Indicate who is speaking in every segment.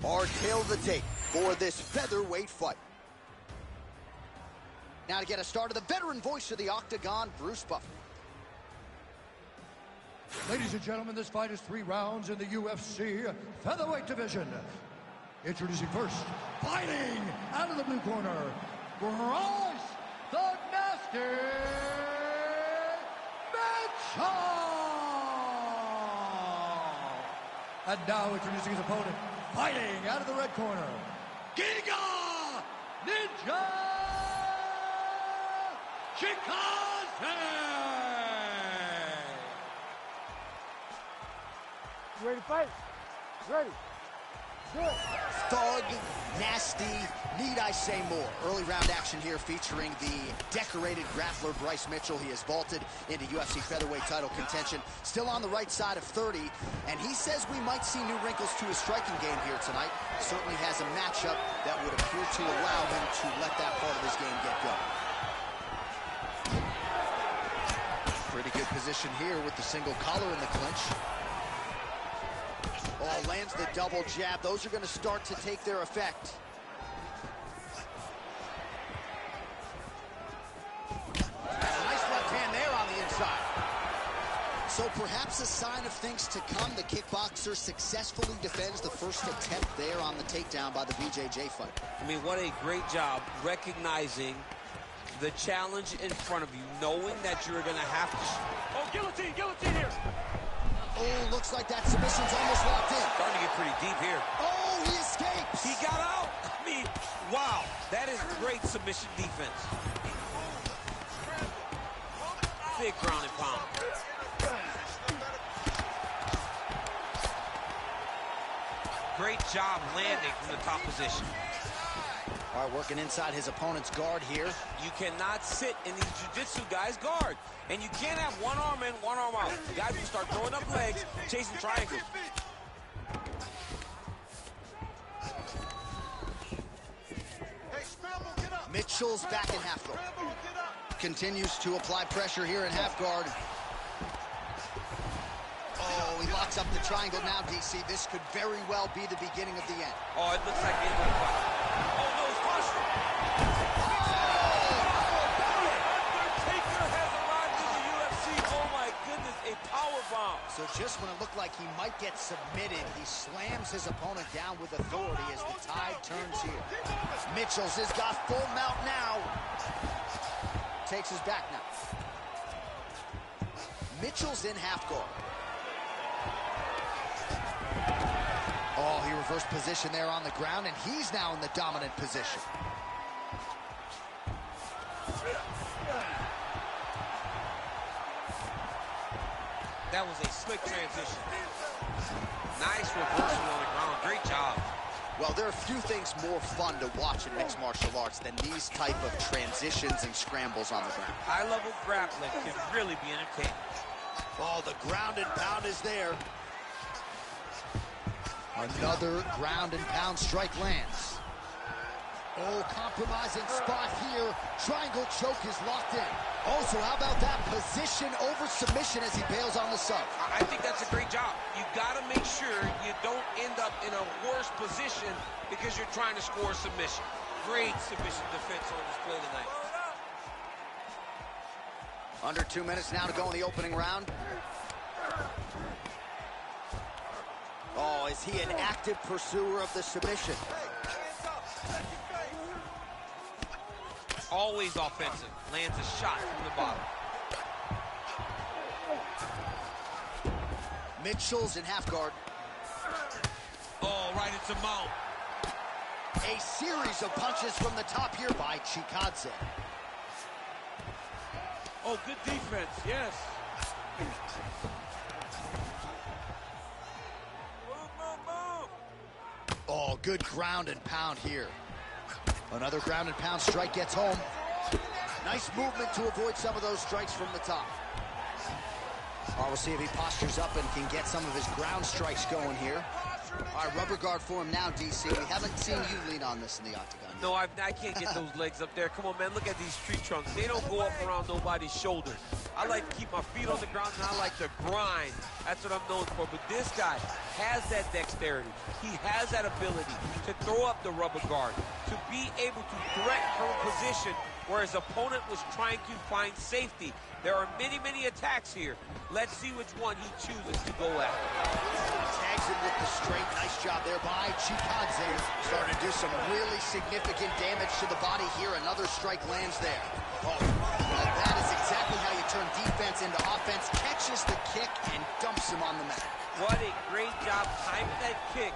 Speaker 1: Our tale of the tape for this featherweight fight. Now to get us started, the veteran voice of the Octagon, Bruce Buffer.
Speaker 2: Ladies and gentlemen, this fight is 3 rounds in the UFC featherweight division. Introducing first, fighting out of the blue corner, Bryce the Nasty Mitchell! And now introducing his opponent, fighting out of the red corner, Giga Ninja Chikadze!
Speaker 3: You ready to fight? Ready. Good.
Speaker 1: Thug, nasty, need I say more? Early round action here featuring the decorated grappler Bryce Mitchell. He has vaulted into UFC featherweight title contention. Still on the right side of 30, and he says we might see new wrinkles to his striking game here tonight. Certainly has a matchup that would appear to allow him to let that part of his game get going. Pretty good position here with the single collar in the clinch. Oh, lands the double jab. Those are going to start to take their effect. Nice left hand there on the inside. So perhaps a sign of things to come. The kickboxer successfully defends the first attempt there on the takedown by the BJJ fighter.
Speaker 4: I mean, what a great job recognizing the challenge in front of you, knowing that you're going to have to...
Speaker 3: Oh, guillotine here!
Speaker 1: Oh, looks like that submission's almost locked in.
Speaker 4: Starting to get pretty deep here.
Speaker 1: Oh, he escapes.
Speaker 4: He got out. I mean, wow. That is great submission defense. Big ground and pound. Great job landing from the top position.
Speaker 1: All right, working inside his opponent's guard here.
Speaker 4: You cannot sit in these jiu-jitsu guys' guard. And you can't have one arm in, one arm out. You guys will start throwing up legs, chasing triangles.
Speaker 3: Hey, scramble, get up!
Speaker 1: Mitchell's back in half guard. Continues to apply pressure here in half guard. Oh, he locks up the triangle now, DC. This could very well be the beginning of the end.
Speaker 4: Oh, it looks like the end of the fight. Oh, no, it's partial. A power bomb.
Speaker 1: So just when it looked like he might get submitted, he slams his opponent down with authority as the tide turns here. Mitchell's has got full mount now. Takes his back now. Mitchell's in half guard. Oh, he reversed position there on the ground, and he's now in the dominant position.
Speaker 4: That was a slick transition. Nice reversal on the ground. Great job.
Speaker 1: Well, there are few things more fun to watch in mixed martial arts than these type of transitions and scrambles on the ground.
Speaker 4: High-level grappling can really be entertaining.
Speaker 1: Oh, the ground and pound is there. Another ground and pound strike lands. Oh, compromising spot here. Triangle choke is locked in. Oh, so how about that position over submission as he bails on the sub?
Speaker 4: I think that's a great job. You got to make sure you don't end up in a worse position because you're trying to score submission. Great submission defense on display tonight.
Speaker 1: Under 2 minutes now to go in the opening round. Oh, is he an active pursuer of the submission?
Speaker 4: Always offensive. Lands a shot from the bottom.
Speaker 1: Mitchell's in half guard.
Speaker 4: Oh, right into mount.
Speaker 1: A series of punches from the top here by Chikadze.
Speaker 4: Oh, good defense, yes. Move.
Speaker 1: Oh, good ground and pound here. Another ground and pound strike gets home. Nice movement to avoid some of those strikes from the top. All right, we'll see if he postures up and can get some of his ground strikes going here. All right, rubber guard for him now, DC. We haven't seen you lean on this in the octagon yet.
Speaker 4: No, I can't get those legs up there. Come on, man, look at these tree trunks. They don't go up around nobody's shoulders. I like to keep my feet on the ground, and I like to grind. That's what I'm known for. But this guy has that dexterity. He has that ability to throw up the rubber guard, to be able to threat from a position where his opponent was trying to find safety. There are many, many attacks here. Let's see which one he chooses to go after.
Speaker 1: Tags him with the straight. Nice job there by Chikadze. Starting to do some really significant damage to the body here. Another strike lands there. Oh, well, that is exactly how you turn defense into offense. Catches the kick and dumps him on the mat.
Speaker 4: What a great job timing that kick,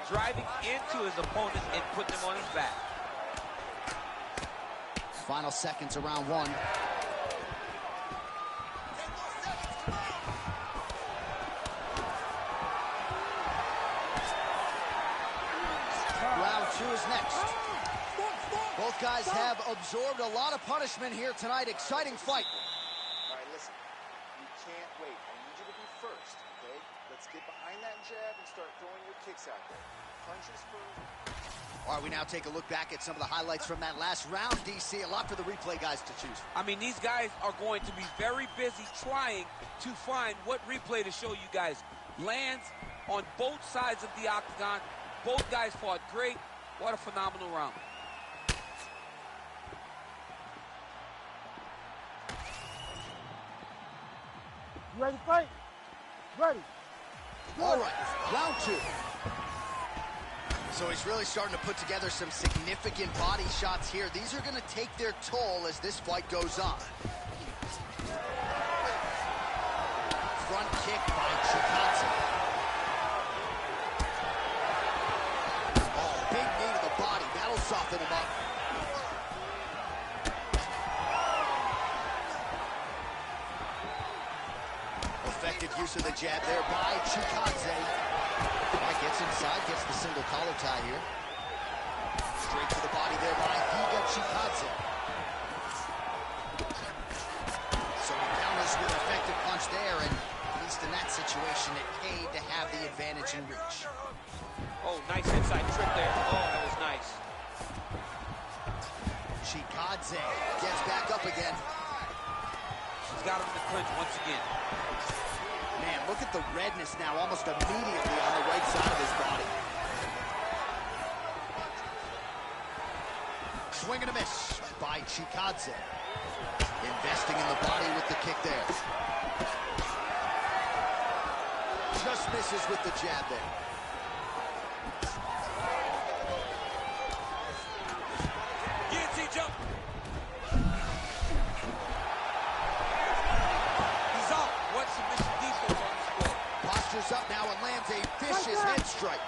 Speaker 4: driving into his opponent and putting him on his back.
Speaker 1: Final seconds of round one. Round two is next. Both guys have absorbed a lot of punishment here tonight. Exciting fight.
Speaker 5: All right, listen. You can't wait. I need you to be first, okay? Let's get behind that jab and start throwing your kicks out there. Punches first.
Speaker 1: All right, we now take a look back at some of the highlights from that last round, DC. A lot for the replay guys to choose from.
Speaker 4: I mean, these guys are going to be very busy trying to find what replay to show you guys. Lands on both sides of the octagon. Both guys fought great. What a phenomenal round.
Speaker 3: You ready to fight? Ready.
Speaker 1: All right, round two. So he's really starting to put together some significant body shots here. These are going to take their toll as this fight goes on. Front kick by Chikadze. Oh, big knee to the body. That'll soften him up. Effective use of the jab there by Chikadze. Gets inside, gets the single collar tie here. Straight to the body there by Giga Chikadze. So he counters with an effective punch there, and at least in that situation, it paid to have the advantage in reach.
Speaker 4: Oh, nice inside trip there. Oh, that was nice.
Speaker 1: Chikadze gets back up again.
Speaker 4: He's got him in the clinch once again.
Speaker 1: Man, look at the redness now almost immediately on the right side of his body. Swing and a miss by Chikadze. Investing in the body with the kick there. Just misses with the jab there.
Speaker 4: Guillotine jump.
Speaker 1: Up now and lands a vicious head strike.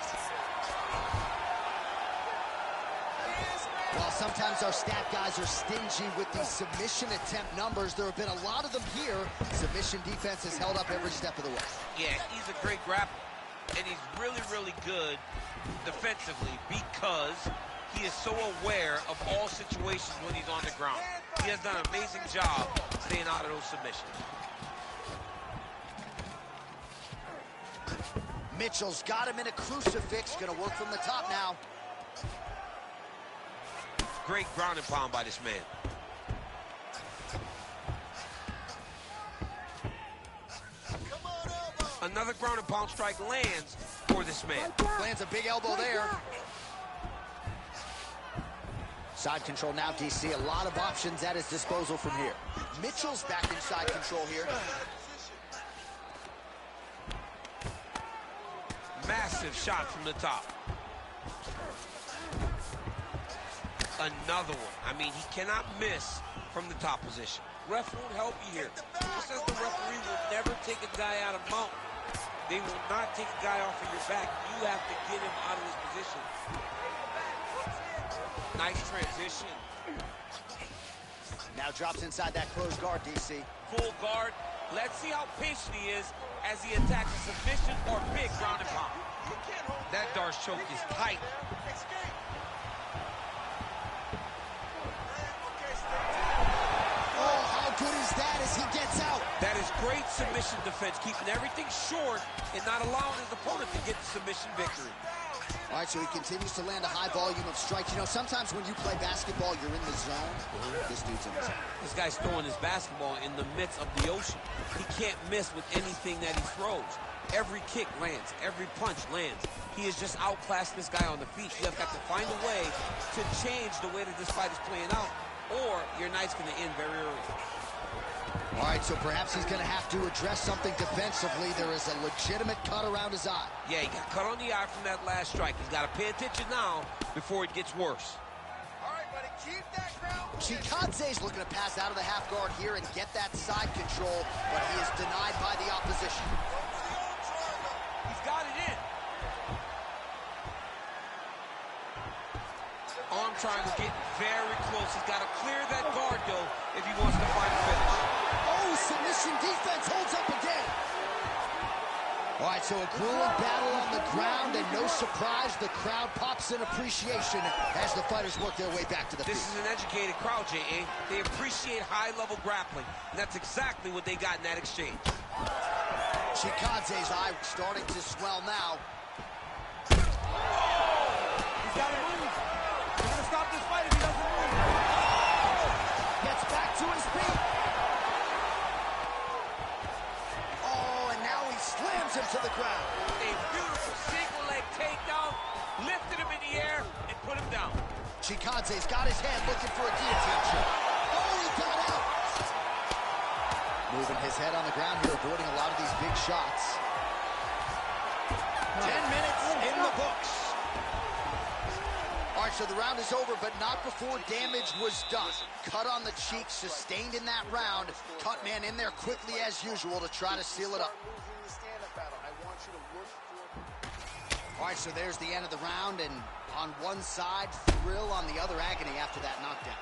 Speaker 1: While sometimes our stat guys are stingy with these submission attempt numbers, there have been a lot of them here. Submission defense has held up every step of the way.
Speaker 4: Yeah, he's a great grappler, and he's really, really good defensively because he is so aware of all situations when he's on the ground. He has done an amazing job staying out of those submissions.
Speaker 1: Mitchell's got him in a crucifix. Gonna work from the top now.
Speaker 4: Great ground and pound by this man. Another ground and pound strike lands for this man.
Speaker 1: Lands a big elbow there. Side control now, DC. A lot of options at his disposal from here. Mitchell's back in side control here.
Speaker 4: Massive shot from the top. Another one. I mean, he cannot miss from the top position. Ref won't help you here. Just as the referee will never take a guy out of mount. They will not take a guy off of your back. You have to get him out of his position. Nice transition.
Speaker 1: Now drops inside that closed guard, DC.
Speaker 4: Full guard. Let's see how patient he is as he attacks a submission or big ground and pound. That Darce choke is tight.
Speaker 1: Oh, how good is that as he gets out?
Speaker 4: That is great submission defense, keeping everything short and not allowing his opponent to get the submission victory.
Speaker 1: All right, so he continues to land a high volume of strikes. You know, sometimes when you play basketball, you're in the zone. This dude's in the zone.
Speaker 4: This guy's throwing his basketball in the midst of the ocean. He can't miss with anything that he throws. Every kick lands. Every punch lands. He has just outclassed this guy on the feet. You have got to find a way to change the way that this fight is playing out, or your night's going to end very early.
Speaker 1: All right, so perhaps he's going to have to address something defensively. There is a legitimate cut around his eye.
Speaker 4: Yeah, he got cut on the eye from that last strike. He's got to pay attention now before it gets worse.
Speaker 5: All right, buddy, keep that ground.
Speaker 1: Chikadze's looking to pass out of the half guard here and get that side control, but he is denied by the opposition.
Speaker 4: He's got it in. Arm triangle getting very close. He's got to clear that guard, though, if he wants to find a finish.
Speaker 1: Oh, submission defense holds up again. All right, so a grueling battle on the ground, and no surprise, the crowd pops in appreciation as the fighters work their way back to the field.
Speaker 4: This is an educated crowd, J.A. They appreciate high-level grappling, and that's exactly what they got in that exchange.
Speaker 1: Chikadze's eye starting to swell now.
Speaker 3: He's got to move. He's going to stop this fight if he doesn't move.
Speaker 1: Gets back to his feet. Oh, and now he slams him to the ground.
Speaker 4: A beautiful single leg takedown, lifted him in the air, and put him down.
Speaker 1: Chikadze's got his hand looking for a guillotine shot. Oh, he got out. Moving his head on the ground here, avoiding a lot of these big shots. 10 minutes in the books. All right, so the round is over, but not before damage was done. Cut on the cheek, sustained in that round. Cut man in there quickly as usual to try to seal it up. All right, so there's the end of the round, and on one side, thrill, on the other, agony after that knockdown.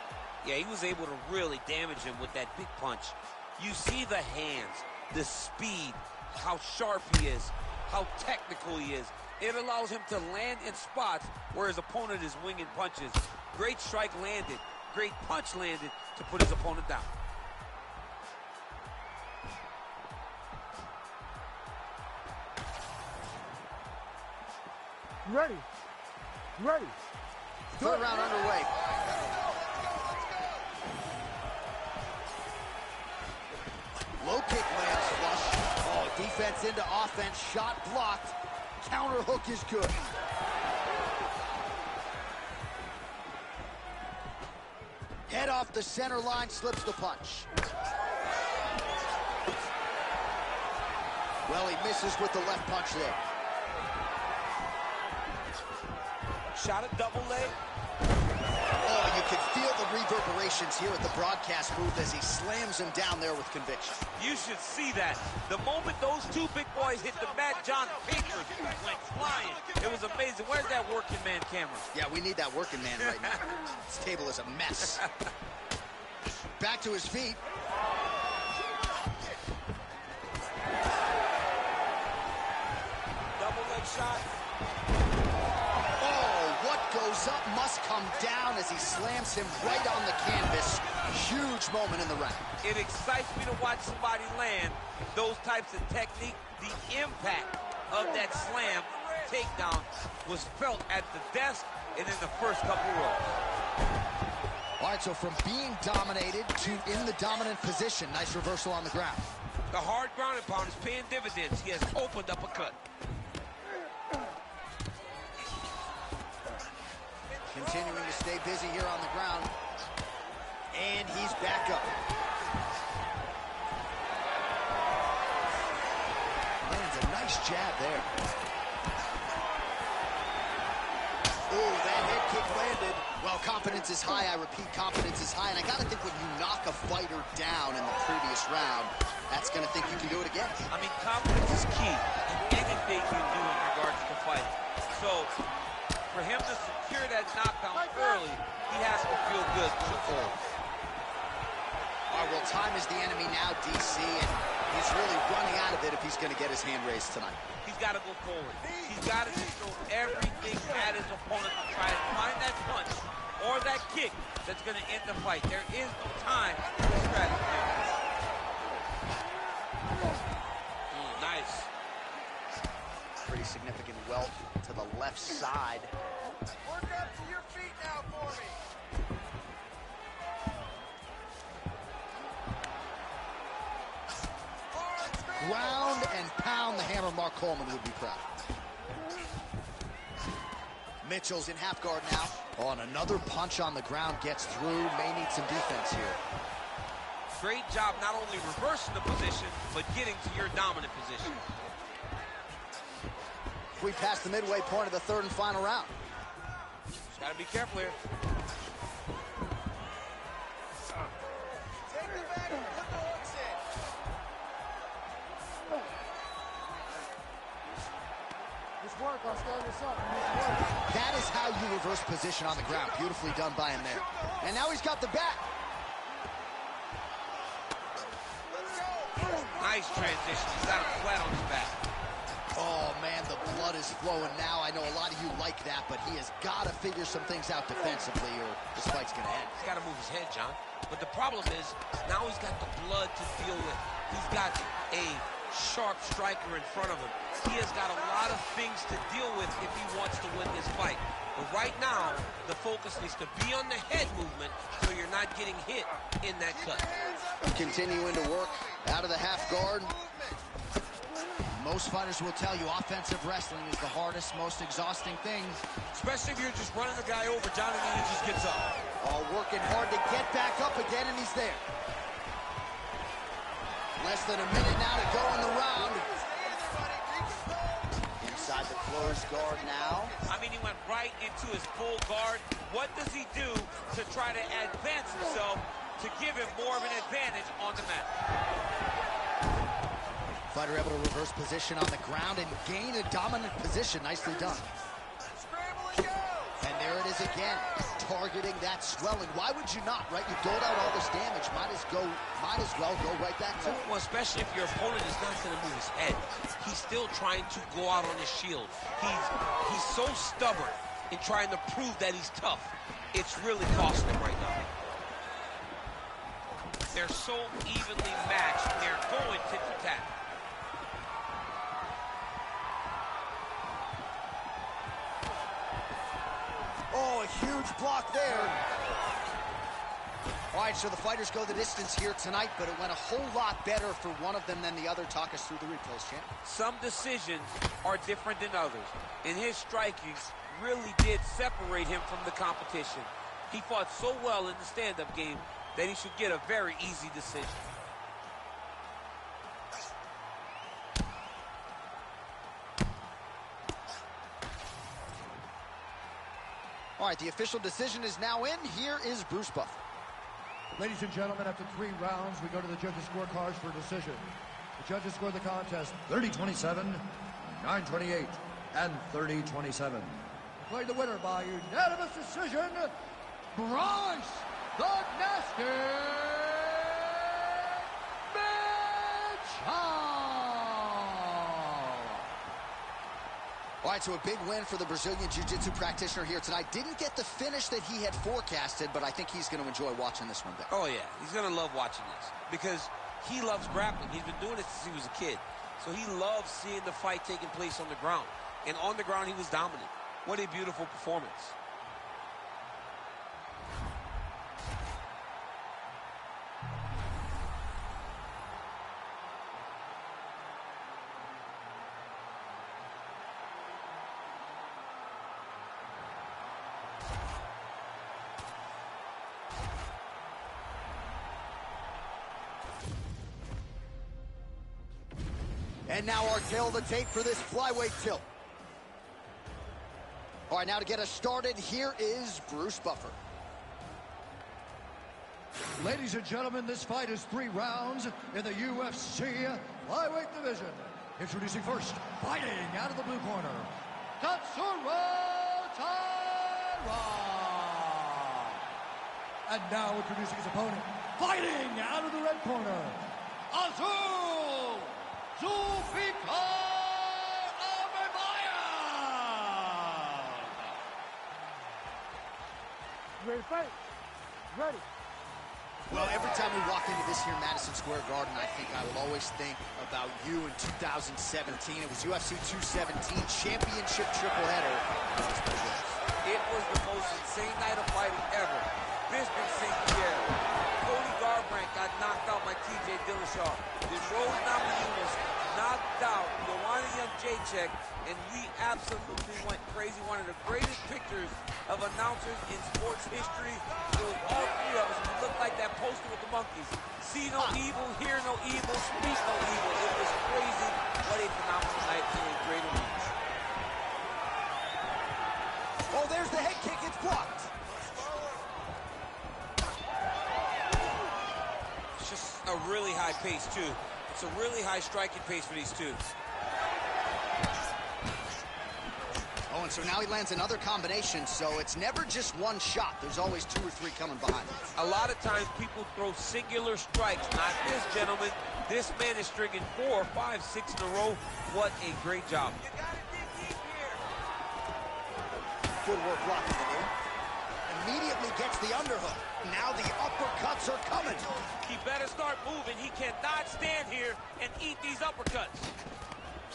Speaker 4: Yeah, he was able to really damage him with that big punch. You see the hands, the speed, how sharp he is, how technical he is. It allows him to land in spots where his opponent is winging punches. Great strike landed, great punch landed to put his opponent down.
Speaker 3: You ready? You ready?
Speaker 1: Third round underway. Low kick lands flush. Oh, defense into offense. Shot blocked. Counter hook is good. Head off the center line, slips the punch. Well, he misses with the left punch there.
Speaker 4: Shot a double leg.
Speaker 1: Oh, you can feel the reverberations here at the broadcast booth as he slams him down there with conviction.
Speaker 4: You should see that. The moment those two big boys hit the mat, John Papers went flying. It was amazing. Where's that working man camera?
Speaker 1: Yeah, we need that working man right now. This table is a mess. Back to his feet.
Speaker 4: Double leg shot.
Speaker 1: Goes up, must come down as he slams him right on the canvas. Huge moment in the round.
Speaker 4: It excites me to watch somebody land those types of technique. The impact of that slam takedown was felt at the desk and in the first couple rows.
Speaker 1: All right, so from being dominated to in the dominant position. Nice reversal on the ground.
Speaker 4: The hard ground and pound is paying dividends. He has opened up a cut.
Speaker 1: Continuing to stay busy here on the ground. And he's back up. Lands a nice jab there. Oh, that head kick landed. Well, confidence is high. I repeat, confidence is high. And I got to think when you knock a fighter down in the previous round, that's going to think you can do it again.
Speaker 4: I mean, confidence is key in anything you do in regards to fighting. So, for him to secure that knockdown early, he has to feel good to forward.
Speaker 1: All right, well, time is the enemy now, DC, and he's really running out of it if he's going to get his hand raised tonight.
Speaker 4: He's got to go forward. He's got to just throw everything at his opponent to try to find that punch or that kick that's going to end the fight. There is no time for strategy.
Speaker 1: left side.
Speaker 5: Work up to your feet now for me.
Speaker 1: Ground and pound the hammer. Mark Coleman would be proud. Mitchell's in half guard now. On another punch on the ground, gets through. May need some defense here.
Speaker 4: Great job not only reversing the position, but getting to your dominant position.
Speaker 1: We pass the midway point of the third and final round.
Speaker 4: Just gotta be careful here.
Speaker 5: Take the back and put the hooks in.
Speaker 3: Just work, I'll stand this up. Just work.
Speaker 1: That is how you reverse position on the ground. Beautifully done by him there. And now he's got the back.
Speaker 4: Nice transition. He's got him flat on his back.
Speaker 1: Oh, man, the blood is flowing now. I know a lot of you like that, but he has got to figure some things out defensively or this fight's going to end.
Speaker 4: He's got to move his head, John. But the problem is, now he's got the blood to deal with. He's got a sharp striker in front of him. He has got a lot of things to deal with if he wants to win this fight. But right now, the focus needs to be on the head movement so you're not getting hit in that cut.
Speaker 1: Continuing to work out of the half guard. Most fighters will tell you offensive wrestling is the hardest, most exhausting thing.
Speaker 4: Especially if you're just running the guy over, John, and then he just gets up.
Speaker 1: All working hard to get back up again, and he's there. Less than a minute now to go in the round. Inside the closed guard now.
Speaker 4: I mean, he went right into his full guard. What does he do to try to advance himself to give him more of an advantage on the mat?
Speaker 1: Fighter able to reverse position on the ground and gain a dominant position. Nicely done.
Speaker 5: Scramble and go.
Speaker 1: And there it is again, targeting that swelling. Why would you not, right? You doled out all this damage. Might as well go right back to it.
Speaker 4: Well, especially if your opponent is not going to move his head. He's still trying to go out on his shield. He's so stubborn in trying to prove that he's tough. It's really costing him right now. They're so evenly matched. They're going tit for tat.
Speaker 1: Oh, a huge block there. All right, so the fighters go the distance here tonight, but it went a whole lot better for one of them than the other. Talk us through the replays, champ.
Speaker 4: Some decisions are different than others, and his striking really did separate him from the competition. He fought so well in the stand-up game that he should get a very easy decision.
Speaker 1: All right, the official decision is now in. Here is Bruce Buffer.
Speaker 2: Ladies and gentlemen, after 3 rounds, we go to the judges' scorecards for a decision. The judges scored the contest 30-27, 9-28, and 30-27. Declared the winner by unanimous decision, Bryce the Nasty Mitchell!
Speaker 1: All right, so a big win for the Brazilian Jiu-Jitsu practitioner here tonight. Didn't get the finish that he had forecasted, but I think he's going to enjoy watching this one back.
Speaker 4: Oh, yeah. He's going to love watching this because he loves grappling. He's been doing it since he was a kid. So he loves seeing the fight taking place on the ground. And on the ground, he was dominant. What a beautiful performance.
Speaker 1: And now our tail of the tape for this flyweight tilt. All right, now to get us started, here is Bruce Buffer.
Speaker 2: Ladies and gentlemen, this fight is 3 rounds in the UFC flyweight division. Introducing first, fighting out of the blue corner, Tatsuro Taira. And now introducing his opponent, fighting out of the red corner, Azul Zulfikar
Speaker 3: You ready to fight? Ready.
Speaker 1: Well, every time we walk into this here Madison Square Garden, I think I will always think about you in 2017. It was UFC 217 championship triple header.
Speaker 4: It was the most insane night of fighting ever. Bisping St. Pierre. Cody Garbrandt got knocked out by TJ Dillashaw. Then Rose Namajunas knocked out Joanna Jędrzejczyk, and we absolutely went crazy. One of the greatest pictures of announcers in sports history. It was all three of us. We looked like that poster with the monkeys. See no evil, hear no evil, speak no evil. It was crazy. What a phenomenal night in a great arena.
Speaker 1: Oh, there's the head kick. It's blocked.
Speaker 4: It's just a really high pace, too. It's a really high striking pace for these two.
Speaker 1: Oh, and so now he lands another combination, so it's never just one shot. There's always 2 or 3 coming behind it.
Speaker 4: A lot of times people throw singular strikes. Not this gentleman. This man is stringing 4, 5, 6 in a row. What a great job. You gotta dig deep here.
Speaker 1: Good work blocking the knee. Immediately gets the underhook. Now the uppercuts are coming.
Speaker 4: He better start moving. He cannot stand here and eat these uppercuts.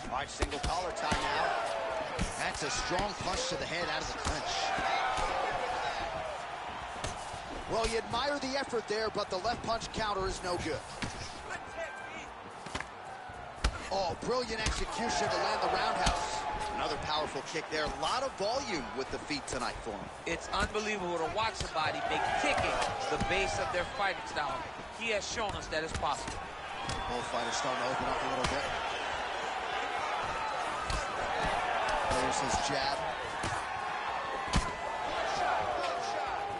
Speaker 1: All right, single collar tie now. That's a strong punch to the head out of the clinch. Well, you admire the effort there, but the left punch counter is no good. Oh, brilliant execution to land the roundhouse. Another powerful kick there. A lot of volume with the feet tonight for him.
Speaker 4: It's unbelievable to watch somebody make kicking the base of their fighting style. He has shown us that it's possible.
Speaker 1: Both fighters starting to open up a little bit. There's his jab.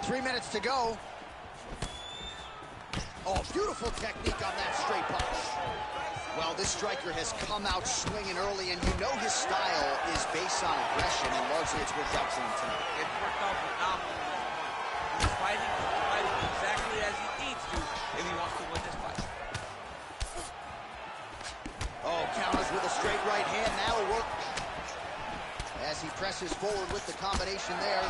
Speaker 1: 3 minutes to go. Oh, beautiful technique on that straight punch. Well, this striker has come out swinging early, and you know his style is based on aggression, and largely it's worked out for him tonight.
Speaker 4: It worked out phenomenally. He's fighting exactly as he needs to if he wants to win this fight.
Speaker 1: Oh, counters with a straight right hand. Now it worked. As he presses forward with the combination there.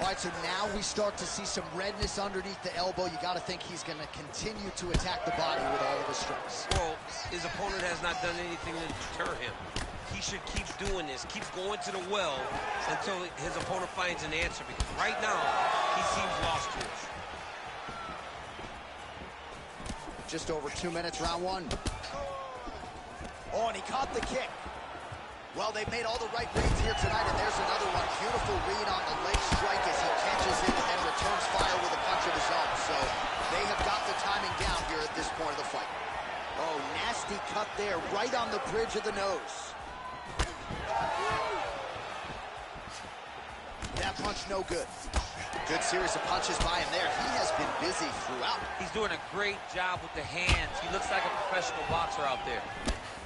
Speaker 1: All right, so now we start to see some redness underneath the elbow. You got to think he's going to continue to attack the body with all of his strikes.
Speaker 4: Well, his opponent has not done anything to deter him. He should keep doing this, keep going to the well until his opponent finds an answer, because right now he seems lost to it.
Speaker 1: Just over 2 minutes, round 1. Oh, and he caught the kick. Well, they've made all the right reads here tonight, and there's another one. Beautiful read on the leg strike as he catches it and returns fire with a punch of his own. So they have got the timing down here at this point of the fight. Oh, nasty cut there, right on the bridge of the nose. That punch no good. Good series of punches by him there. He has been busy throughout.
Speaker 4: He's doing a great job with the hands. He looks like a professional boxer out there.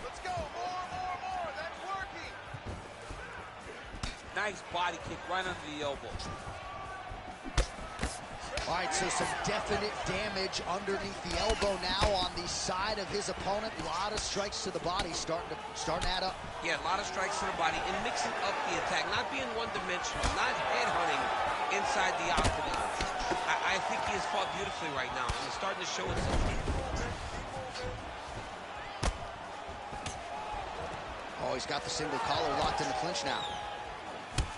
Speaker 5: Let's go. More. That's working.
Speaker 4: Nice body kick right under the elbow.
Speaker 1: All right, so some definite damage underneath the elbow now on the side of his opponent. A lot of strikes to the body starting to add up.
Speaker 4: Yeah, a lot of strikes to the body and mixing up the attack, not being one-dimensional, not headhunting inside the octagon. I think he has fought beautifully right now, and it's starting to show itself.
Speaker 1: Oh, he's got the single collar locked in the clinch now.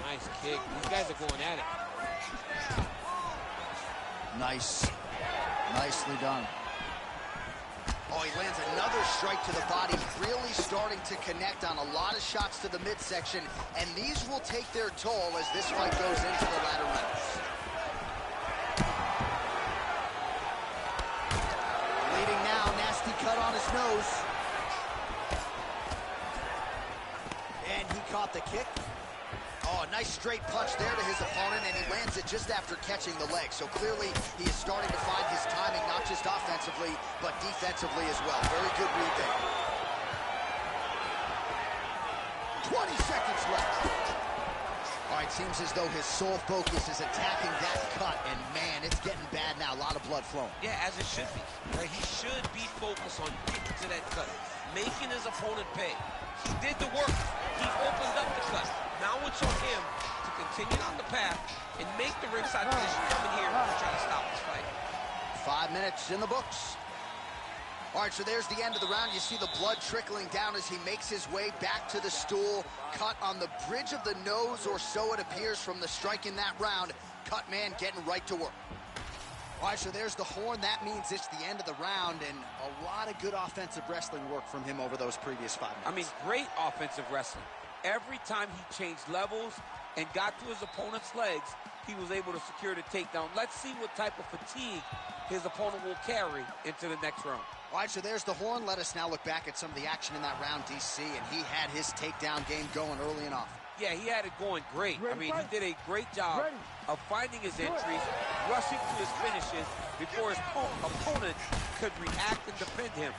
Speaker 4: Nice kick. These guys are going at it.
Speaker 1: Nice. Nicely done. Oh, he lands another strike to the body, really starting to connect on a lot of shots to the midsection, and these will take their toll as this fight goes into the latter rounds. Leading now, nasty cut on his nose. And he caught the kick. Oh, nice straight punch there to his opponent, and he lands it just after catching the leg. So clearly, he is starting to find his timing, not just offensively, but defensively as well. Very good read there. 20 seconds left. All right, seems as though his sole focus is attacking that cut, and man, it's getting bad now. A lot of blood flowing.
Speaker 4: Yeah, as it should be. Right? He should be focused on getting to that cut, making his opponent pay. He did the work. He opened up the cut. Now it's on him to continue on the path and make the ringside position coming here and try to stop this fight.
Speaker 1: 5 minutes in the books. All right, so there's the end of the round. You see the blood trickling down as he makes his way back to the stool. Cut on the bridge of the nose, or so it appears from the strike in that round. Cut man getting right to work. All right, so there's the horn. That means it's the end of the round, and a lot of good offensive wrestling work from him over those previous 5 minutes.
Speaker 4: I mean, great offensive wrestling. Every time he changed levels and got to his opponent's legs, he was able to secure the takedown. Let's see what type of fatigue his opponent will carry into the next round.
Speaker 1: All right, so there's the horn. Let us now look back at some of the action in that round, DC, and he had his takedown game going early and often.
Speaker 4: Yeah, he had it going great. I mean, he did a great job of finding his entries, rushing to his finishes before his opponent could react and defend him.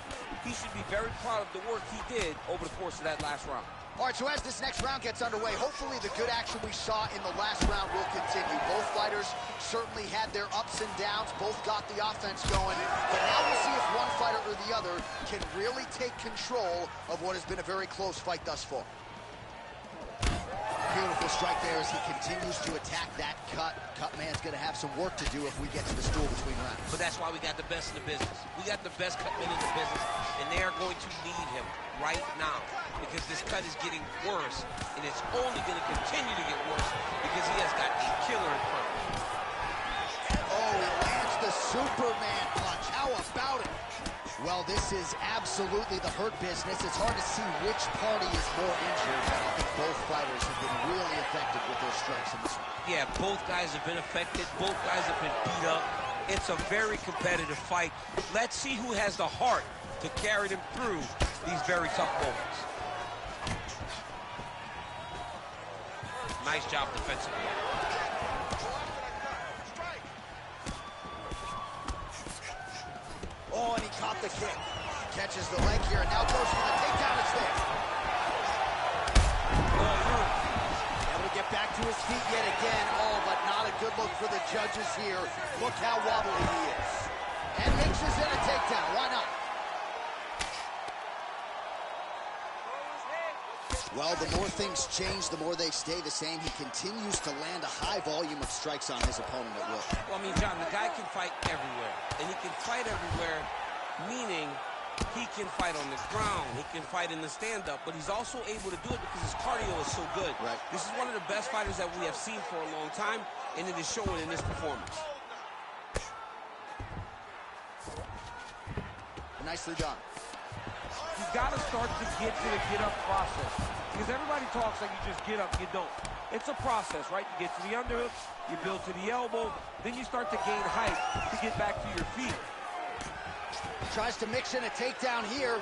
Speaker 4: He should be very proud of the work he did over the course of that last round.
Speaker 1: All right, so as this next round gets underway, hopefully the good action we saw in the last round will continue. Both fighters certainly had their ups and downs. Both got the offense going. But now we'll see if one fighter or the other can really take control of what has been a very close fight thus far. Beautiful strike there as he continues to attack that cut. Cut man's going to have some work to do if we get to the stool between rounds.
Speaker 4: But that's why we got the best in the business. We got the best cut men in the business, and they are going to need him right now because this cut is getting worse, and it's only going to continue to get worse because he has got a killer in front of him.
Speaker 1: Oh, he lands the Superman punch. How about it? Well, this is absolutely the hurt business. It's hard to see which party is more injured, but I think both fighters have been really effective with their strikes in this one.
Speaker 4: Yeah, both guys have been affected. Both guys have been beat up. It's a very competitive fight. Let's see who has the heart to carry them through these very tough moments. Nice job defensively.
Speaker 1: Oh, and he caught the kick. Catches the leg here, and now goes for the takedown. It's there. Able to get back to his feet yet again. Oh, but not a good look for the judges here. Look how wobbly he is. And mixes in a takedown. Why not? Well, the more things change, the more they stay the same. He continues to land a high volume of strikes on his opponent at will.
Speaker 4: Well, I mean, John, the guy can fight everywhere. And he can fight everywhere, meaning he can fight on the ground, he can fight in the stand-up, but he's also able to do it because his cardio is so good.
Speaker 1: Right.
Speaker 4: This is one of the best fighters that we have seen for a long time, and it is showing in this performance.
Speaker 1: Nicely done.
Speaker 3: You got to start to get to the get-up process. Because everybody talks like you just get up, you don't. It's a process, right? You get to the underhook, you build to the elbow, then you start to gain height to get back to your feet.
Speaker 1: Tries to mix in a takedown here.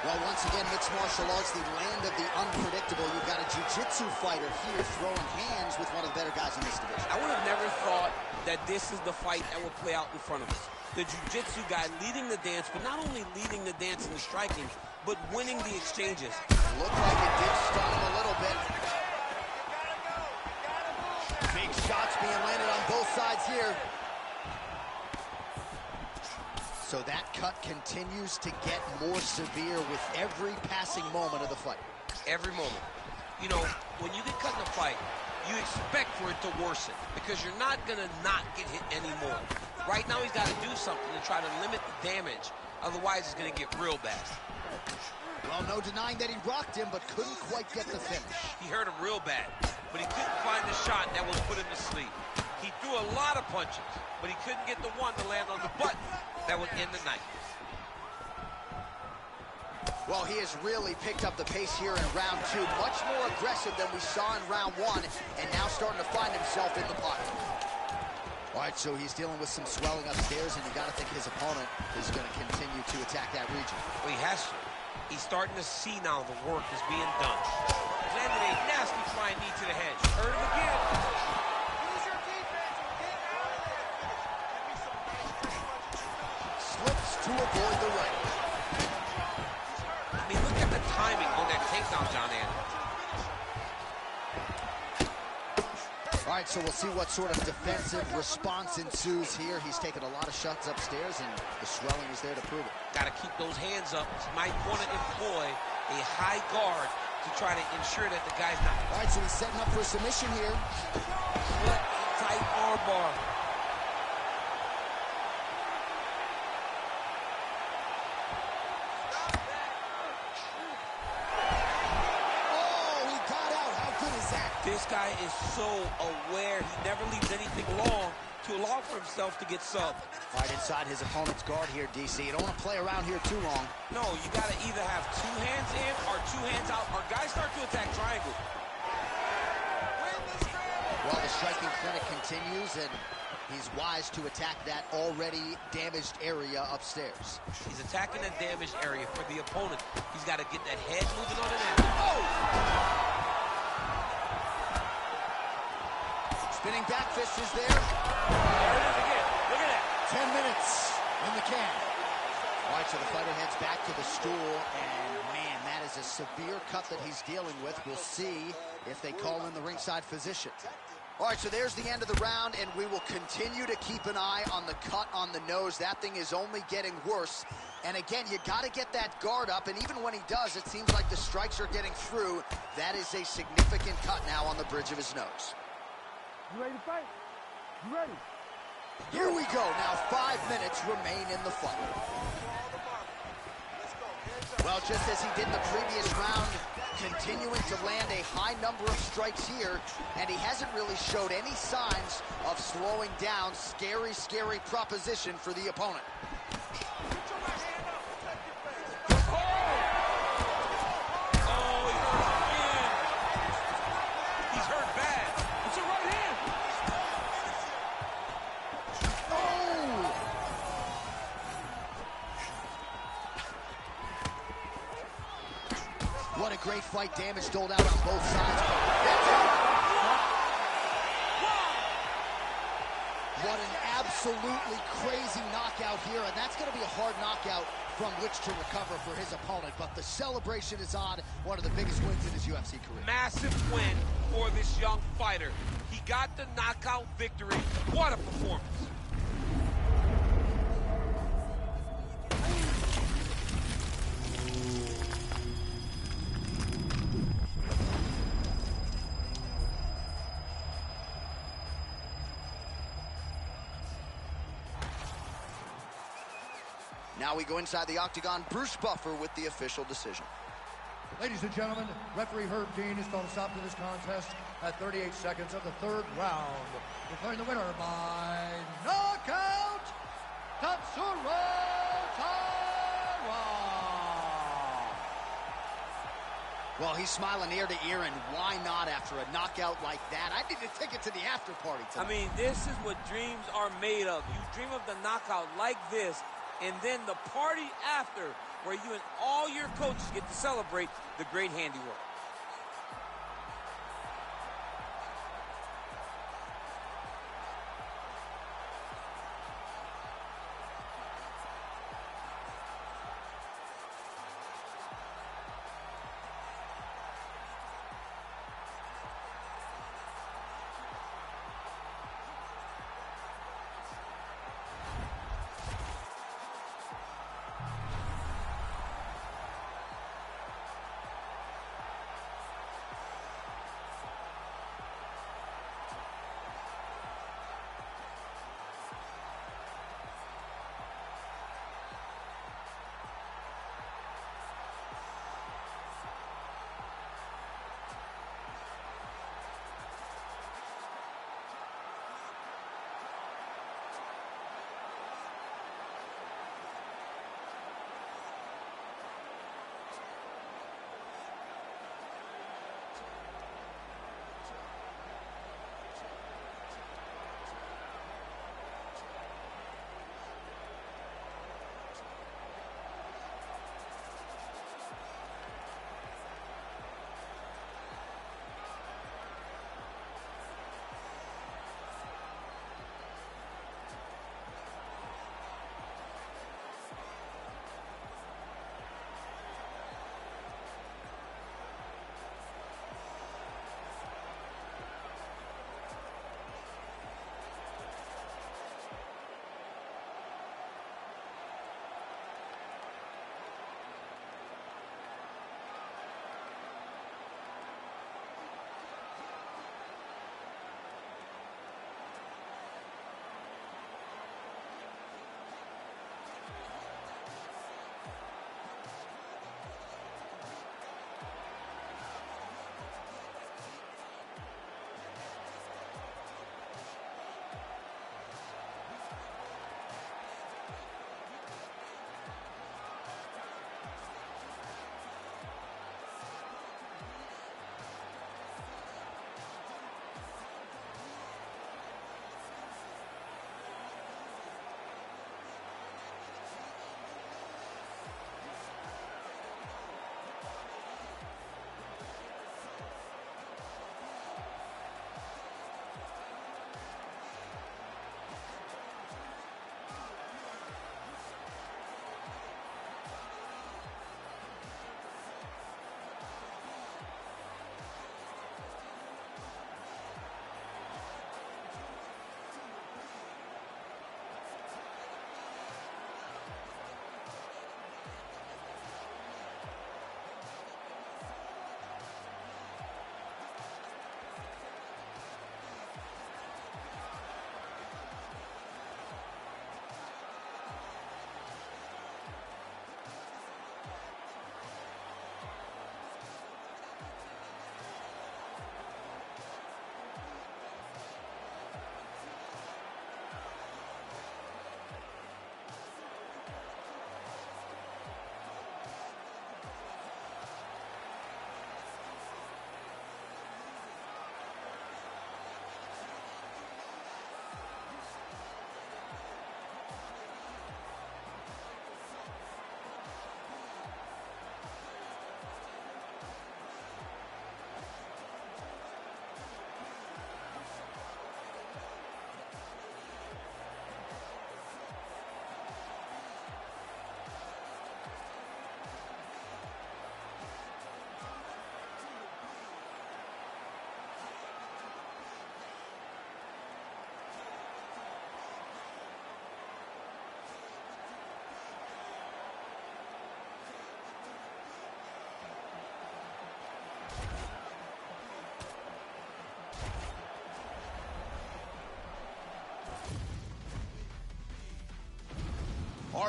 Speaker 1: Well, once again, mixed martial arts, the land of the unpredictable. You've got a jiu-jitsu fighter here throwing hands with one of the better guys in this division.
Speaker 4: I would have never thought that this is the fight that will play out in front of us. The jiu-jitsu guy leading the dance, but not only leading the dance in the striking, but winning the exchanges.
Speaker 1: Looked like it did stun him a little bit. Big shots being landed on both sides here. So that cut continues to get more severe with every passing moment of the fight.
Speaker 4: Every moment. You know, when you get cut in a fight, you expect for it to worsen because you're not going to not get hit anymore. Right now, he's got to do something to try to limit the damage. Otherwise, it's going to get real bad.
Speaker 1: Well, no denying that he rocked him, but couldn't quite get the finish.
Speaker 4: He hurt him real bad, but he couldn't find the shot that would put him to sleep. He threw a lot of punches, but he couldn't get the one to land on the button that would end the night.
Speaker 1: Well, he has really picked up the pace here in round two. Much more aggressive than we saw in round one, and now starting to find himself in the pocket. All right, so he's dealing with some swelling upstairs, and you got to think his opponent is going to continue to attack that region.
Speaker 4: Well, he has to. He's starting to see now the work is being done. Landed a nasty flying knee to the head. Hurt him again.
Speaker 5: Use your defense. Get out of there.
Speaker 1: Slips to avoid the right.
Speaker 4: I mean, look at the timing on that takedown, John Anderson.
Speaker 1: All right, so we'll see what sort of defensive response ensues here. He's taken a lot of shots upstairs, and the swelling is there to prove it.
Speaker 4: Got to keep those hands up. He might want to employ a high guard to try to ensure that the guy's not.
Speaker 1: All right, so he's setting up for a submission here.
Speaker 4: What a tight armbar. This guy is so aware. He never leaves anything long to allow for himself to get subbed.
Speaker 1: Right inside his opponent's guard here, DC. You don't want to play around here too long.
Speaker 4: No, you got to either have 2 hands in or 2 hands out, or guys start to attack triangle.
Speaker 1: Well, the striking clinic continues, and he's wise to attack that already damaged area upstairs.
Speaker 4: He's attacking that damaged area for the opponent. He's got to get that head moving on it. Oh!
Speaker 1: Spinning back fist is there.
Speaker 4: There it is again. Look at that.
Speaker 1: 10 minutes in the can. All right, so the fighter heads back to the stool, and man, that is a severe cut that he's dealing with. We'll see if they call in the ringside physician. All right, so there's the end of the round, and we will continue to keep an eye on the cut on the nose. That thing is only getting worse. And again, you got to get that guard up, and even when he does, it seems like the strikes are getting through. That is a significant cut now on the bridge of his nose.
Speaker 3: You ready to fight? You ready?
Speaker 1: Here we go. Now 5 minutes remain in the fight. Well, just as he did in the previous round, continuing to land a high number of strikes here, and he hasn't really showed any signs of slowing down. Scary, scary proposition for the opponent. What a great fight. Damage doled out on both sides. What an absolutely crazy knockout here, and that's going to be a hard knockout from which to recover for his opponent. But the celebration is on. One of the biggest wins in his UFC career.
Speaker 4: Massive win for this young fighter. He got the knockout victory. What a performance.
Speaker 1: Now we go inside the octagon. Bruce Buffer with the official decision.
Speaker 2: Ladies and gentlemen, referee Herb Dean has called a stop to this contest at 38 seconds of the 3rd round. Declaring the winner by knockout, Tatsuro Taira.
Speaker 1: Well, he's smiling ear to ear, and why not after a knockout like that? I need to take it to the after party tonight.
Speaker 4: I mean, this is what dreams are made of. You dream of the knockout like this, and then the party after, where you and all your coaches get to celebrate the great handiwork.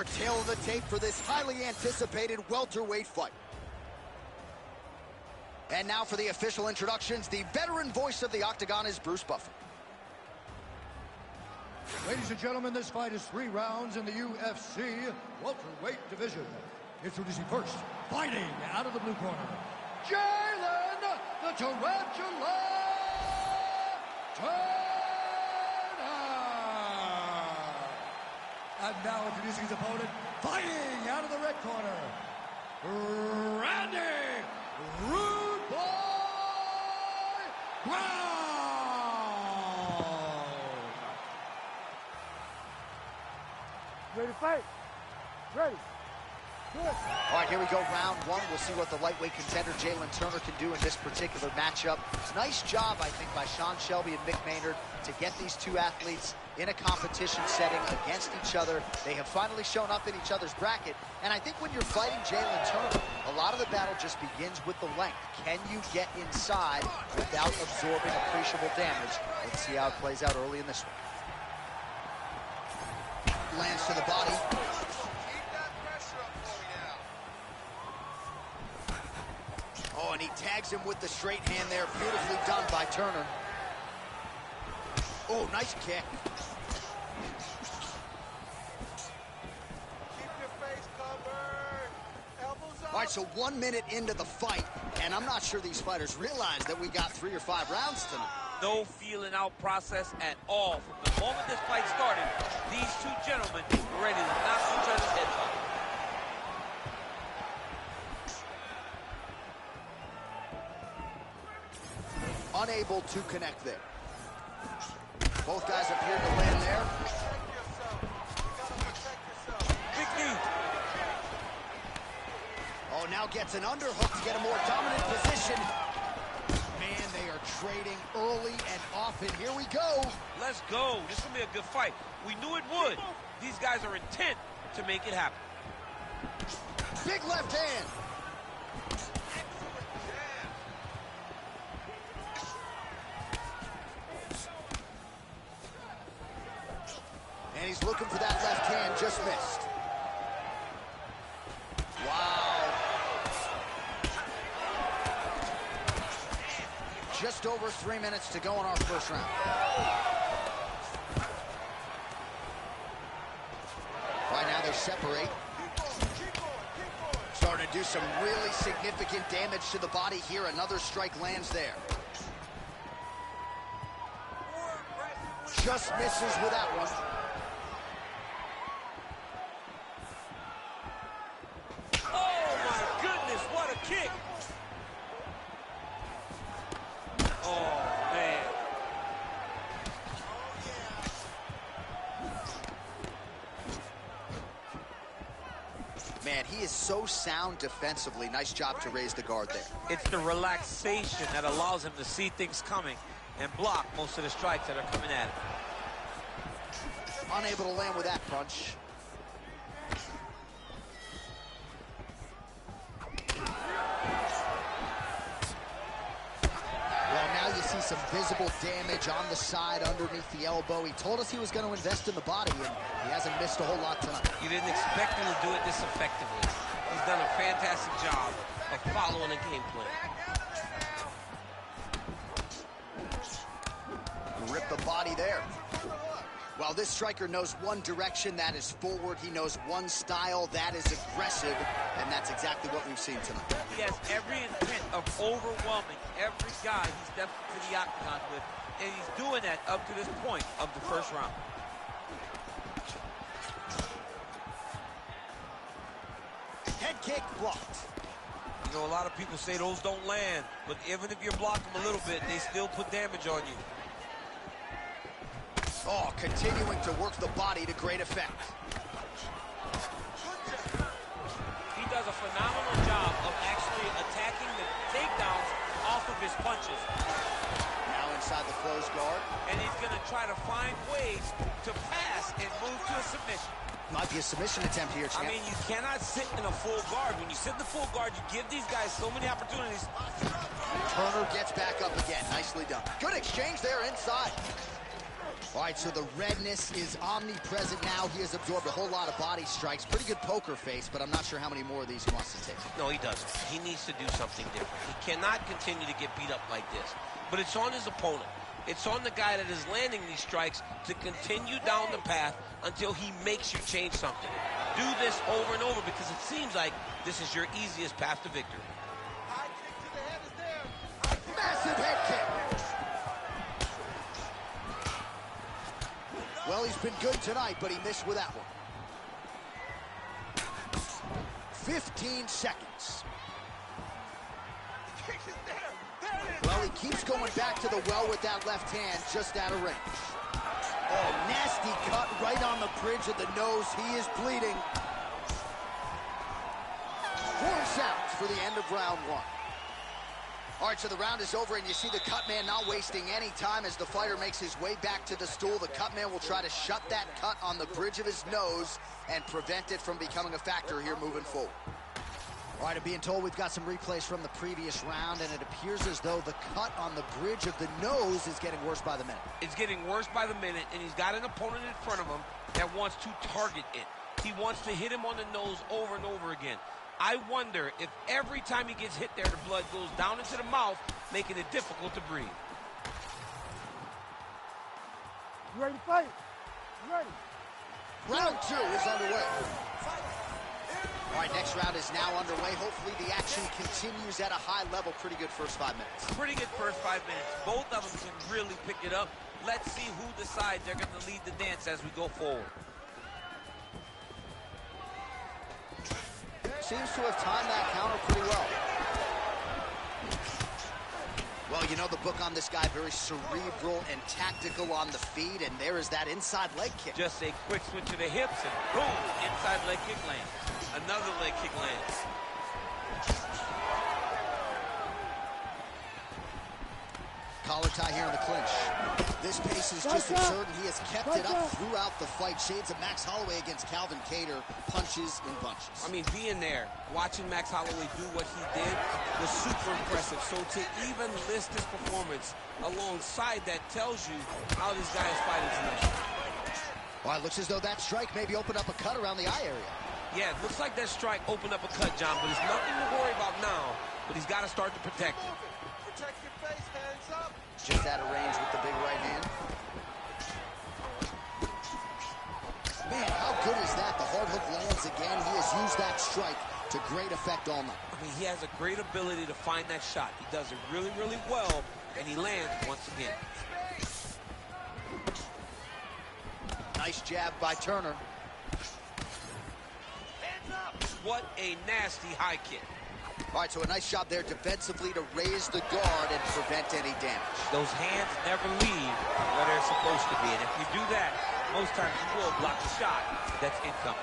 Speaker 1: Our tail of the tape for this highly anticipated welterweight fight. And now for the official introductions, the veteran voice of the Octagon is Bruce Buffer.
Speaker 2: Ladies and gentlemen, this fight is 3 rounds in the UFC welterweight division. Introducing first, fighting out of the blue corner, Jalen the Tarantula Turner. And now introducing his opponent, fighting out of the red corner, Randy Rude Boy Brown.
Speaker 3: Ready to fight? Ready.
Speaker 1: All right, here we go, round 1. We'll see what the lightweight contender Jalen Turner can do in this particular matchup. Nice job, I think, by Sean Shelby and Mick Maynard to get these two athletes in a competition setting against each other. They have finally shown up in each other's bracket, and I think when you're fighting Jalen Turner, a lot of the battle just begins with the length. Can you get inside without absorbing appreciable damage? Let's see how it plays out early in this one. Lands to the body. Oh, and he tags him with the straight hand there. Beautifully done by Turner. Oh, nice kick.
Speaker 5: Keep your face covered. Elbows up.
Speaker 1: All right, so 1 minute into the fight, and I'm not sure these fighters realize that we got 3 or 5 rounds tonight.
Speaker 4: No feeling out process at all. From the moment this fight started, these two gentlemen were ready to knock each other's heads off.
Speaker 1: Unable to connect there. Both guys appear to land there.
Speaker 4: Big knee.
Speaker 1: Oh, now gets an underhook to get a more dominant position. Man, they are trading early and often. Here we go.
Speaker 4: Let's go. This will be a good fight. We knew it would. These guys are intent to make it happen.
Speaker 1: Big left hand. And he's looking for that left hand, just missed. Wow. Just over 3 minutes to go in our first round. Right now they separate. Starting to do some really significant damage to the body here. Another strike lands there. Just misses with that one.
Speaker 4: Kick. Oh, man.
Speaker 1: Man, he is so sound defensively. Nice job to raise the guard there.
Speaker 4: It's the relaxation that allows him to see things coming and block most of the strikes that are coming at him.
Speaker 1: Unable to land with that punch. Some visible damage on the side underneath the elbow. He told us he was going to invest in the body, and he hasn't missed a whole lot tonight.
Speaker 4: You didn't expect him to do it this effectively. He's done a fantastic job of following the game plan.
Speaker 1: Rip the body there. While this striker knows one direction, that is forward. He knows one style, that is aggressive, and that's exactly what we've seen tonight.
Speaker 4: He has every intent of overwhelming every guy he steps into the octagon with, and he's doing that up to this point of the first round.
Speaker 1: Head kick blocked.
Speaker 4: You know, a lot of people say those don't land, but even if you block them a little bit, they still put damage on you.
Speaker 1: Oh, continuing to work the body to great effect.
Speaker 4: He does a phenomenal job of actually attacking the takedowns off of his punches.
Speaker 1: Now inside the closed guard.
Speaker 4: And he's going to try to find ways to pass and move to a submission.
Speaker 1: Might be a submission attempt here, champ.
Speaker 4: I mean, you cannot sit in a full guard. When you sit in the full guard, you give these guys so many opportunities.
Speaker 1: Turner gets back up again. Nicely done. Good exchange there inside. All right, so the redness is omnipresent now. He has absorbed a whole lot of body strikes. Pretty good poker face, but I'm not sure how many more of these he wants to take.
Speaker 4: No, he doesn't. He needs to do something different. He cannot continue to get beat up like this. But it's on his opponent. It's on the guy that is landing these strikes to continue down the path until he makes you change something. Do this over and over because it seems like this is your easiest path to victory.
Speaker 5: High kick to the head is there.
Speaker 1: Massive head kick. Well, he's been good tonight, but he missed with that one. 15 seconds.
Speaker 5: Kick is there. There it is.
Speaker 1: Well, he keeps going back to the well with that left hand, just out of range. Oh, nasty cut right on the bridge of the nose. He is bleeding. Horn sounds for the end of round one. All right, so the round is over, and you see the cut man not wasting any time as the fighter makes his way back to the stool. The cut man will try to shut that cut on the bridge of his nose and prevent it from becoming a factor here moving forward. All right, I'm being told we've got some replays from the previous round, and it appears as though the cut on the bridge of the nose is getting worse by the minute.
Speaker 4: It's getting worse by the minute, and he's got an opponent in front of him that wants to target it. He wants to hit him on the nose over and over again. I wonder if every time he gets hit there, the blood goes down into the mouth, making it difficult to breathe.
Speaker 6: You ready to fight? You ready?
Speaker 1: Round two is underway. All right, next round is now underway. Hopefully the action continues at a high level. Pretty good first 5 minutes.
Speaker 4: Pretty good first 5 minutes. Both of them can really pick it up. Let's see who decides they're going to lead the dance as we go forward.
Speaker 1: Seems to have timed that counter pretty well. Well, you know the book on this guy, very cerebral and tactical on the feet, and there is that inside leg kick.
Speaker 4: Just a quick switch of the hips, and boom, inside leg kick lands. Another leg kick lands.
Speaker 1: Collar tie here in the clinch. This pace is just absurd, and he has kept it up throughout the fight. Shades of Max Holloway against Calvin Kattar, punches and bunches.
Speaker 4: I mean, being there, watching Max Holloway do what he did was super impressive. So to even list this performance alongside that tells you how these guys fighting tonight.
Speaker 1: Well, it looks as though that strike maybe opened up a cut around the eye area.
Speaker 4: Yeah, it looks like that strike opened up a cut, John, but it's nothing to worry about now, but he's got to start to protect it.
Speaker 5: Protect your face, hands up.
Speaker 1: Just out of range with the big right hand. Man, how good is that? The hard hook lands again. He has used that strike to great effect all night.
Speaker 4: I mean, he has a great ability to find that shot. He does it really, really well, and he lands once again.
Speaker 1: Nice jab by Turner.
Speaker 5: Hands up.
Speaker 4: What a nasty high kick.
Speaker 1: All right, so a nice job there defensively to raise the guard and prevent any damage.
Speaker 4: Those hands never leave where they're supposed to be, and if you do that, most times you will block the shot that's incoming.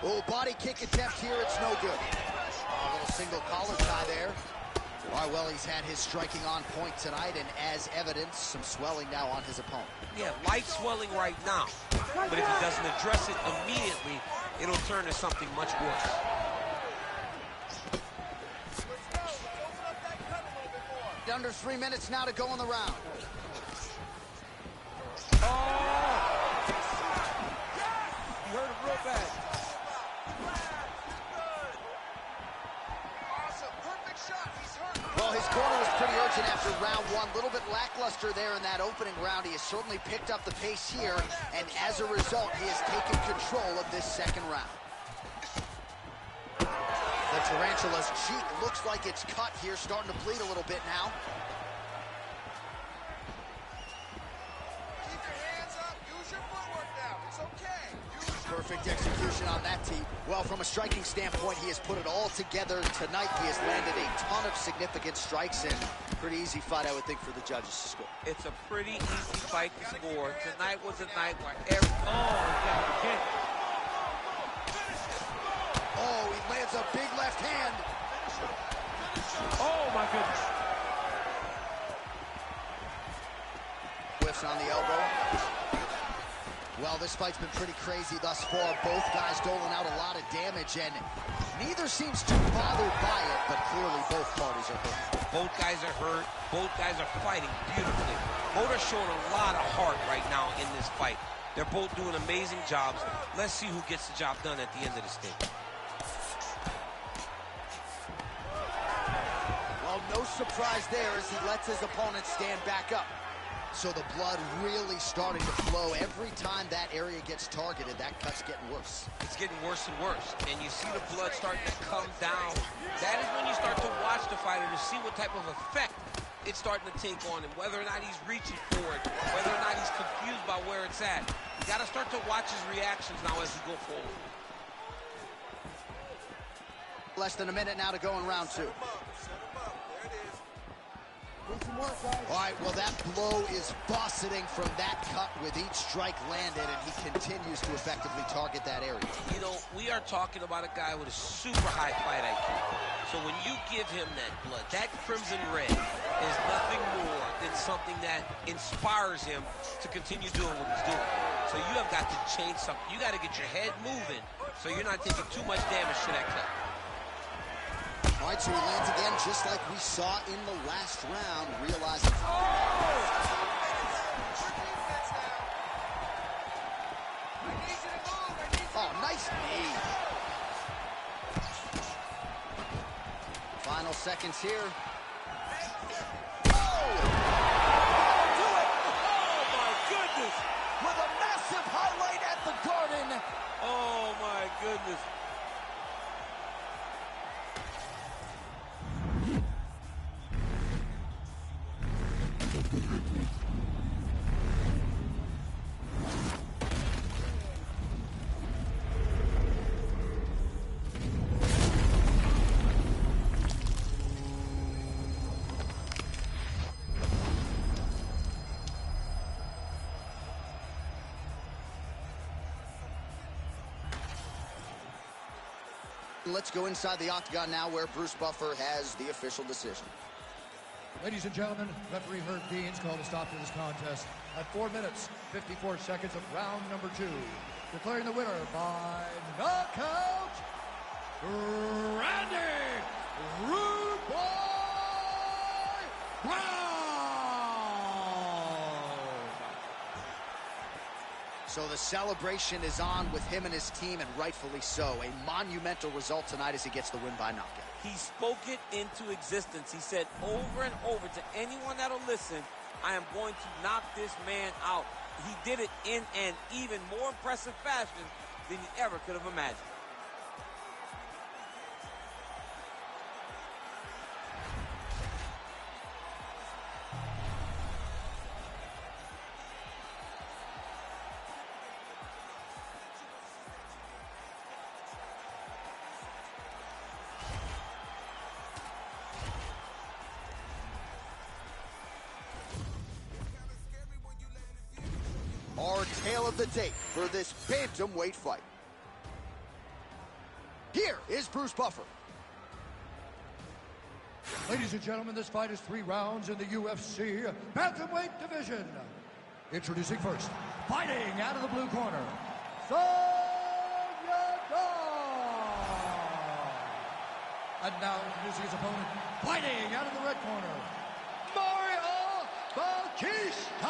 Speaker 1: Oh, body kick attempt here, it's no good. A little single collar tie there. All right, well, he's had his striking on point tonight, and as evidence, some swelling now on his opponent.
Speaker 4: Yeah, light swelling right now, but if he doesn't address it immediately, it'll turn to something much worse.
Speaker 1: Under 3 minutes now to go in the round.
Speaker 3: Oh! You hurt him real bad.
Speaker 5: Awesome. Perfect shot. He's hurt.
Speaker 1: Well, his corner was pretty urgent after round one. A little bit lackluster there in that opening round. He has certainly picked up the pace here, and as a result, he has taken control of this second round. The tarantula's cheek looks like it's cut here, starting to bleed a little bit now.
Speaker 5: Keep your hands up. Use your footwork now. It's okay.
Speaker 1: Perfect execution on that tee. Well, from a striking standpoint, he has put it all together tonight. He has landed a ton of significant strikes, and pretty easy fight, I would think, for the judges to score.
Speaker 4: It's a pretty easy fight to score. Tonight was a night where every... Oh, he got the kick.
Speaker 1: Oh, he lands a big left hand.
Speaker 3: Oh, my goodness.
Speaker 1: Whiffs on the elbow. Well, this fight's been pretty crazy thus far. Both guys doling out a lot of damage, and neither seems too bothered by it, but clearly both parties are hurt.
Speaker 4: Both guys are hurt. Both guys are fighting beautifully. Both are showing a lot of heart right now in this fight. They're both doing amazing jobs. Let's see who gets the job done at the end of this thing.
Speaker 1: Well, no surprise there as he lets his opponent stand back up. So the blood really starting to flow. Every time that area gets targeted, that cut's getting worse.
Speaker 4: It's getting worse and worse. And you see the blood starting to come down. That is when you start to watch the fighter to see what type of effect it's starting to take on him, whether or not he's reaching for it, whether or not he's confused by where it's at. You got to start to watch his reactions now as we go forward.
Speaker 1: Less than a minute now to go in round 2. All right, well, that blow is buffeting from that cut with each strike landed, and he continues to effectively target that area.
Speaker 4: You know, we are talking about a guy with a super high fight IQ. So when you give him that blood, that crimson red is nothing more than something that inspires him to continue doing what he's doing. So you have got to change something. You got to get your head moving so you're not taking too much damage to that cut.
Speaker 1: All right, so he lands again just like we saw in the last round, realizing... Oh, nice knee. Final seconds here. Oh!
Speaker 3: Do it! Oh, my goodness!
Speaker 1: With a massive highlight at the Garden.
Speaker 3: Oh, my goodness.
Speaker 1: Let's go inside the octagon now where Bruce Buffer has the official decision.
Speaker 2: Ladies and gentlemen, referee Herb Deans called a stop to this contest at 4 minutes, 54 seconds of round number 2. Declaring the winner by knockout, Randy Rude Boy Brown!
Speaker 1: So the celebration is on with him and his team, and rightfully so. A monumental result tonight as he gets the win by knockout.
Speaker 3: He spoke it into existence. He said over and over to anyone that'll listen, I am going to knock this man out. He did it in an even more impressive fashion than he ever could have imagined.
Speaker 1: Our tale of the tape for this bantamweight fight. Here is Bruce Buffer.
Speaker 2: Ladies and gentlemen, this fight is 3 rounds in the UFC bantamweight division. Introducing first, fighting out of the blue corner, and now introducing his opponent, fighting out of the red corner, Mario Bautista.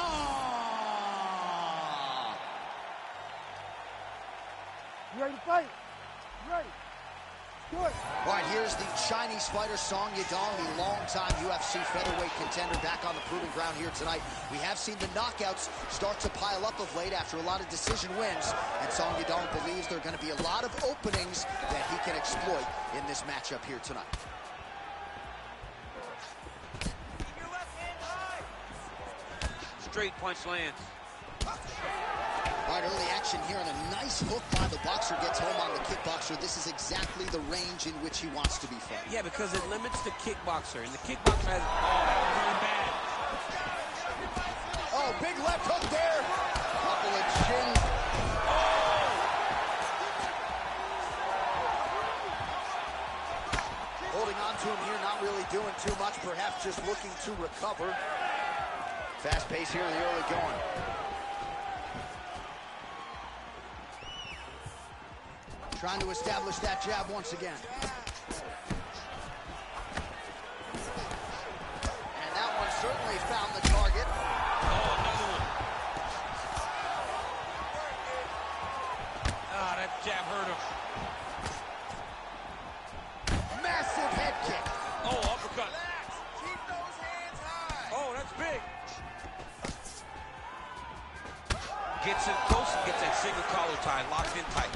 Speaker 6: You ready to fight? You ready? Do it.
Speaker 1: All right, here's the Chinese fighter Song Yadong, the longtime UFC featherweight contender, back on the proving ground here tonight. We have seen the knockouts start to pile up of late after a lot of decision wins, and Song Yadong believes there are going to be a lot of openings that he can exploit in this matchup here tonight.
Speaker 4: Straight punch lands.
Speaker 1: All right, early action here, and a nice hook by the boxer gets home on the kickboxer. This is exactly the range in which he wants to be fighting.
Speaker 4: Yeah, because it limits the kickboxer, and the kickboxer has... Oh, that was really bad.
Speaker 1: Oh, big left hook there. Couple of shins. Holding on to him here, not really doing too much, perhaps just looking to recover. Fast pace here in the early going. Trying to establish that jab once again. Finally found the target.
Speaker 4: Oh, another one. Ah, that jab hurt him.
Speaker 1: Massive head kick.
Speaker 4: Oh, uppercut.
Speaker 5: Relax. Keep those hands high.
Speaker 3: Oh, that's big.
Speaker 4: Gets in close and gets that single collar tie locked in tight.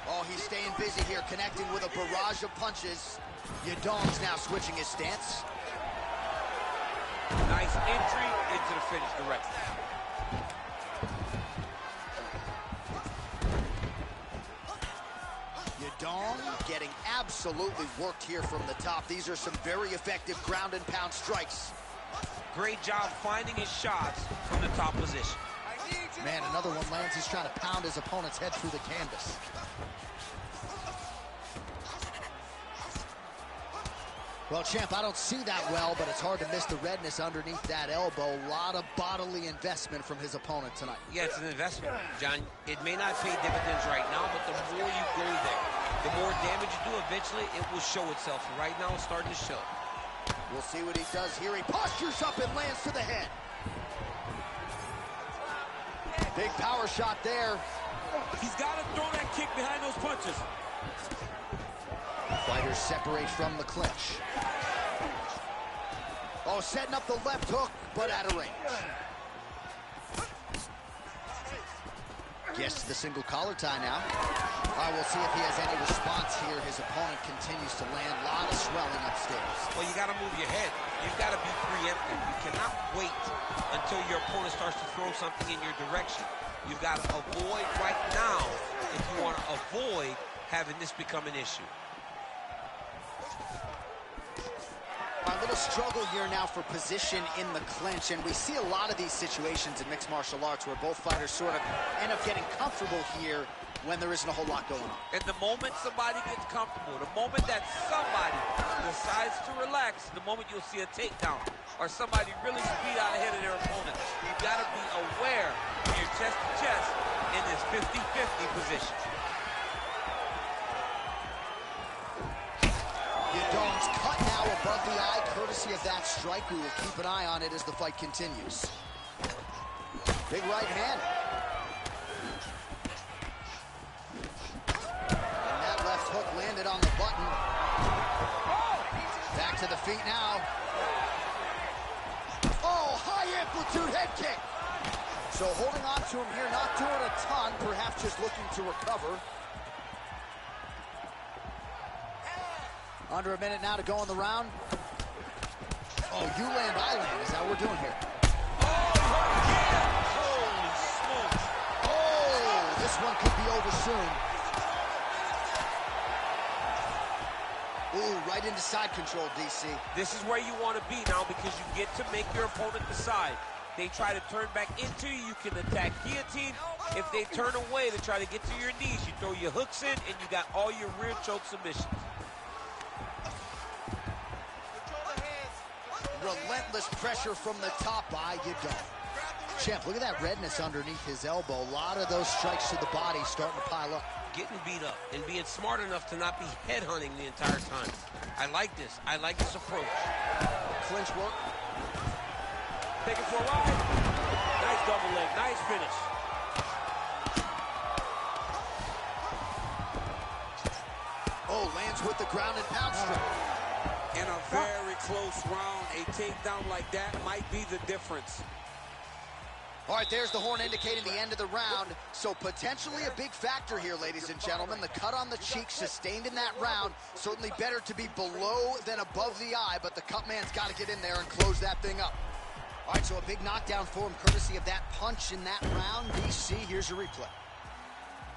Speaker 1: Oh, he's staying busy here, connecting with a barrage of punches. Yadong's now switching his stance.
Speaker 4: Nice entry into the finish direct.
Speaker 1: Yadong getting absolutely worked here from the top. These are some very effective ground and pound strikes.
Speaker 4: Great job finding his shots from the top position.
Speaker 1: Man, another one lands. He's trying to pound his opponent's head through the canvas. Well, champ, I don't see that well, but it's hard to miss the redness underneath that elbow. A lot of bodily investment from his opponent tonight.
Speaker 4: Yeah, it's an investment, John. It may not pay dividends right now, but the more you go there, the more damage you do, eventually it will show itself. And right now, it's starting to show.
Speaker 1: We'll see what he does here. He postures up and lands to the head. Big power shot there.
Speaker 3: He's got to throw that kick behind those punches.
Speaker 1: Fighters separate from the clinch. Oh, setting up the left hook, but out of range. Gets to the single collar tie now. All right, we'll see if he has any response here. His opponent continues to land. A lot of swelling upstairs.
Speaker 4: Well, you got to move your head. You've got to be preemptive. You cannot wait until your opponent starts to throw something in your direction. You've got to avoid right now if you want to avoid having this become an issue.
Speaker 1: A little struggle here now for position in the clinch, and we see a lot of these situations in mixed martial arts where both fighters sort of end up getting comfortable here when there isn't a whole lot going on.
Speaker 4: And the moment somebody gets comfortable, the moment that somebody decides to relax, the moment you'll see a takedown or somebody really speed out ahead of their opponent. You've got to be aware of your chest to chest in this 50-50 position.
Speaker 1: Yadong's cut now above the eye, courtesy of that strike. We will keep an eye on it as the fight continues. Big right hand. And that left hook landed on the button. Back to the feet now. Oh, high amplitude head kick. So holding on to him here, not doing a ton, perhaps just looking to recover. Under a minute now to go in the round. Oh, you land, I land. Is that what we're doing here?
Speaker 4: Holy smokes.
Speaker 1: Oh, this one could be over soon. Ooh, right into side control, DC.
Speaker 4: This is where you want to be now because you get to make your opponent decide. They try to turn back into you, you can attack guillotine. If they turn away to try to get to your knees, you throw your hooks in and you got all your rear choke submissions.
Speaker 1: Relentless pressure from the top by Yadong. Champ, look at that redness underneath his elbow. A lot of those strikes to the body starting to pile up.
Speaker 4: Getting beat up and being smart enough to not be headhunting the entire time. I like this. I like this approach.
Speaker 1: Clinch work.
Speaker 3: Take it for a ride. Nice double leg. Nice finish.
Speaker 1: Oh, lands with the ground and pound strike.
Speaker 7: In a very close round, a takedown like that might be the difference.
Speaker 1: All right, there's the horn indicating the end of the round. So potentially a big factor here, ladies and gentlemen. The cut on the cheek sustained in that round. Certainly better to be below than above the eye, but the cut man's got to get in there and close that thing up. All right, so a big knockdown for him, courtesy of that punch in that round. DC, here's your replay.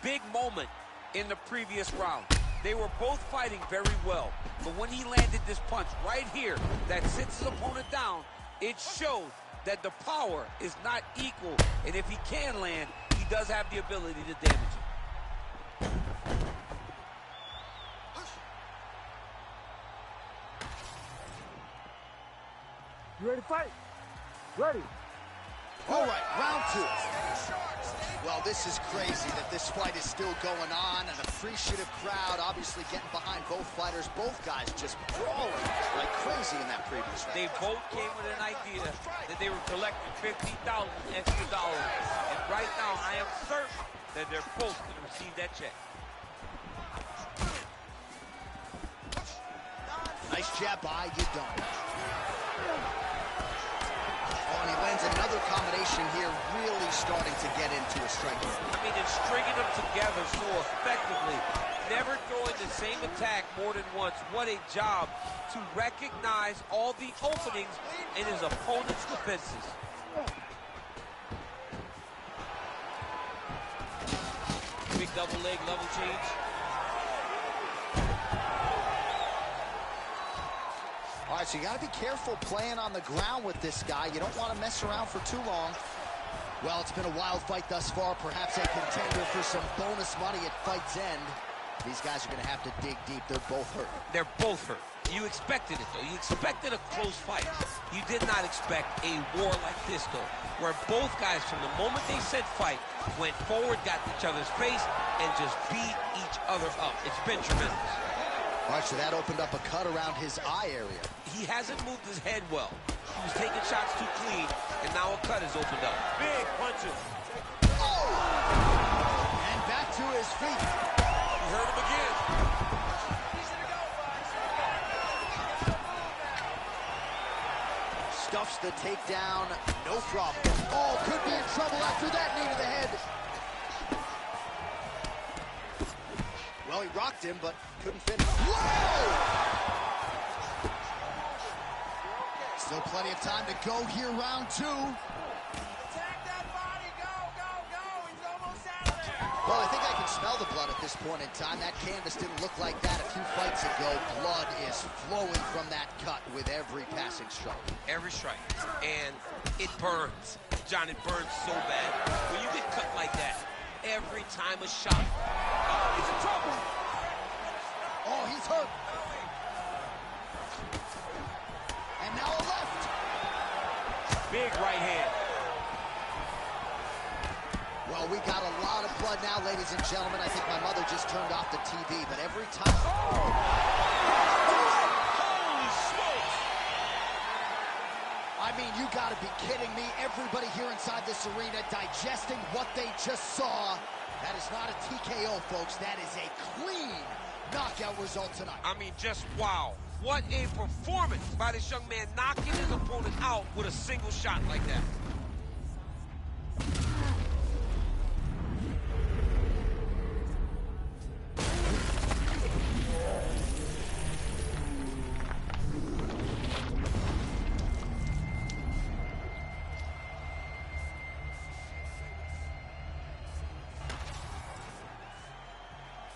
Speaker 3: Big moment in the previous round. They were both fighting very well, but when he landed this punch right here that sits his opponent down, it showed that the power is not equal, and if he can land, he does have the ability to damage it.
Speaker 6: You ready to fight? Ready.
Speaker 1: All right, round two. Well, this is crazy that this fight is still going on. An appreciative crowd obviously getting behind both fighters. Both guys just brawling like crazy in that previous round.
Speaker 4: They both came with an idea that they were collecting $50,000 extra dollars. And right now, I am certain that they're both going to receive that check.
Speaker 1: Nice jab by Yadon. Oh, and he lands another combination here, really starting to get into a striking.
Speaker 4: I mean, it's stringing them together so effectively. Never throwing the same attack more than once. What a job to recognize all the openings in his opponent's defenses. Big double leg level change.
Speaker 1: All right, so you got to be careful playing on the ground with this guy. You don't want to mess around for too long. Well, it's been a wild fight thus far. Perhaps a contender for some bonus money at fight's end. These guys are going to have to dig deep. They're both hurt.
Speaker 4: They're both hurt. You expected it, though. You expected a close fight. You did not expect a war like this, though, where both guys, from the moment they said fight, went forward, got in each other's face, and just beat each other up. It's been tremendous.
Speaker 1: All right, so that opened up a cut around his eye area.
Speaker 4: He hasn't moved his head well. He was taking shots too clean, and now a cut has opened up. Big punches.
Speaker 1: Oh! And back to his feet.
Speaker 4: He hurt him again.
Speaker 1: Stuffs the takedown, no problem. Oh, could be in trouble after that knee to the head. Well, he rocked him, but couldn't finish. Whoa! Still plenty of time to go here, round two.
Speaker 5: Attack that body, go, go, go. He's almost out of there.
Speaker 1: Well, I think I can smell the blood at this point in time. That canvas didn't look like that a few fights ago. Blood is flowing from that cut with every passing strike.
Speaker 4: Every strike. And it burns. John, it burns so bad. When you get cut like that, every time a shot. Oh, he's in trouble.
Speaker 1: Oh, he's hurt. And now a left.
Speaker 4: Big right hand.
Speaker 1: Well, we got a lot of blood now, ladies and gentlemen. I think my mother just turned off the TV, but every time...
Speaker 4: Oh! Holy smokes!
Speaker 1: I mean, you got to be kidding me. Everybody here inside this arena digesting what they just saw. That is not a TKO, folks. That is a clean knockout result tonight.
Speaker 4: I mean, just wow. What a performance by this young man, knocking his opponent out with a single shot like that.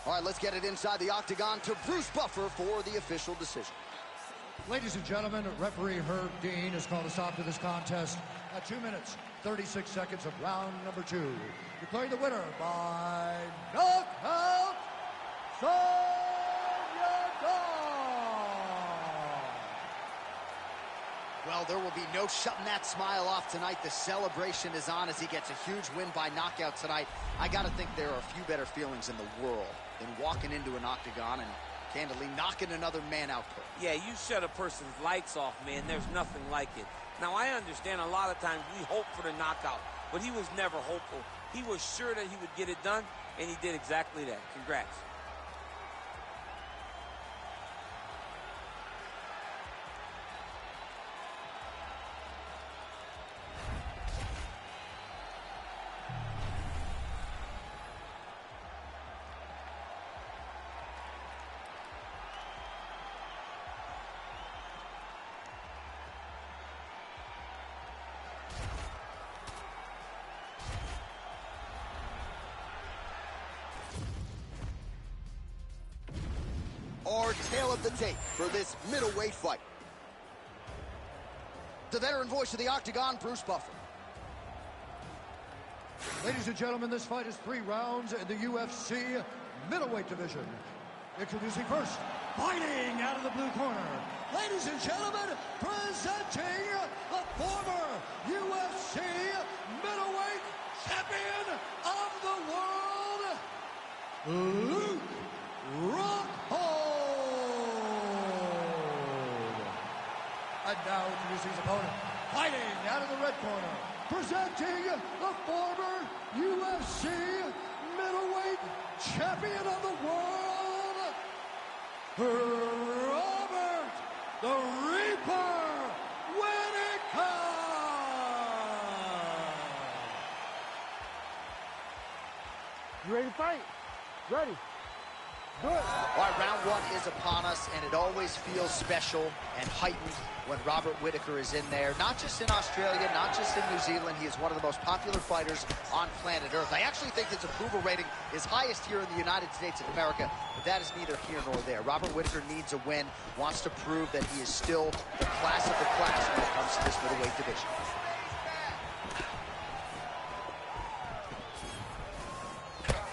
Speaker 1: All right, let's get it inside the octagon to Bruce Buffer for the official decision.
Speaker 2: Ladies and gentlemen, referee Herb Dean has called a stop to this contest at 2 minutes, 36 seconds of round number 2. Declaring the winner by knockout,
Speaker 1: Well, there will be no shutting that smile off tonight. The celebration is on as he gets a huge win by knockout tonight. I got to think there are a few better feelings in the world than walking into an octagon and candidly knocking another man out cold.
Speaker 4: Yeah, you shut a person's lights off, man. There's nothing like it. Now, I understand a lot of times we hope for the knockout, but he was never hopeful. He was sure that he would get it done, and he did exactly that. Congrats.
Speaker 1: Our tail of the tape for this middleweight fight. The veteran voice of the octagon, Bruce Buffer.
Speaker 2: Ladies and gentlemen, this fight is 3 rounds in the UFC middleweight division. Introducing first, fighting out of the blue corner. Ladies and gentlemen, presenting the former UFC middleweight champion of the Luke Rockhold. And now introducing his opponent, fighting out of the red corner, presenting the former UFC middleweight champion of the world, Robert the Reaper Whittaker.
Speaker 6: You ready to fight? Ready. Do it.
Speaker 1: All right, round one is upon us, and it always feels special and heightened when Robert Whittaker is in there. Not just in Australia, not just in New Zealand. He is one of the most popular fighters on planet Earth. I actually think his approval rating is highest here in the United States of America, but that is neither here nor there. Robert Whittaker needs a win, wants to prove that he is still the class of the class when it comes to this middleweight division.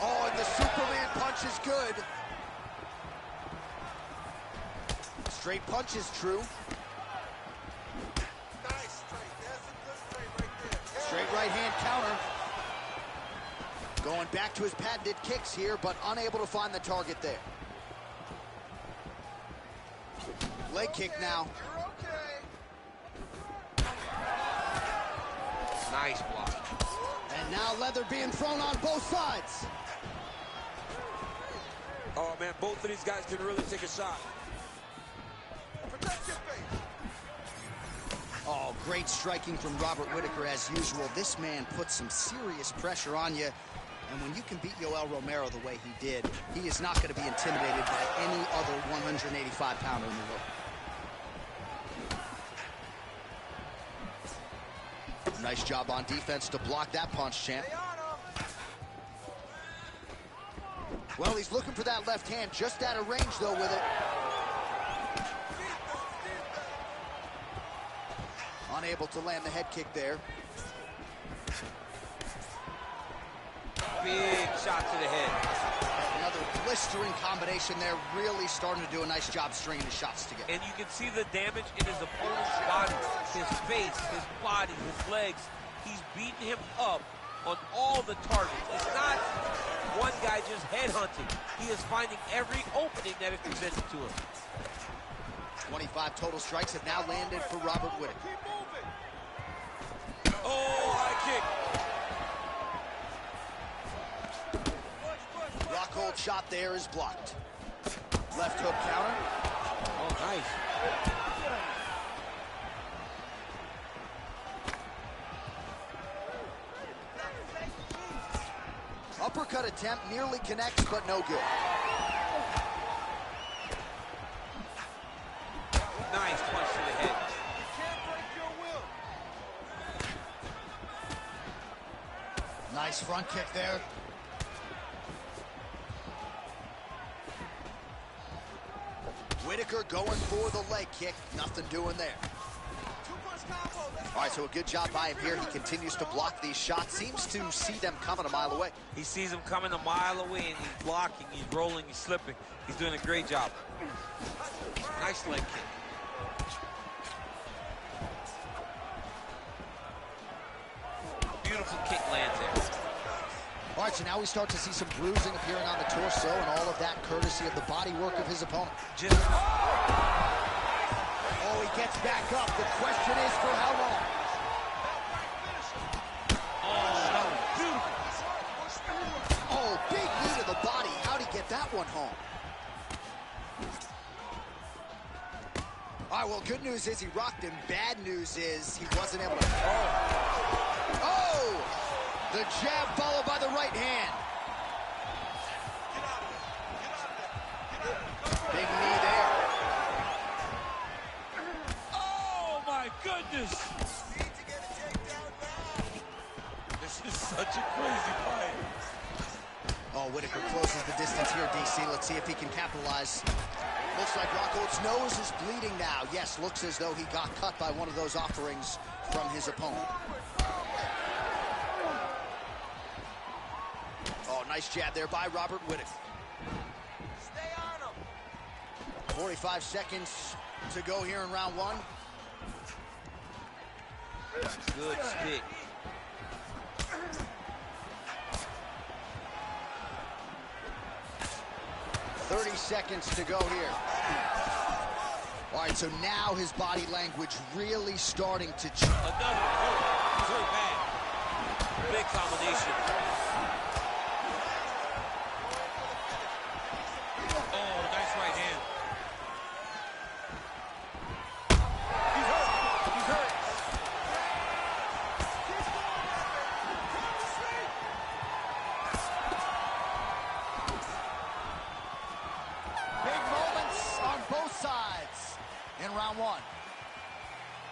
Speaker 1: Oh, and the Superman punch is good. Straight punch is true.
Speaker 5: Nice straight. That's a good straight right there.
Speaker 1: Straight right hand counter. Going back to his patented kicks here, but unable to find the target there. Leg kick now.
Speaker 5: You're okay.
Speaker 4: Nice block.
Speaker 1: And now leather being thrown on both sides.
Speaker 7: Oh, man, both of these guys can really take a shot.
Speaker 5: Protect your face.
Speaker 1: Oh, great striking from Robert Whittaker as usual. This man puts some serious pressure on you. And when you can beat Yoel Romero the way he did, he is not going to be intimidated by any other 185-pounder in the world. Nice job on defense to block that punch, champ. Well, he's looking for that left hand, just out of range, though, with it. Unable to land the head kick there.
Speaker 4: Big shot to the head.
Speaker 1: Another blistering combination there, really starting to do a nice job stringing his shots together.
Speaker 4: And you can see the damage in his opponent's body, his face, his body, his legs. He's beating him up on all the targets. It's not one guy just headhunting. He is finding every opening that is presented to him.
Speaker 1: 25 total strikes have now landed for Robert Whittaker.
Speaker 5: Keep moving.
Speaker 7: Oh, high kick.
Speaker 1: Rockhold shot there is blocked. Left hook counter.
Speaker 4: Oh, nice.
Speaker 1: Uppercut attempt nearly connects, but no good.
Speaker 4: Nice punch to the head.
Speaker 5: You can't break your will.
Speaker 1: Nice front kick there. Whittaker going for the leg kick. Nothing doing there.
Speaker 5: Two-punch combo. Let's
Speaker 1: All right, so a good job by him here. He continues to block these shots. Seems to see them coming a mile away.
Speaker 4: He sees him coming a mile away, and he's blocking, he's rolling, he's slipping. He's doing a great job. Nice leg kick. Beautiful kick lands there.
Speaker 1: All right, so now we start to see some bruising appearing on the torso, and all of that courtesy of the body work of his opponent.
Speaker 4: Just
Speaker 1: Oh, he gets back up. The question is for how long? Oh, big knee to the body. How'd he get that one home? All right, well, good news is he rocked him. Bad news is he wasn't able to... Oh! The jab followed by the right hand. Big knee there.
Speaker 7: Oh, my goodness.
Speaker 5: need to get a takedown now.
Speaker 7: This is such a crazy fight.
Speaker 1: Oh, Whittaker closes the distance here, DC. Let's see if he can capitalize. Looks like Rockhold's nose is bleeding now. Yes, looks as though he got cut by one of those offerings from his opponent. Oh, nice jab there by Robert Whittaker.
Speaker 5: Stay on him.
Speaker 1: 45 seconds to go here in round one.
Speaker 4: good stick.
Speaker 1: 30 seconds to go here. All right, so now his body language really starting to change.
Speaker 4: Another hurt. He's hurt bad. Big combination. Oh, nice right hand. He's hurt. He's hurt.
Speaker 1: Big moments on both sides in round one.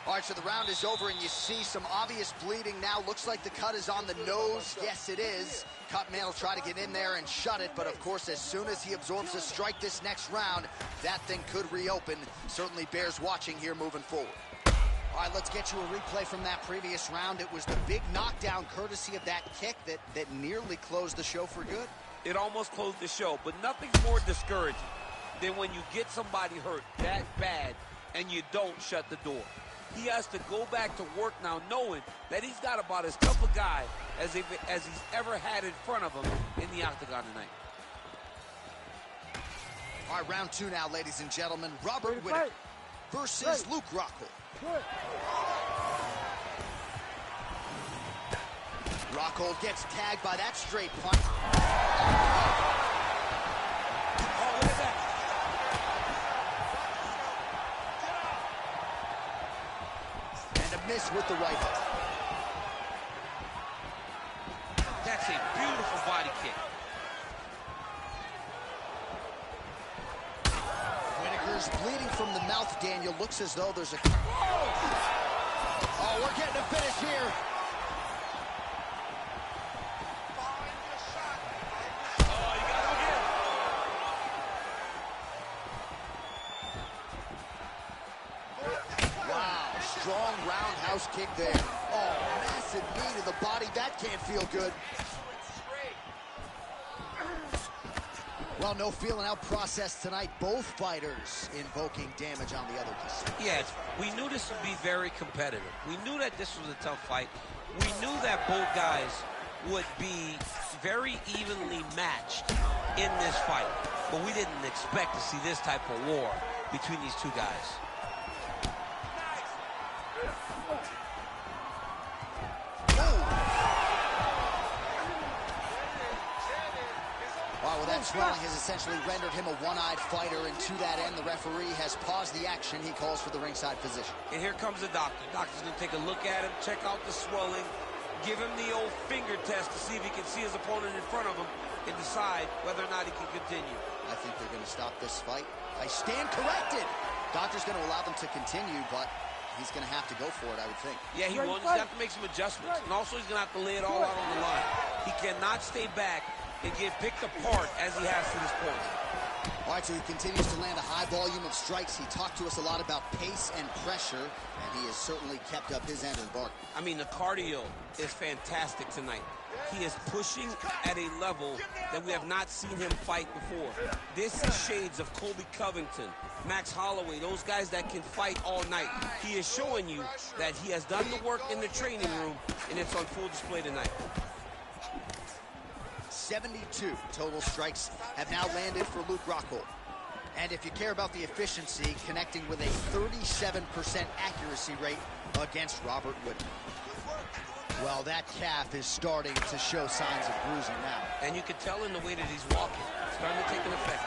Speaker 1: All right, so the round is over, and you see some obvious bleeding now. Looks like the cut is on the nose. Yes, it is. Cutman will try to get in there and shut it, but of course, as soon as he absorbs a strike this next round, that thing could reopen. Certainly bears watching here moving forward. All right, let's get you a replay from that previous round. It was the big knockdown courtesy of that kick that nearly closed the show for good.
Speaker 4: It almost closed the show, but nothing's more discouraging than when you get somebody hurt that bad and you don't shut the door. He has to go back to work now knowing that he's got about as tough a guy as he's ever had in front of him in the octagon tonight.
Speaker 1: All right, round two now, ladies and gentlemen. Robert Whittaker versus Luke Rockhold. Rockhold gets tagged by that straight punch.
Speaker 4: Oh, look at that.
Speaker 1: Miss with the right hook.
Speaker 4: That's a beautiful body kick.
Speaker 1: Whittaker's bleeding from the mouth, Daniel. Looks as though there's a... Oh, we're getting a finish here.
Speaker 4: Oh, you got him again.
Speaker 1: Strong roundhouse kick there. Oh, massive knee to the body. That can't feel good. Well, no feeling out process tonight. Both fighters invoking damage on the other.
Speaker 4: Yes, we knew this would be very competitive. We knew that this was a tough fight. We knew that both guys would be very evenly matched in this fight. But we didn't expect to see this type of war between these two guys.
Speaker 1: Well, that swelling has essentially rendered him a one-eyed fighter, and to that end, the referee has paused the action. He calls for the ringside physician.
Speaker 4: And here comes the doctor. Doctor's going to take a look at him, check out the swelling, give him the old finger test to see if he can see his opponent in front of him and decide whether or not he can continue.
Speaker 1: I think they're going to stop this fight. I stand corrected. Doctor's going to allow them to continue, but he's going to have to go for it, I would think.
Speaker 4: Yeah, he will. He's going to have to make some adjustments. And also, he's going to have to lay it all out on the line. He cannot stay back and get picked apart as he has to this point.
Speaker 1: All right, so he continues to land a high volume of strikes. He talked to us a lot about pace and pressure, and he has certainly kept up his end of the bargain.
Speaker 4: I mean, the cardio is fantastic tonight. He is pushing at a level that we have not seen him fight before. This is shades of Colby Covington, Max Holloway, those guys that can fight all night. He is showing you that he has done the work in the training room, and it's on full display tonight.
Speaker 1: 72 total strikes have now landed for Luke Rockhold. And if you care about the efficiency, connecting with a 37% accuracy rate against Robert Whittaker. Well, that calf is starting to show signs of bruising now.
Speaker 4: And you can tell in the way that he's walking. It's starting to take an effect.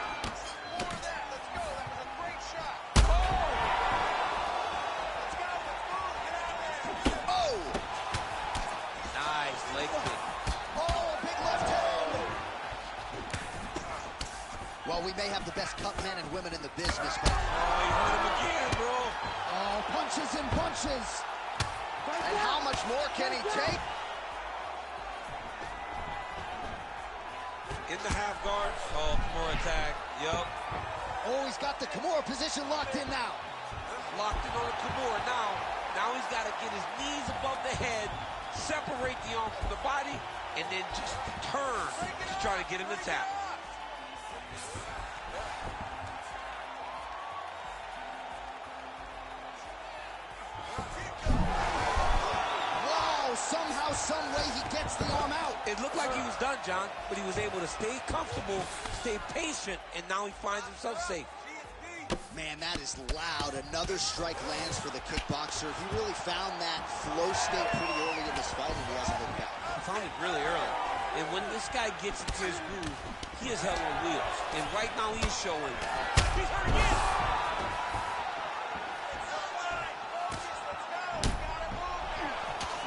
Speaker 1: Oh!
Speaker 4: Nice leg kick.
Speaker 1: Well, we may have the best cut men and women in the business, but...
Speaker 4: Oh, he hurt him again, bro.
Speaker 1: Oh, punches and punches. And how much more can he take?
Speaker 4: In the half guard. Oh, Kimura tag. Yup.
Speaker 1: Oh, he's got the Kimura position locked in now.
Speaker 4: Locked in on the Kimura now. Now he's got to get his knees above the head, separate the arm from the body, and then just turn to try to get him to tap.
Speaker 1: somehow, some way, he gets the arm out.
Speaker 7: It looked like he was done, John, but he was able to stay comfortable, stay patient, and now he finds himself safe.
Speaker 1: Man, that is loud. Another strike lands for the kickboxer. He really found that flow state pretty early in this fight, and he hasn't looked back.
Speaker 7: He found it really early. And when this guy gets into his groove, he is held on wheels. And right now he is showing. He's hurt again.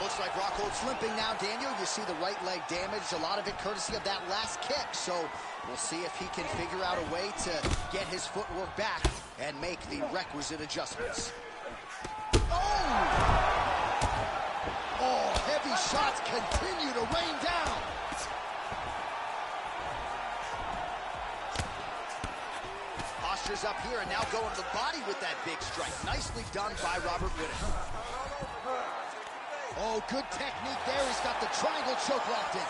Speaker 1: Looks like Rockhold's limping now, Daniel. You see the right leg damaged, a lot of it courtesy of that last kick. So we'll see if he can figure out a way to get his footwork back and make the requisite adjustments. Oh, heavy shots continue to rain down. Posture's up here and now going to the body with that big strike. Nicely done by Robert Whittaker. Oh, good technique there. He's got the triangle choke locked in.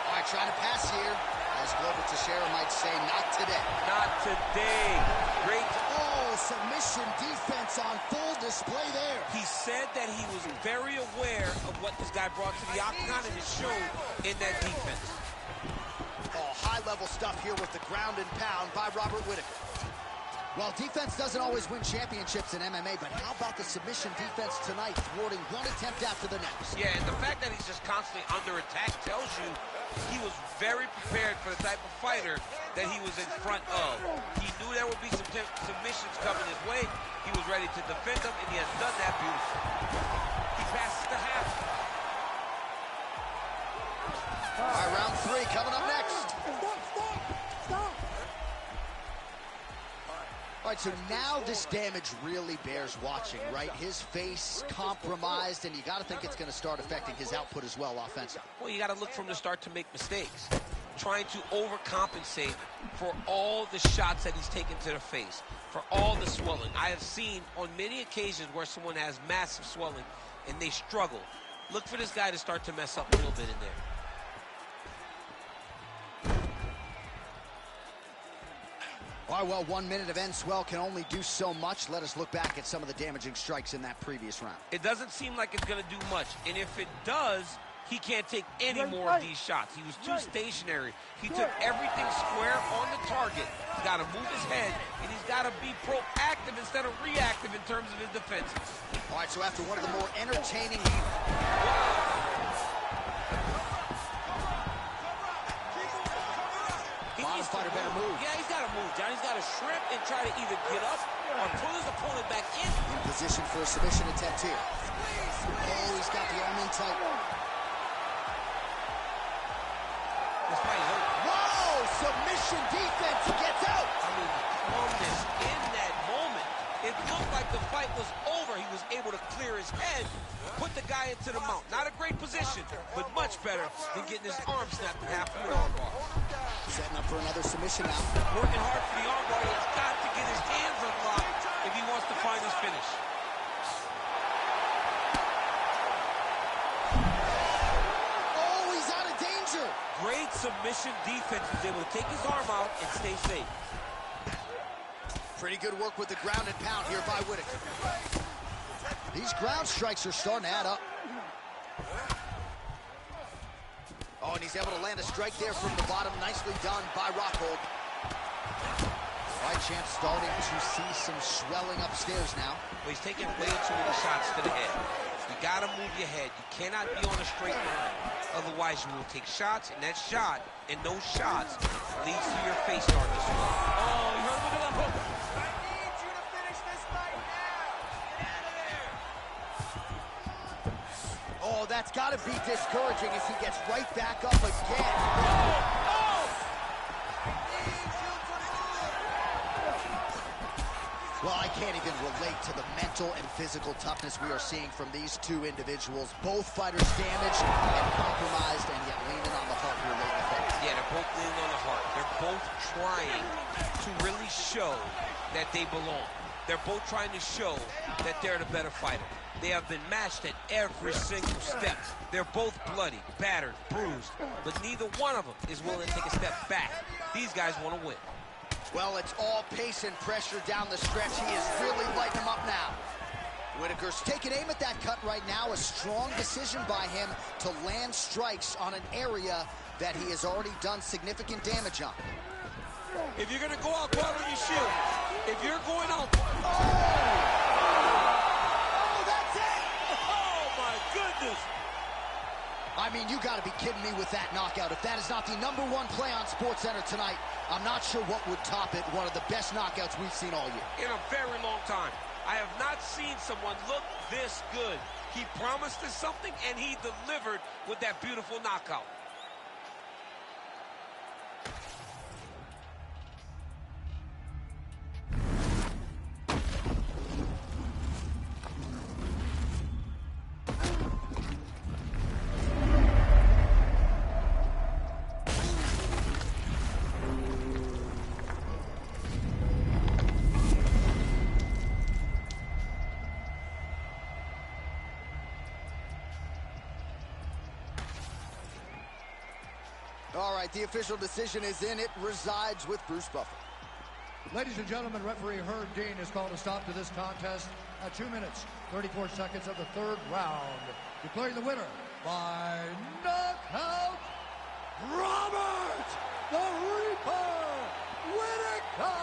Speaker 1: All right, trying to pass here. As Glover Teixeira might say, not today.
Speaker 7: Not today. Great.
Speaker 1: Oh, submission defense on full display there.
Speaker 7: He said that he was very aware of what this guy brought to the octagon, and it showed in that defense.
Speaker 1: Oh, high-level stuff here with the ground and pound by Robert Whittaker. Well, defense doesn't always win championships in MMA, but how about the submission defense tonight, thwarting one attempt after the next?
Speaker 7: Yeah, and the fact that he's just constantly under attack tells you he was very prepared for the type of fighter that he was in front of. He knew there would be some submissions coming his way. He was ready to defend them, and he has done that beautifully. He passes to half.
Speaker 1: All right, round 3 coming up next.
Speaker 6: Stop.
Speaker 1: All right, so now this damage really bears watching, right? His face compromised, and you got to think it's going to start affecting his output as well offensively.
Speaker 7: Well, you got to look from the start to make mistakes. Trying to overcompensate for all the shots that he's taken to the face, for all the swelling. I have seen on many occasions where someone has massive swelling and they struggle. Look for this guy to start to mess up a little bit in there.
Speaker 1: All right, well, 1 minute of end swell can only do so much. Let us look back at some of the damaging strikes in that previous round.
Speaker 7: It doesn't seem like it's going to do much, and if it does, he can't take any more of these shots. He was too stationary. He took everything square on the target. He's got to move his head, and he's got to be proactive instead of reactive in terms of his defenses.
Speaker 1: All right, so after one of the more entertaining... Fighter better move.
Speaker 7: Yeah, he's got to move, John. He's got to shrimp and try to either get up or pull his opponent back in.
Speaker 1: In position for a submission attempt here. Oh, he's got the arm in tight.
Speaker 7: This might hurt.
Speaker 1: Whoa! Submission defense. He gets out.
Speaker 7: I mean, calmness in that moment. It looked like the fight was over. He was able to clear his head, put the guy into the mount. Not a great position, but much better than getting his arm snapped in half with an arm bar.
Speaker 1: Setting up for another submission now.
Speaker 7: Working hard for the arm bar. He has got to get his hands unlocked if he wants to find his finish.
Speaker 1: Oh, he's out of danger.
Speaker 7: Great submission defense. He's able to take his arm out and stay safe.
Speaker 1: Pretty good work with the ground and pound here by Whittaker. These ground strikes are starting to add up. Oh, and he's able to land a strike there from the bottom. Nicely done by Rockhold. All right, champ starting to see some swelling upstairs now.
Speaker 7: Well, he's taking way too many shots to the head. You got to move your head. You cannot be on a straight line. Otherwise, you will take shots, and that shot and those shots leads to your face starting to swell. Oh, you heard what the hook.
Speaker 5: I need you to finish this fight now. Get out of there.
Speaker 1: Oh, that's got to be discouraging as he gets right back up again. Well, I can't even relate to the mental and physical toughness we are seeing from these two individuals. Both fighters damaged and compromised, and yet leaning on the heart here late in the fight.
Speaker 7: Yeah, they're both leaning on the heart. They're both trying to really show that they belong. They're both trying to show that they're the better fighter. They have been matched at every single step. They're both bloody, battered, bruised, but neither one of them is willing to take a step back. These guys want to win.
Speaker 1: Well, it's all pace and pressure down the stretch. He is really lighting him up now. Whitaker's taking aim at that cut right now. A strong decision by him to land strikes on an area that he has already done significant damage on.
Speaker 7: If you're going to go out on your shield, if you're going out...
Speaker 1: Oh, that's it!
Speaker 7: Oh, my goodness!
Speaker 1: I mean, you got to be kidding me with that knockout. If that is not the #1 play on SportsCenter tonight, I'm not sure what would top it. One of the best knockouts we've seen all year.
Speaker 7: In a very long time. I have not seen someone look this good. He promised us something, and he delivered with that beautiful knockout.
Speaker 1: All right, the official decision is in. It resides with Bruce Buffer.
Speaker 2: Ladies and gentlemen, referee Herb Dean has called a stop to this contest at 2 minutes, 34 seconds of the third round. Declaring the winner by knockout, Robert the Reaper Whitaker!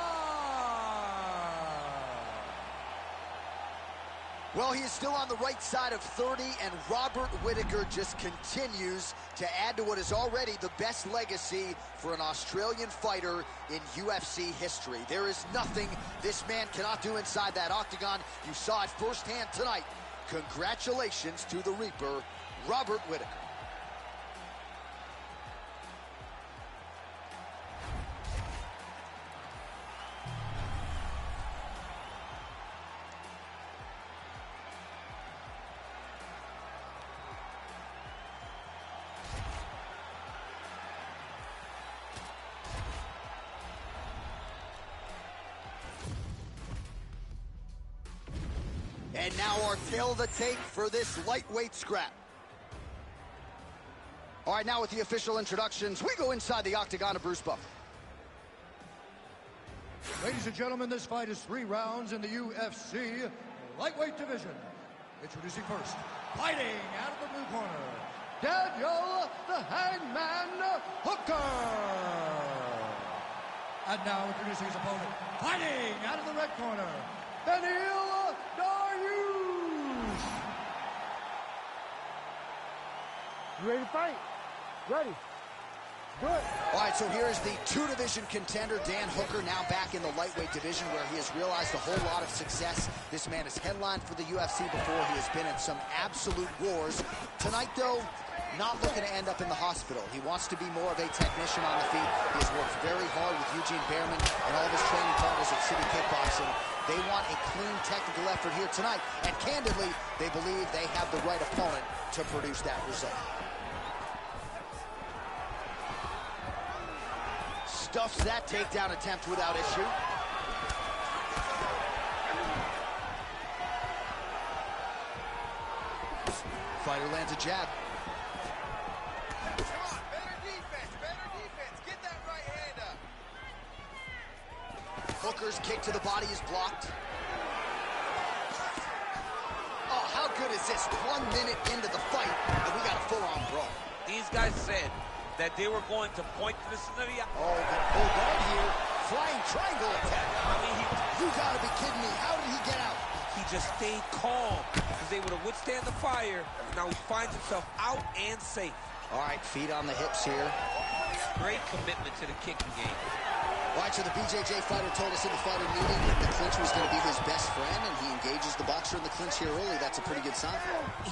Speaker 1: Well, he is still on the right side of 30, and Robert Whitaker just continues to add to what is already the best legacy for an Australian fighter in UFC history. There is nothing this man cannot do inside that octagon. You saw it firsthand tonight. Congratulations to the Reaper, Robert Whitaker. And now our tail of the tape for this lightweight scrap. All right, now with the official introductions, we go inside the octagon of Bruce Buffer.
Speaker 2: Ladies and gentlemen, this fight is 3 rounds in the UFC lightweight division. Introducing first, fighting out of the blue corner, Daniel the Hangman Hooker. And now introducing his opponent, fighting out of the red corner, Beneil Dariush.
Speaker 6: You ready to fight? Ready. Good.
Speaker 1: All right, so here is the 2-division contender, Dan Hooker, now back in the lightweight division where he has realized a whole lot of success. This man has headlined for the UFC before. He has been in some absolute wars. Tonight, though, not looking to end up in the hospital. He wants to be more of a technician on the feet. He has worked very hard with Eugene Behrman and all of his training partners at City Kickboxing. They want a clean technical effort here tonight, and candidly, they believe they have the right opponent to produce that result. Stuffs that takedown attempt without issue. Fighter lands a jab.
Speaker 5: Come on, better defense, get that right hand up.
Speaker 1: Hooker's kick to the body is blocked. Oh, how good is this? 1 minute into the fight, and we got a full-on brawl.
Speaker 7: These guys said that they were going to point to the scenario.
Speaker 1: Oh, but hold on here. Flying triangle attack.
Speaker 7: I mean,
Speaker 1: You gotta be kidding me. How did he get out?
Speaker 7: he just stayed calm. He was able to withstand the fire. Now he finds himself out and safe.
Speaker 1: All right, feet on the hips here.
Speaker 7: Great commitment to the kicking game.
Speaker 1: All right, so the BJJ fighter told us in the fighter meeting that the clinch was going to be his best friend, and he engages the boxer in the clinch here early. That's a pretty good sign.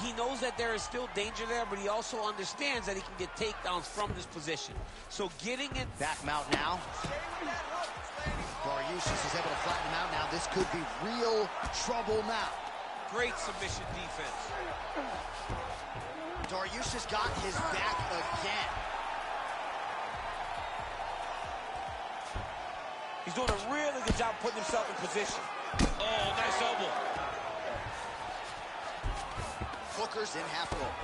Speaker 7: He knows that there is still danger there, but he also understands that he can get takedowns from this position. So getting it...
Speaker 1: Back him out now. Dariush is able to flatten him out now. This could be real trouble now.
Speaker 7: Great submission defense.
Speaker 1: Dariush has got his back again.
Speaker 7: He's doing a really good job putting himself in position. Oh, nice elbow.
Speaker 1: Hooker's in half roll.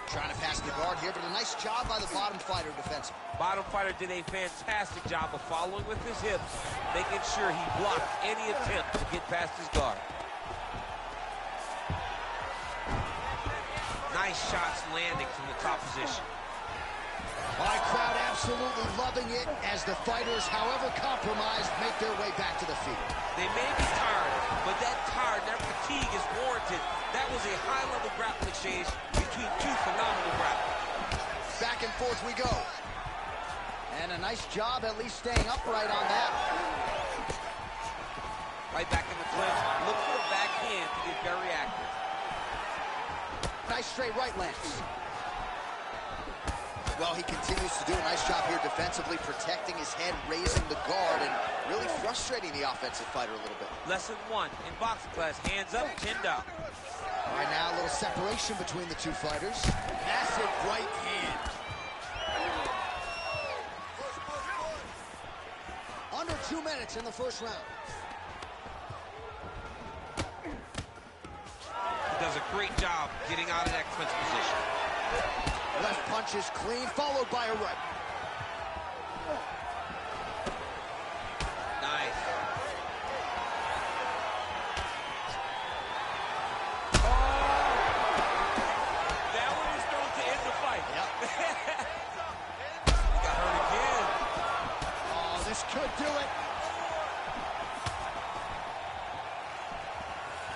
Speaker 1: Trying to pass the guard here, but a nice job by the bottom fighter defensively.
Speaker 7: Bottom fighter did a fantastic job of following with his hips, making sure he blocked any attempt to get past his guard. Nice shots landing from the top position.
Speaker 1: My crowd absolutely loving it as the fighters, however compromised, make their way back to the feet.
Speaker 7: They may be tired, but that tiredness, that fatigue is warranted. That was a high-level grappling exchange between two phenomenal grapplers.
Speaker 1: Back and forth we go. And a nice job at least staying upright on that.
Speaker 7: Right back in the clinch. Look for the backhand to get very active.
Speaker 1: Nice straight right lands. Well, he continues to do a nice job here defensively, protecting his head, raising the guard, and really frustrating the offensive fighter a little bit.
Speaker 7: Lesson 1 in boxing class, hands up, chin down.
Speaker 1: All right, now a little separation between the two fighters. Massive right hand. Under 2 minutes in the first round.
Speaker 7: He does a great job getting out of that clinch position.
Speaker 1: Left punch is clean, followed by a right.
Speaker 7: Nice. Oh! That one is thrown to end the fight.
Speaker 1: Yep.
Speaker 7: He got hurt again.
Speaker 1: Oh, this could do it.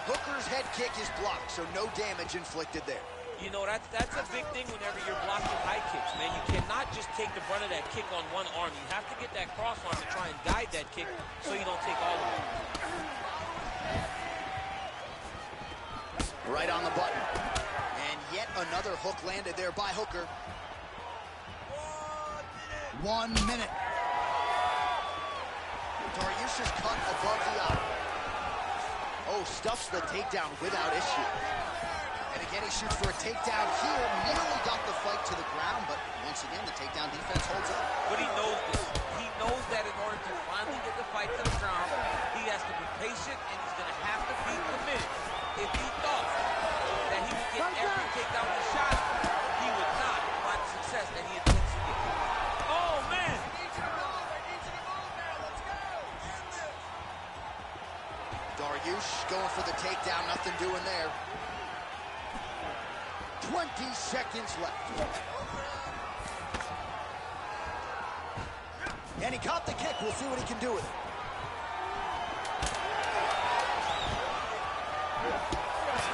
Speaker 1: Hooker's head kick is blocked, so no damage inflicted there.
Speaker 7: You know, that's a big thing whenever you're blocking high kicks, man. You cannot just take the brunt of that kick on one arm. You have to get that cross arm to try and guide that kick so you don't take all of it.
Speaker 1: Right on the button. And yet another hook landed there by Hooker. 1 minute. Dariush's cut above the eye. Oh, stuffs the takedown without issue. And again, he shoots for a takedown here. Nearly got the fight to the ground, but once again, the takedown defense holds up.
Speaker 7: But he knows this. He knows that in order to finally get the fight to the ground, he has to be patient, and he's going to have to be committed. If he thought that he would get every takedown he shot, he would not find the success that he intends to get. Oh, man!
Speaker 1: Dariush going for the takedown, nothing doing there. 20 seconds left. And he caught the kick. We'll see what he can do with it.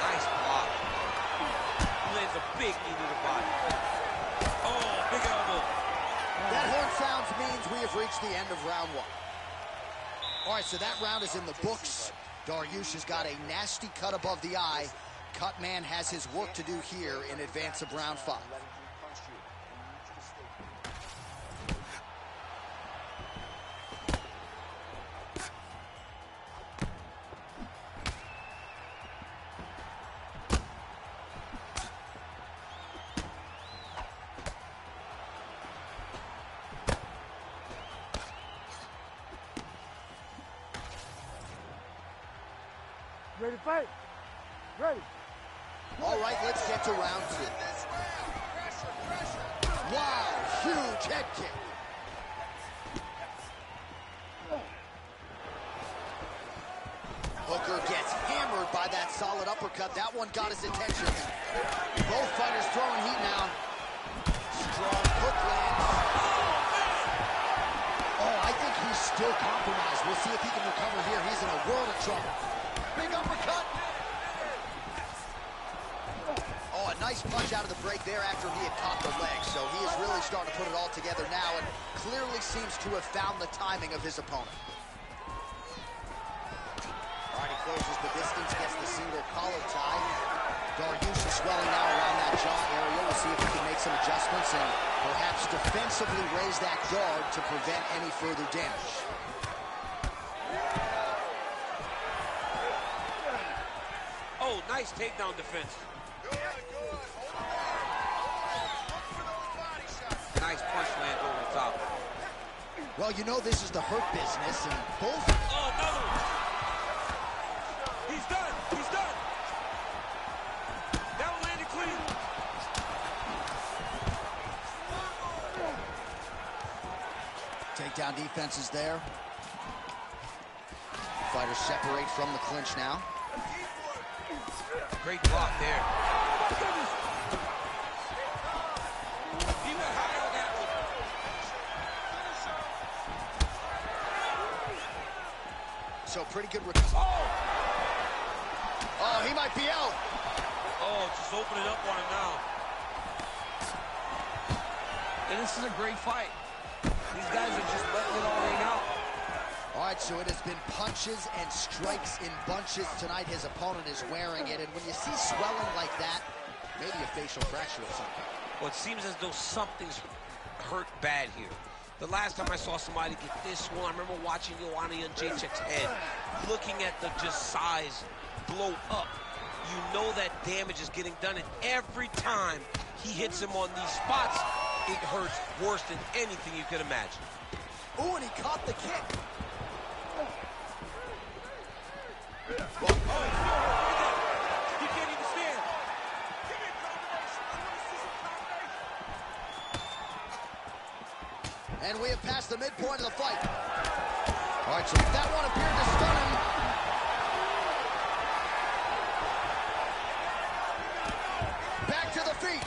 Speaker 7: Nice block. He lands a big knee to the body. Oh, big elbow.
Speaker 1: That horn sounds means we have reached the end of round 1. All right, so that round is in the books. Dariush has got a nasty cut above the eye. Cutman has his work to do here in advance of round 5.
Speaker 6: Ready to fight? Ready.
Speaker 1: All right, let's get to round 2. Wow, huge head kick. Hooker gets hammered by that solid uppercut. That one got his attention. Both fighters throwing heat now. Strong hook lands. Oh, I think he's still compromised. We'll see if he can recover here. He's in a world of trouble. Big uppercut. Oh, a nice punch out of the break there after he had caught the leg. So he is really starting to put it all together now and clearly seems to have found the timing of his opponent. All right, he closes the distance, gets the single collar tie. Dariush is swelling now around that jaw area. We'll see if he can make some adjustments and perhaps defensively raise that guard to prevent any further damage.
Speaker 7: Oh, nice takedown defense. Nice punch land over the top.
Speaker 1: Well, you know this is the hurt business, and both...
Speaker 7: Oh, another one. He's done. He's done. That one landed clean.
Speaker 1: Takedown defense is there. Fighters separate from the clinch now.
Speaker 7: Great block there. He went high on that one.
Speaker 1: So pretty good. Oh, he might be out.
Speaker 7: Oh, just opening up on him now.
Speaker 3: And this is a great fight. These guys are just letting it all hang out.
Speaker 1: All right, so it has been punches and strikes in bunches tonight. His opponent is wearing it, and when you see swelling like that, maybe a facial fracture or something.
Speaker 7: Well, it seems as though something's hurt bad here. The last time I saw somebody get this one, I remember watching Joanna Jędrzejczyk's head, looking at the just size blow up. You know that damage is getting done, and every time he hits him on these spots, it hurts worse than anything you could imagine.
Speaker 1: Ooh, and he caught the kick.
Speaker 7: Oh, he's still hurt. He can't even stand.
Speaker 1: And we have passed the midpoint of the fight. All right, so that one appeared to stun him. Back to the feet.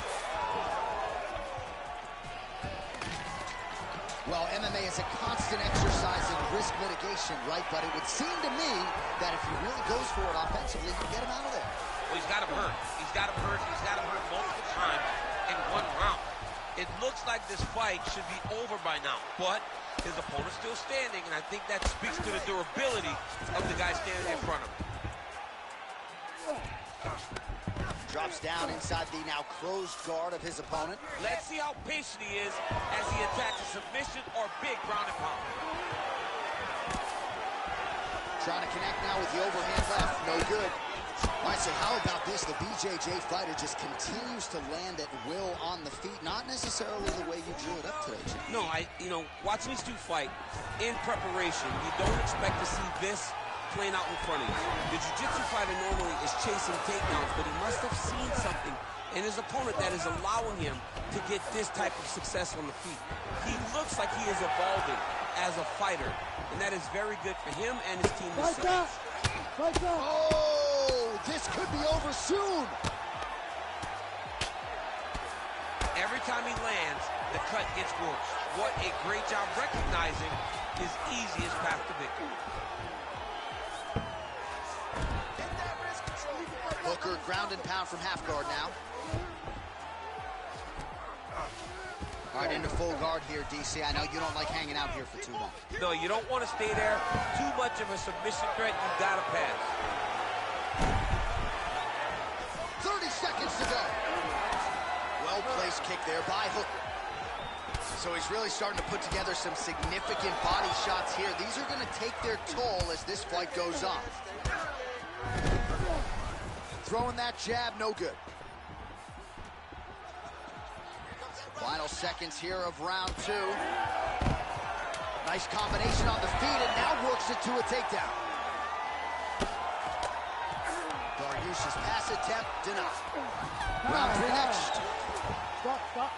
Speaker 1: Well, MMA is a constant exercise in risk mitigation, right? But it would seem to me that if he really goes for it offensively, he can get him out of there.
Speaker 7: Well, he's got him hurt. He's got him hurt. He's got him hurt multiple times in one round. It looks like this fight should be over by now, but his opponent's still standing, and I think that speaks to the durability of the guy standing in front of him.
Speaker 1: Drops down inside the now closed guard of his opponent.
Speaker 7: Let's see how patient he is as he attacks a submission or big ground and pound.
Speaker 1: Trying to connect now with the overhand left. No good. I say, how about this? The BJJ fighter just continues to land at will on the feet. Not necessarily the way you drew it up today, Jim.
Speaker 7: No, watching these two fight in preparation, you don't expect to see this playing out in front of you. The jiu-jitsu fighter normally is chasing takedowns, but he must have seen something in his opponent that is allowing him to get this type of success on the feet. He looks like he is evolving as a fighter, and that is very good for him and his team to see.
Speaker 1: Oh, this could be over soon.
Speaker 7: Every time he lands, the cut gets worse. What a great job recognizing his easiest path to victory.
Speaker 1: Hooker ground and pound from half guard now. All right, into full guard here, DC. I know you don't like hanging out here for too long.
Speaker 7: No, you don't want to stay there. Too much of a submission threat, you gotta pass.
Speaker 1: 30 seconds to go. Well-placed kick there by Hooker. So he's really starting to put together some significant body shots here. These are going to take their toll as this fight goes on. Throwing that jab, no good. Final seconds here of round two. Nice combination on the feet, and now works it to a takedown. Dariush's pass attempt denied. Round three next.
Speaker 6: Stop.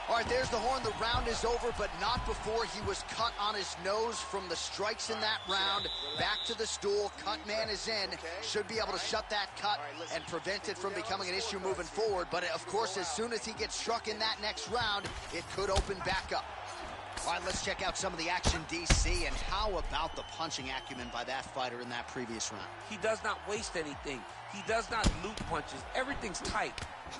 Speaker 1: All right, there's the horn. The round is over, but not before he was cut on his nose from the strikes in that round. Back to the stool. Cut man is in. Should be able to shut that cut and prevent it from becoming an issue moving forward. But, of course, as soon as he gets struck in that next round, it could open back up. All right, let's check out some of the action, DC. And how about the punching acumen by that fighter in that previous round?
Speaker 7: He does not waste anything. He does not loop punches. Everything's tight.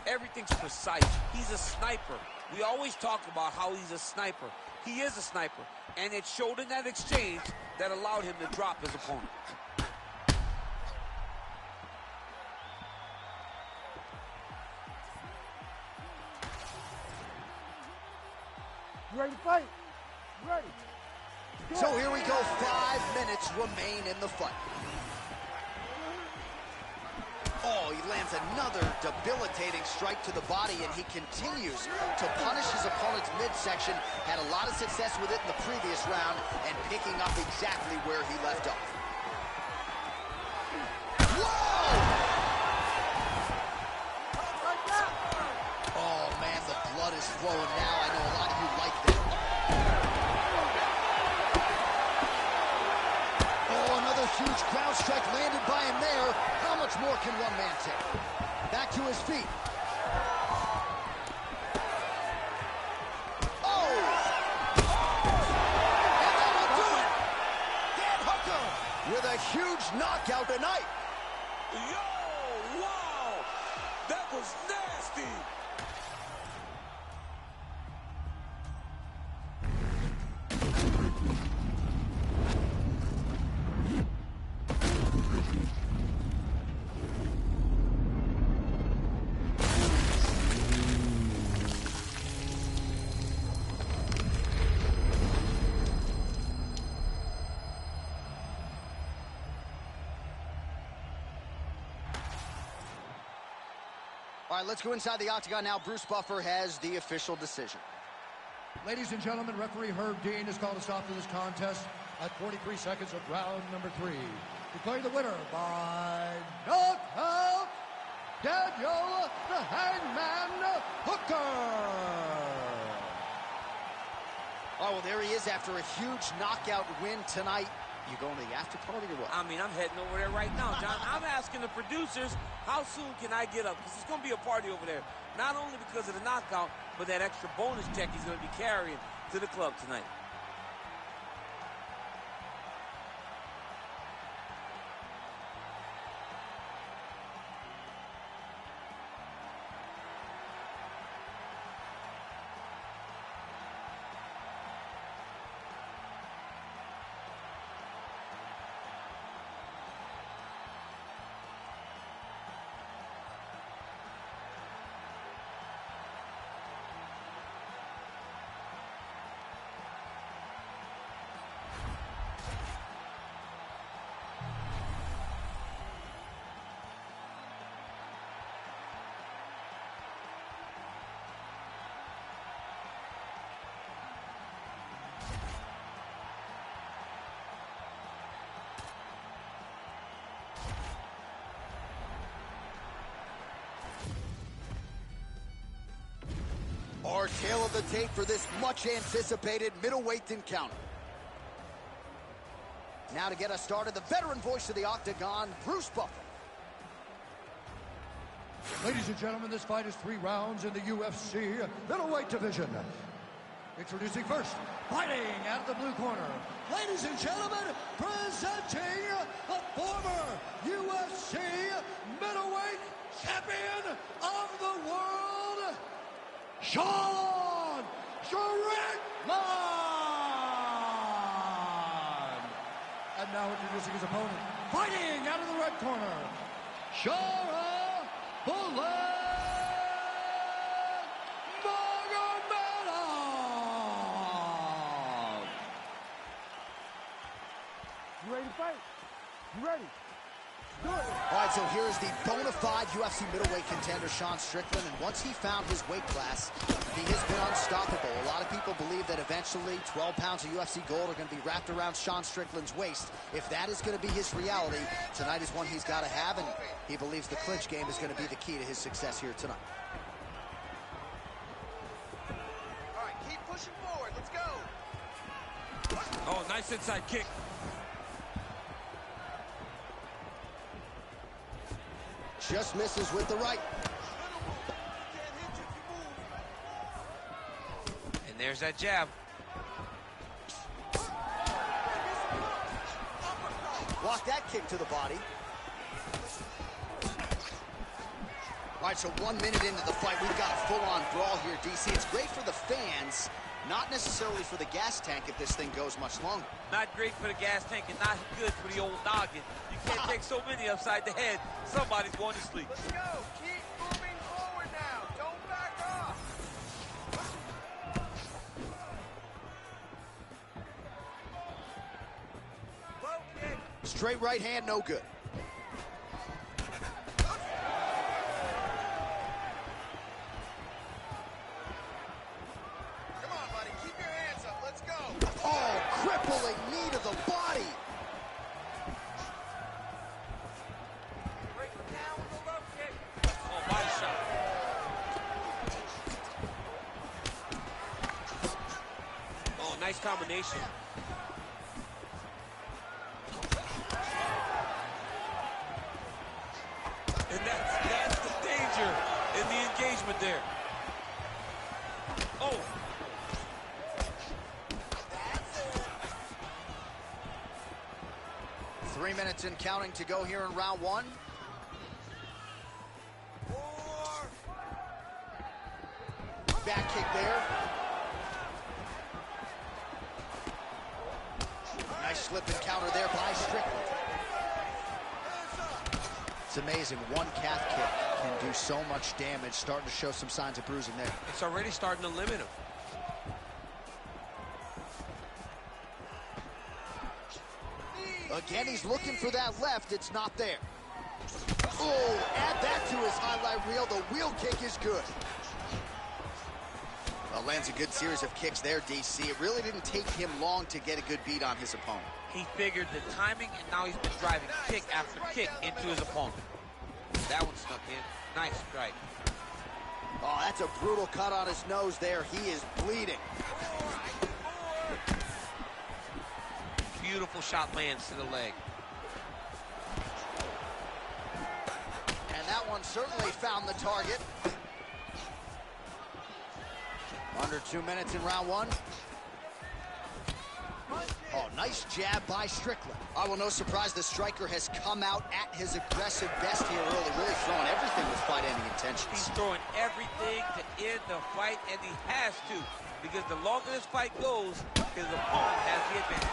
Speaker 7: Everything's precise. He's a sniper. We always talk about how he's a sniper. He is a sniper. And it showed in that exchange that allowed him to drop his opponent.
Speaker 6: You ready to fight? You ready?
Speaker 1: So here we go. 5 minutes remain in the fight. Oh, he lands another debilitating strike to the body, and he continues to punish his opponent's midsection. Had a lot of success with it in the previous round and picking up exactly where he left off. Whoa! Oh, man, the blood is flowing now. I know a lot of you like that. Huge ground strike landed by him there. How much more can one man take? Back to his feet. Oh! And that will do it! Dan Hooker with a huge knockout tonight.
Speaker 3: Yo, wow! That was nasty!
Speaker 1: All right, let's go inside the octagon now. Bruce Buffer has the official decision.
Speaker 2: Ladies and gentlemen, referee Herb Dean has called a stop to this contest at 43 seconds of round number 3. Declaring the winner by knockout, Daniel the Hangman Hooker.
Speaker 1: Oh, well, there he is after a huge knockout win tonight. You going to the after party or what?
Speaker 3: I mean, I'm heading over there right now, John. I'm asking the producers, how soon can I get up? Because it's going to be a party over there. Not only because of the knockout, but that extra bonus check he's going to be carrying to the club tonight.
Speaker 1: Our tail of the tape for this much-anticipated middleweight encounter. Now to get us started, the veteran voice of the octagon, Bruce Buffer.
Speaker 2: Ladies and gentlemen, this fight is 3 rounds in the UFC middleweight division. Introducing first, fighting out of the blue corner. Ladies and gentlemen, presenting the former UFC middleweight champion of the world, Sean Strickland! And now introducing his opponent, fighting out of the red corner, Shara Bullet Magomedov!
Speaker 6: You ready to fight? You ready? Do it.
Speaker 1: All right, so here's the bona fide UFC middleweight contender, Sean Strickland, and once he found his weight class, he has been unstoppable. A lot of people believe that eventually 12 pounds of UFC gold are going to be wrapped around Sean Strickland's waist. If that is going to be his reality, tonight is one he's got to have, and he believes the clinch game is going to be the key to his success here tonight.
Speaker 5: All right, keep pushing forward. Let's go.
Speaker 3: Oh, nice inside kick.
Speaker 1: Just misses with the right.
Speaker 7: And there's that jab.
Speaker 1: Block that kick to the body. All right, so 1 minute into the fight, we've got a full-on brawl here, DC. It's great for the fans, not necessarily for the gas tank if this thing goes much longer.
Speaker 3: Not great for the gas tank and not good for the old noggin. You can't take so many upside the head. Somebody's going to sleep.
Speaker 5: Let's go. Keep moving forward now. Don't back off. Low kick.
Speaker 1: Straight right hand, no good.
Speaker 5: Come on, buddy. Keep your hands up. Let's go.
Speaker 1: Oh, crippling knee to the body.
Speaker 5: Break it down with a low kick.
Speaker 3: Oh, body shot. Oh, nice combination.
Speaker 7: engagement there. Oh.
Speaker 1: 3 minutes and counting to go here in round one. Back kick there. Nice slip and counter there by Strickland. It's amazing. One calf kick can do so much damage. Starting to show some signs of bruising there.
Speaker 7: It's already starting to limit him.
Speaker 1: Again, he's looking for that left. It's not there. Oh, add that to his highlight reel. The wheel kick is good. Well, lands a good series of kicks there, DC. It really didn't take him long to get a good beat on his opponent.
Speaker 7: He figured the timing, and now he's been driving kick after kick into his opponent. That one snuck in. Nice strike.
Speaker 1: Oh, that's a brutal cut on his nose there. He is bleeding.
Speaker 7: Beautiful shot lands to the leg.
Speaker 1: And that one certainly found the target. Under 2 minutes in round one. Oh, nice jab by Strickland. Oh, well, no surprise, the striker has come out at his aggressive best here early, really throwing everything with fight-ending intentions.
Speaker 7: He's throwing everything to end the fight, and he has to, because the longer this fight goes, his opponent has the advantage.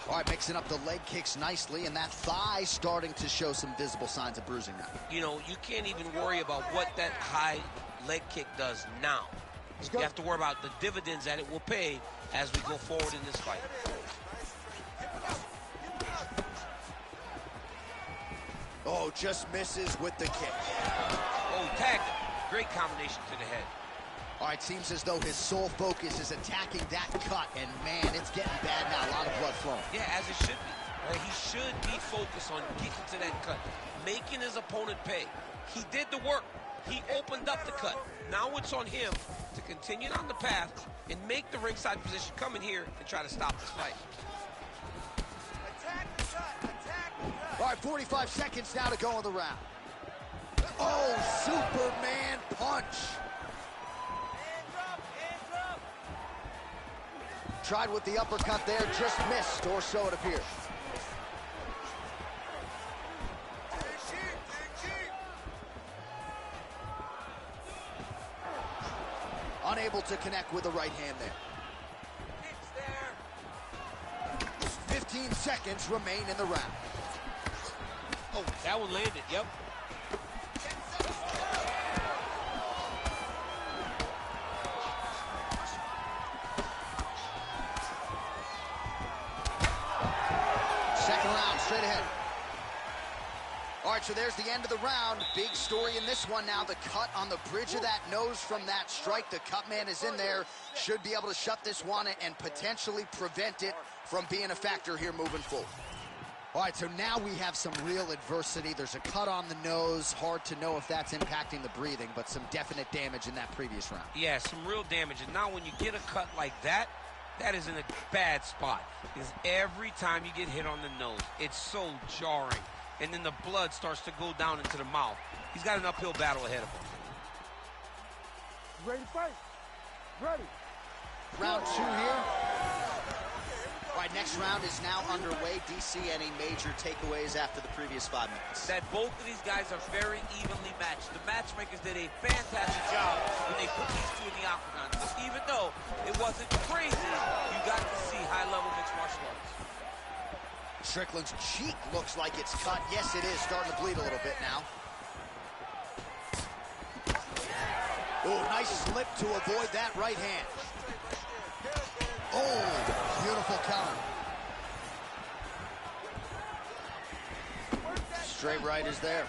Speaker 1: All right, mixing up the leg kicks nicely, and that thigh starting to show some visible signs of bruising now.
Speaker 7: You know, you can't even worry about what that high leg kick does now. You have to worry about the dividends that it will pay as we go forward in this fight.
Speaker 1: Oh, just misses with the kick.
Speaker 7: Oh, tagged him. Great combination to the head.
Speaker 1: All right, seems as though his sole focus is attacking that cut, and man, it's getting bad now. A lot of blood flowing.
Speaker 7: Yeah, as it should be. Right? He should be focused on getting to that cut, making his opponent pay. He did the work. He opened up the cut. Now it's on him to continue on the path and make the ringside position, come in here and try to stop this fight.
Speaker 5: Attack the cut. Attack the cut.
Speaker 1: All right, 45 seconds now to go in the round. Oh, Superman punch. Tried with the uppercut there, just missed, or so it appears. Unable to connect with the right hand there. 15 seconds remain in the round.
Speaker 7: Oh, that one landed, yep.
Speaker 1: Second round, straight ahead. All right, so there's the end of the round. Big story in this one now. The cut on the bridge of that nose from that strike. The cut man is in there. Should be able to shut this one and potentially prevent it from being a factor here moving forward. All right, so now we have some real adversity. There's a cut on the nose. Hard to know if that's impacting the breathing, but some definite damage in that previous round.
Speaker 7: Yeah, some real damage. And now when you get a cut like that, that is in a bad spot. Because every time you get hit on the nose, it's so jarring. And then the blood starts to go down into the mouth. He's got an uphill battle ahead of him.
Speaker 6: Ready to fight? Ready.
Speaker 1: Round two here. All right, next round is now underway. DC, any major takeaways after the previous 5 minutes?
Speaker 7: That both of these guys are very evenly matched. The matchmakers did a fantastic job when they put these two in the octagon. But even though it wasn't crazy, you got to see high-level mixed martial arts.
Speaker 1: Strickland's cheek looks like it's cut. Yes, it is. Starting to bleed a little bit now. Oh, nice slip to avoid that right hand. Oh, beautiful counter. Straight right is there.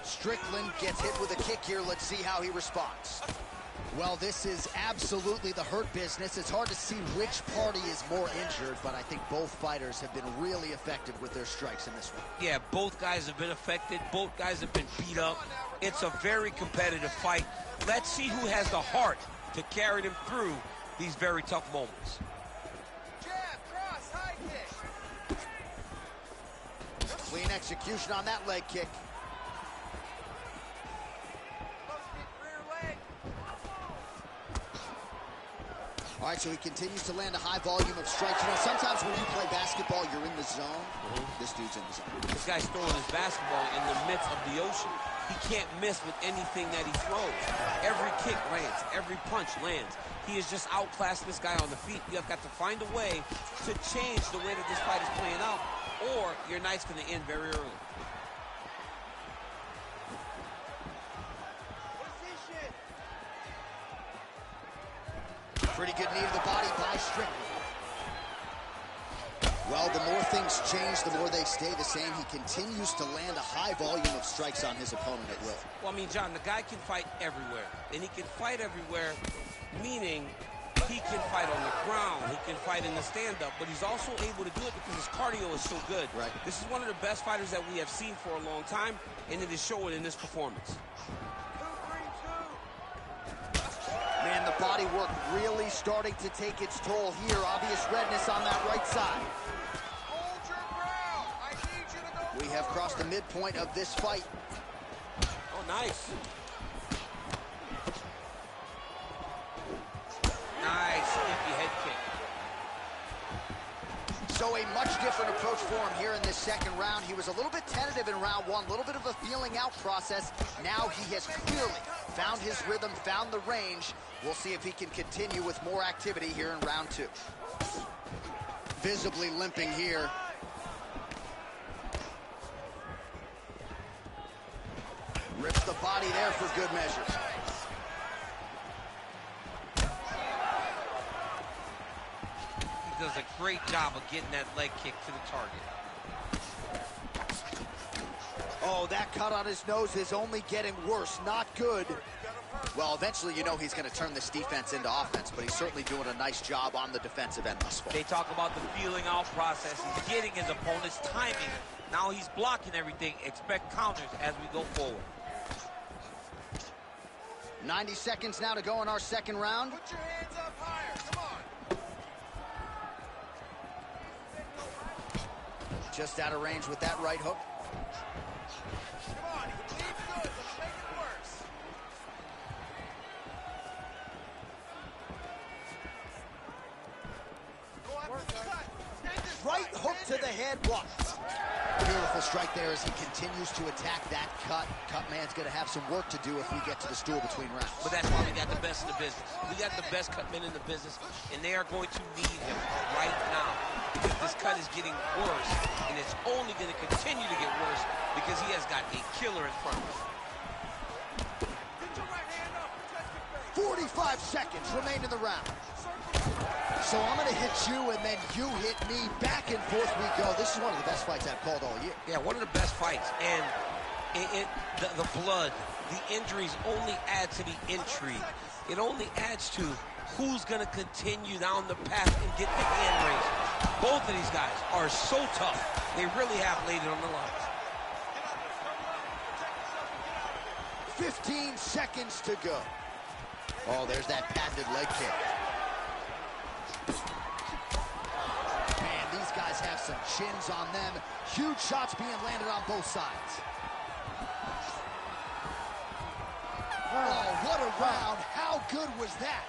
Speaker 1: Strickland gets hit with a kick here. Let's see how he responds. Well, this is absolutely the hurt business. It's hard to see which party is more injured, but I think both fighters have been really effective with their strikes in this one.
Speaker 7: Yeah, both guys have been affected. Both guys have been beat up. It's a very competitive fight. Let's see who has the heart to carry them through these very tough moments.
Speaker 5: Jab, cross, high
Speaker 1: Clean execution on that leg kick. All right, so he continues to land a high volume of strikes. You know, sometimes when you play basketball, you're in the zone. This dude's in the zone.
Speaker 7: This guy's throwing his basketball in the midst of the ocean. He can't miss with anything that he throws. Every kick lands. Every punch lands. He has just outclassed this guy on the feet. You have got to find a way to change the way that this fight is playing out, or your night's going to end very early.
Speaker 1: Pretty good knee to the body by Strickland. Well, the more things change, the more they stay the same. He continues to land a high volume of strikes on his opponent at will.
Speaker 7: Well, I mean, John, the guy can fight everywhere. And he can fight everywhere, meaning he can fight on the ground. He can fight in the stand-up. But he's also able to do it because his cardio is so good.
Speaker 1: Right.
Speaker 7: This is one of the best fighters that we have seen for a long time, and it is showing in this performance.
Speaker 1: Man, the body work really starting to take its toll here. Obvious redness on that right side.
Speaker 5: Hold your ground. I need you to go.
Speaker 1: We have crossed the midpoint of this fight.
Speaker 7: Oh, nice. Nice, iffy head kick.
Speaker 1: So a much different approach for him here in this second round. He was a little bit tentative in round one, a little bit of a feeling out process. Now he has clearly found his rhythm, found the range. We'll see if he can continue with more activity here in round two. Visibly limping here. Rips the body there for good measure.
Speaker 7: He does a great job of getting that leg kick to the target.
Speaker 1: Oh, that cut on his nose is only getting worse. Not good. Well, eventually, you know he's going to turn this defense into offense, but he's certainly doing a nice job on the defensive end thus far.
Speaker 7: They talk about the feeling out process. He's getting his opponent's timing. Now he's blocking everything. Expect counters as we go forward.
Speaker 1: 90 seconds now to go in our second round.
Speaker 5: Put your hands up higher. Come on.
Speaker 1: Just out of range with that right hook.
Speaker 5: Come on. You can leave good. Let's make it worse. Go after the cut. Stand this
Speaker 1: Right
Speaker 5: way.
Speaker 1: hook to
Speaker 5: Stand
Speaker 1: the
Speaker 5: here.
Speaker 1: head blocked. Beautiful strike there as he continues to attack that cut. Cut man's going to have some work to do if we get to the stool between rounds.
Speaker 7: But that's why we got the best in the business. We got the best cut men in the business, and they are going to need him right now. Because this cut is getting worse, and it's only going to continue to get worse because he has got a killer in front of him.
Speaker 5: Get your right hand up. Protect your face.
Speaker 1: 45 seconds remain in the round. So I'm going to hit you, and then you hit me. Back and forth we go. This is one of the best fights I've called all year.
Speaker 7: Yeah, one of the best fights. And the blood, the injuries only add to the intrigue. It only adds to who's going to continue down the path and get the hand raised. Both of these guys are so tough. They really have laid it on the line.
Speaker 1: 15 seconds to go. Oh, there's that patented leg kick. Man, these guys have some chins on them. Huge shots being landed on both sides. Oh, what a round. How good was that?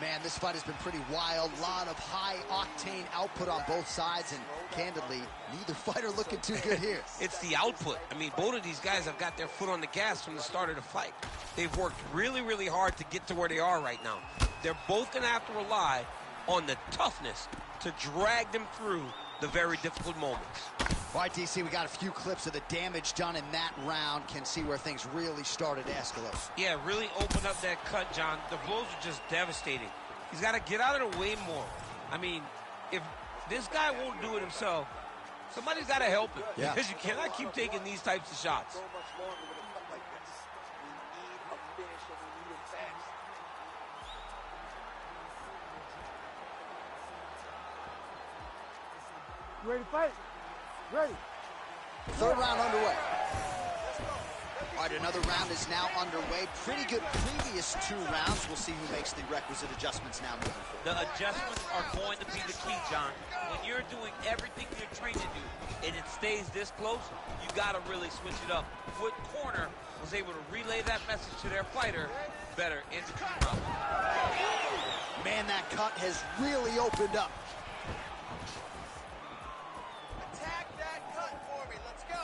Speaker 1: Man, this fight has been pretty wild. A lot of high-octane output on both sides, and candidly, neither fighter looking too good here.
Speaker 7: It's the output. I mean, both of these guys have got their foot on the gas from the start of the fight. They've worked really, really hard to get to where they are right now. They're both going to have to rely on the toughness to drag them through the very difficult moments.
Speaker 1: All right, DC, we got a few clips of the damage done in that round. Can see where things really started to escalate.
Speaker 7: Yeah, really opened up that cut, John. The blows are just devastating. He's got to get out of the way more. I mean, if this guy won't do it himself, somebody's got to help him.
Speaker 1: Yeah.
Speaker 7: Because you cannot keep taking these types of shots.
Speaker 5: So much longer with a cut like this. We need a finish, and we need it fast.
Speaker 6: You ready to fight? Ready.
Speaker 1: Third round underway. All right, another round is now underway. Pretty good previous 2 rounds. We'll see who makes the requisite adjustments now moving forward.
Speaker 7: The adjustments are going to be the key, John. When you're doing everything you're trained to do and it stays this close, you got to really switch it up. What corner was able to relay that message to their fighter better in the 2 rounds?
Speaker 1: Man, that cut has really opened up.
Speaker 5: Attack that cut for me. Let's go.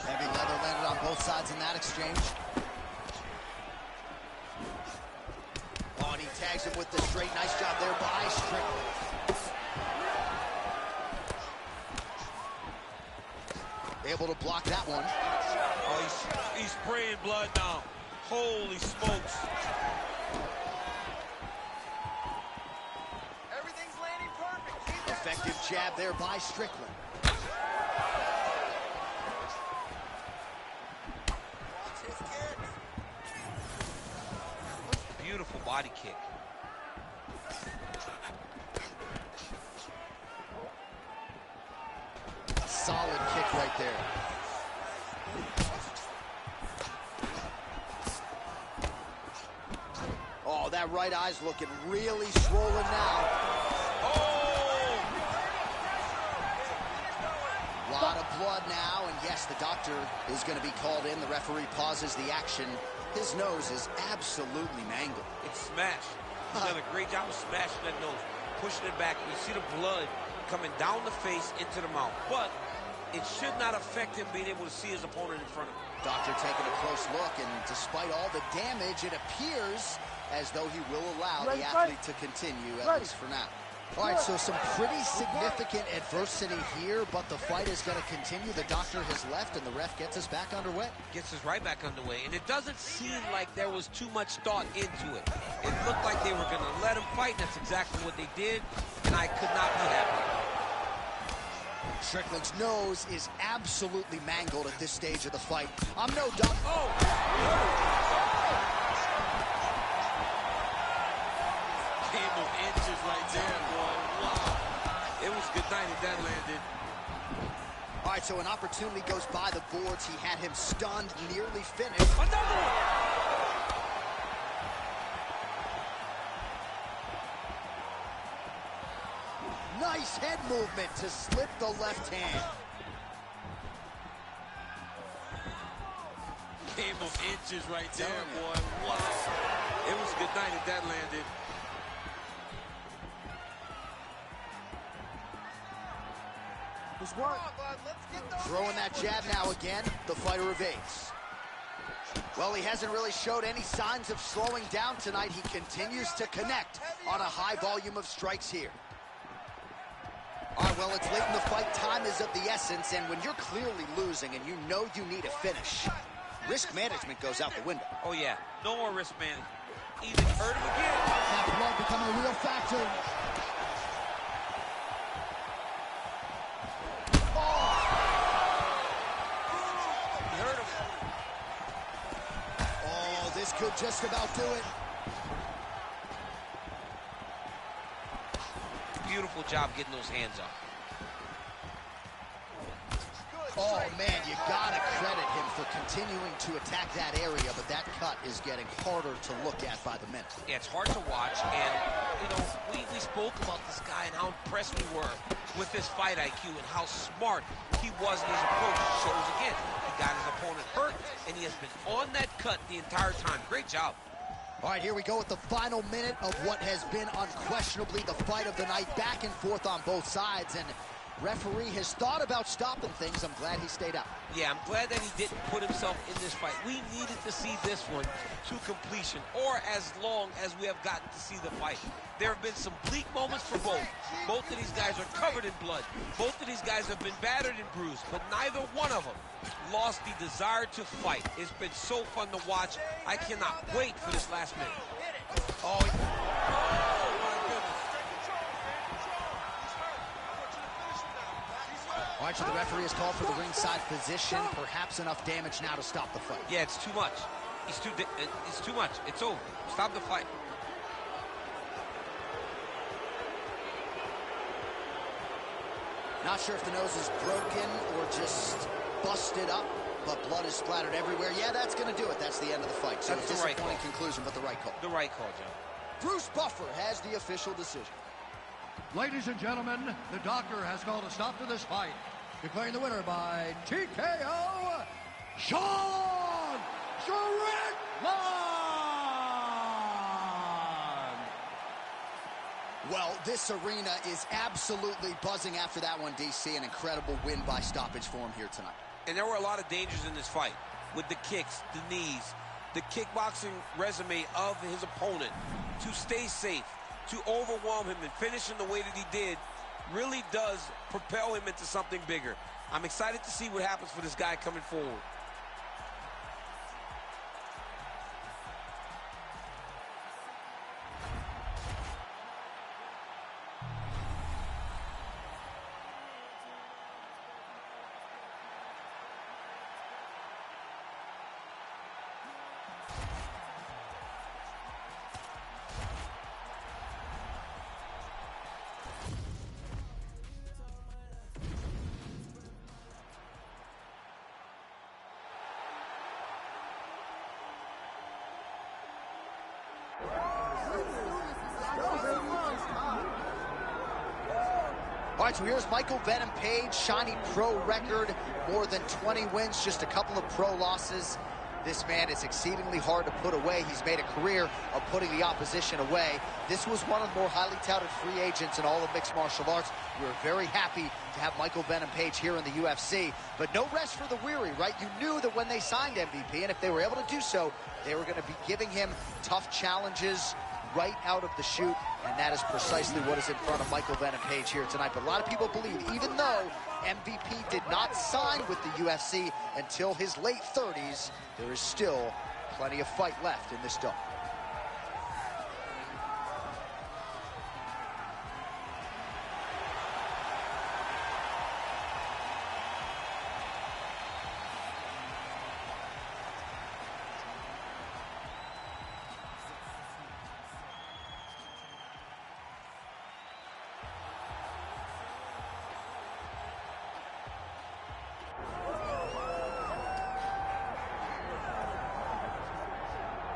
Speaker 1: Heavy leather landed on both sides in that exchange. Oh, and he tags him with the straight. Nice job there by Strickland. Able to block that one.
Speaker 7: Oh, he's spraying blood now. Holy smokes.
Speaker 5: Everything's landing perfect. Keep that
Speaker 1: Effective jab there by Strickland.
Speaker 5: Watch his kicks.
Speaker 7: Beautiful body kick.
Speaker 1: Solid kick right there. Oh, that right eye's looking really swollen now.
Speaker 7: Oh!
Speaker 1: Lot of blood now, and yes, the doctor is going to be called in. The referee pauses the action. His nose is absolutely mangled.
Speaker 7: It's smashed. He's done a great job of smashing that nose, pushing it back. You see the blood coming down the face into the mouth. But it should not affect him being able to see his opponent in front of him.
Speaker 1: Doctor taking a close look, and despite all the damage, it appears as though he will allow the athlete to continue, at least for now. All right, so some pretty significant adversity here, but the fight is going to continue. The doctor has left, and the ref gets us back underway.
Speaker 7: Gets us right back underway, and it doesn't seem like there was too much thought into it. It looked like they were going to let him fight, and that's exactly what they did, and I could not be happy.
Speaker 1: Strickland's nose is absolutely mangled at this stage of the fight. I'm no doctor.
Speaker 7: Oh! Game of inches right there, boy. Wow. It was good night if that landed.
Speaker 1: All right, so an opportunity goes by the boards. He had him stunned, nearly finished.
Speaker 7: Another one!
Speaker 1: Nice head movement to slip the left hand.
Speaker 7: Game of inches right there, boy. Wow. It was good night if that landed.
Speaker 6: It's work.
Speaker 1: Throwing that jab now again. The fighter evades. Well, he hasn't really showed any signs of slowing down tonight. He continues to connect on a high volume of strikes here. All right, well, it's late in the fight. Time is of the essence, and when you're clearly losing and you know you need a finish, risk management goes out the window.
Speaker 7: Oh, yeah. No more risk management. Either hurt him again.
Speaker 2: That blood becoming a real factor.
Speaker 7: He hurt him.
Speaker 1: Oh, this could just about do it.
Speaker 7: Beautiful job getting those hands up.
Speaker 1: Oh, man, you gotta credit him for continuing to attack that area, but that cut is getting harder to look at by the minute.
Speaker 7: Yeah, it's hard to watch, and, you know, we spoke about this guy and how impressed we were with his fight IQ and how smart he was in his approach. Shows again, he got his opponent hurt, and he has been on that cut the entire time. Great job.
Speaker 1: All right, here we go with the final minute of what has been unquestionably the fight of the night, back and forth on both sides, and referee has thought about stopping things. I'm glad he stayed out.
Speaker 7: Yeah, I'm glad that he didn't put himself in this fight. We needed to see this one to completion, or as long as we have gotten to see the fight. There have been some bleak moments for both. Both of these guys are covered in blood. Both of these guys have been battered and bruised, but neither one of them lost the desire to fight. It's been so fun to watch. I cannot wait for this last minute.
Speaker 1: Oh,
Speaker 7: my goodness.
Speaker 1: all right, so the referee has called for the ringside position. Perhaps enough damage now to stop the fight.
Speaker 7: Yeah, it's too much. It's too much. It's over. Stop the fight.
Speaker 1: Not sure if the nose is broken or just busted up. but blood is splattered everywhere. Yeah, that's going to do it. That's the end of the fight. So
Speaker 7: that's
Speaker 1: a
Speaker 7: the right
Speaker 1: disappointing
Speaker 7: call.
Speaker 1: conclusion, but the right call.
Speaker 7: The right call, Joe.
Speaker 1: Bruce Buffer has the official decision.
Speaker 2: Ladies and gentlemen, the doctor has called a stop to this fight, declaring the winner by TKO, Sean Strickland!
Speaker 1: Well, this arena is absolutely buzzing after that one, DC. An incredible win by stoppage for him here tonight.
Speaker 7: And there were a lot of dangers in this fight with the kicks, the knees, the kickboxing resume of his opponent. To stay safe, to overwhelm him and finish him the way that he did really does propel him into something bigger. I'm excited to see what happens for this guy coming forward.
Speaker 1: All right, so here's Michael Venom Page, shiny pro record, more than 20 wins, just a couple of pro losses. This man is exceedingly hard to put away. He's made a career of putting the opposition away. This was one of the more highly touted free agents in all of mixed martial arts. We're very happy to have Michael Venom Page here in the UFC, but no rest for the weary, right? You knew that when they signed MVP, and if they were able to do so, they were going to be giving him tough challenges right out of the chute, and that is precisely what is in front of Michael Venom Page here tonight. But a lot of people believe, even though MVP did not sign with the UFC until his late 30s, there is still plenty of fight left in this dog.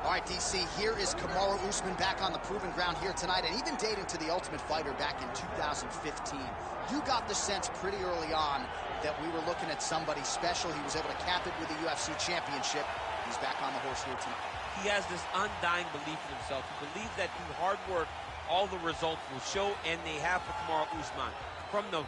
Speaker 1: All right, DC, here is Kamaru Usman back on the proving ground here tonight, and even dating to the Ultimate Fighter back in 2015. You got the sense pretty early on that we were looking at somebody special. He was able to cap it with the UFC championship. He's back on the horse here tonight.
Speaker 7: He has this undying belief in himself. He believes that through hard work, all the results will show, and they have for Kamaru Usman. From the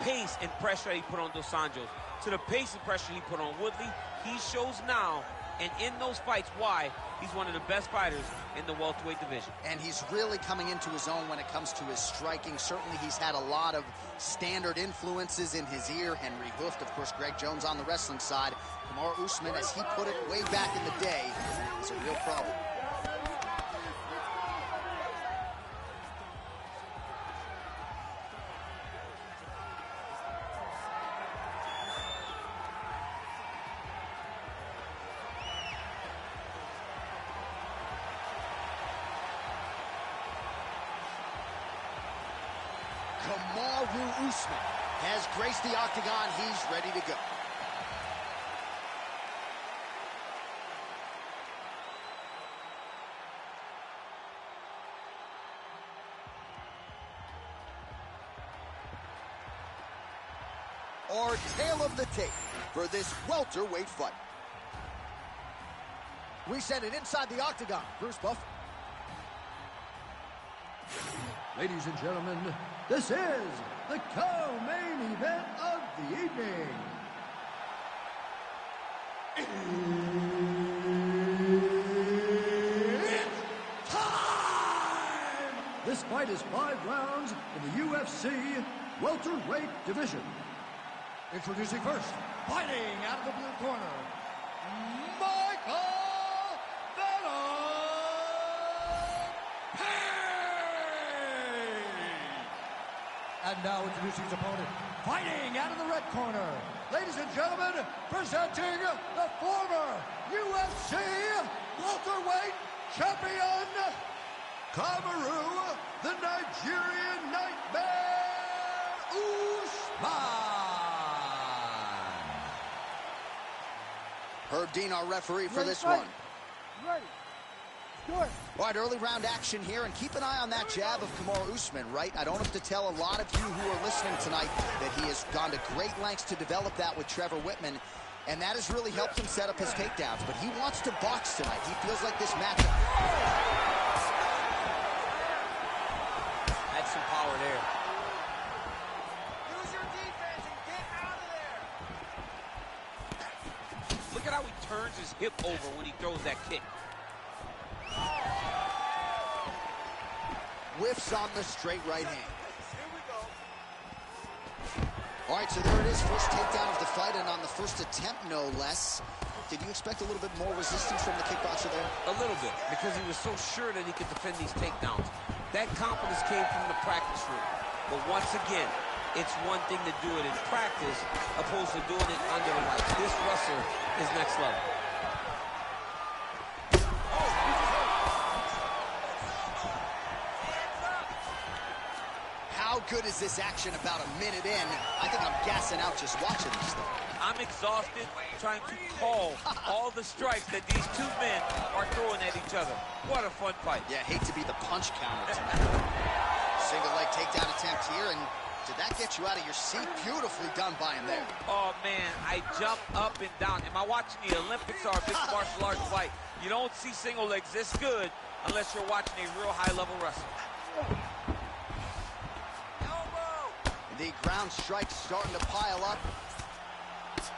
Speaker 7: pace and pressure that he put on Dos Anjos to the pace and pressure he put on Woodley, he shows now, and in those fights, why he's one of the best fighters in the welterweight division.
Speaker 1: And he's really coming into his own when it comes to his striking. Certainly he's had a lot of standard influences in his ear. Henry Hooft, of course, Greg Jones on the wrestling side. Kamaru Usman, as he put it way back in the day, is a real problem. Kamaru Usman has graced the octagon. He's ready to go. Our tale of the tape for this welterweight fight. We send it inside the octagon. Bruce Buffer.
Speaker 2: Ladies and gentlemen, this is the co-main event of the evening. It's time! This fight is 5 rounds in the UFC welterweight division. Introducing first, fighting out of the blue corner, Michael And now introducing his opponent, fighting out of the red corner. Ladies and gentlemen, presenting the former UFC welterweight champion, Kamaru, the Nigerian Nightmare Usman.
Speaker 1: Herb Dean, our referee for this
Speaker 6: fight?
Speaker 1: one.
Speaker 6: Ready. Do it.
Speaker 1: All right, early round action here, and keep an eye on that jab of Kamaru Usman, right? I don't have to tell a lot of you who are listening tonight that he has gone to great lengths to develop that with Trevor Whitman, and that has really helped him set up his takedowns. But he wants to box tonight. He feels like this matchup
Speaker 4: Had some power there.
Speaker 5: Use your defense and get out of there.
Speaker 4: Look at how he turns his hip over when he throws that kick.
Speaker 1: whiffs on the straight right hand.
Speaker 5: Here we go.
Speaker 1: All right, so there it is, first takedown of the fight, and on the first attempt, no less. Did you expect a little bit more resistance from the kickboxer there?
Speaker 4: A little bit, because he was so sure that he could defend these takedowns. That confidence came from the practice room. But once again, it's one thing to do it in practice opposed to doing it under the lights. This wrestler is next level.
Speaker 1: How good is this action about a minute in? I think I'm gassing out just watching this thing.
Speaker 4: I'm exhausted trying to call all the strikes that these two men are throwing at each other. What a fun fight.
Speaker 1: Yeah, hate to be the punch counter tonight. Single leg takedown attempt here, and did that get you out of your seat? Beautifully done by him there.
Speaker 4: Oh, man, I jumped up and down. Am I watching the Olympics or a mixed martial arts fight? You don't see single legs this good unless you're watching a real high-level wrestler.
Speaker 1: The ground strikes starting to pile up.
Speaker 5: Let's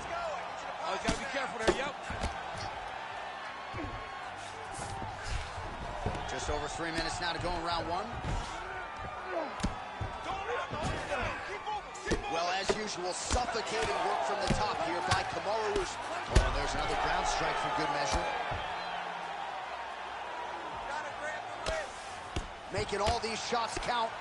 Speaker 5: go. I need you to
Speaker 4: Oh, you gotta be careful there, yep.
Speaker 1: Just over 3 minutes now to go in round one. Well, as usual, suffocating work from the top here by Kamaru Usman. Oh, there's another ground strike for good measure. Making all these shots count.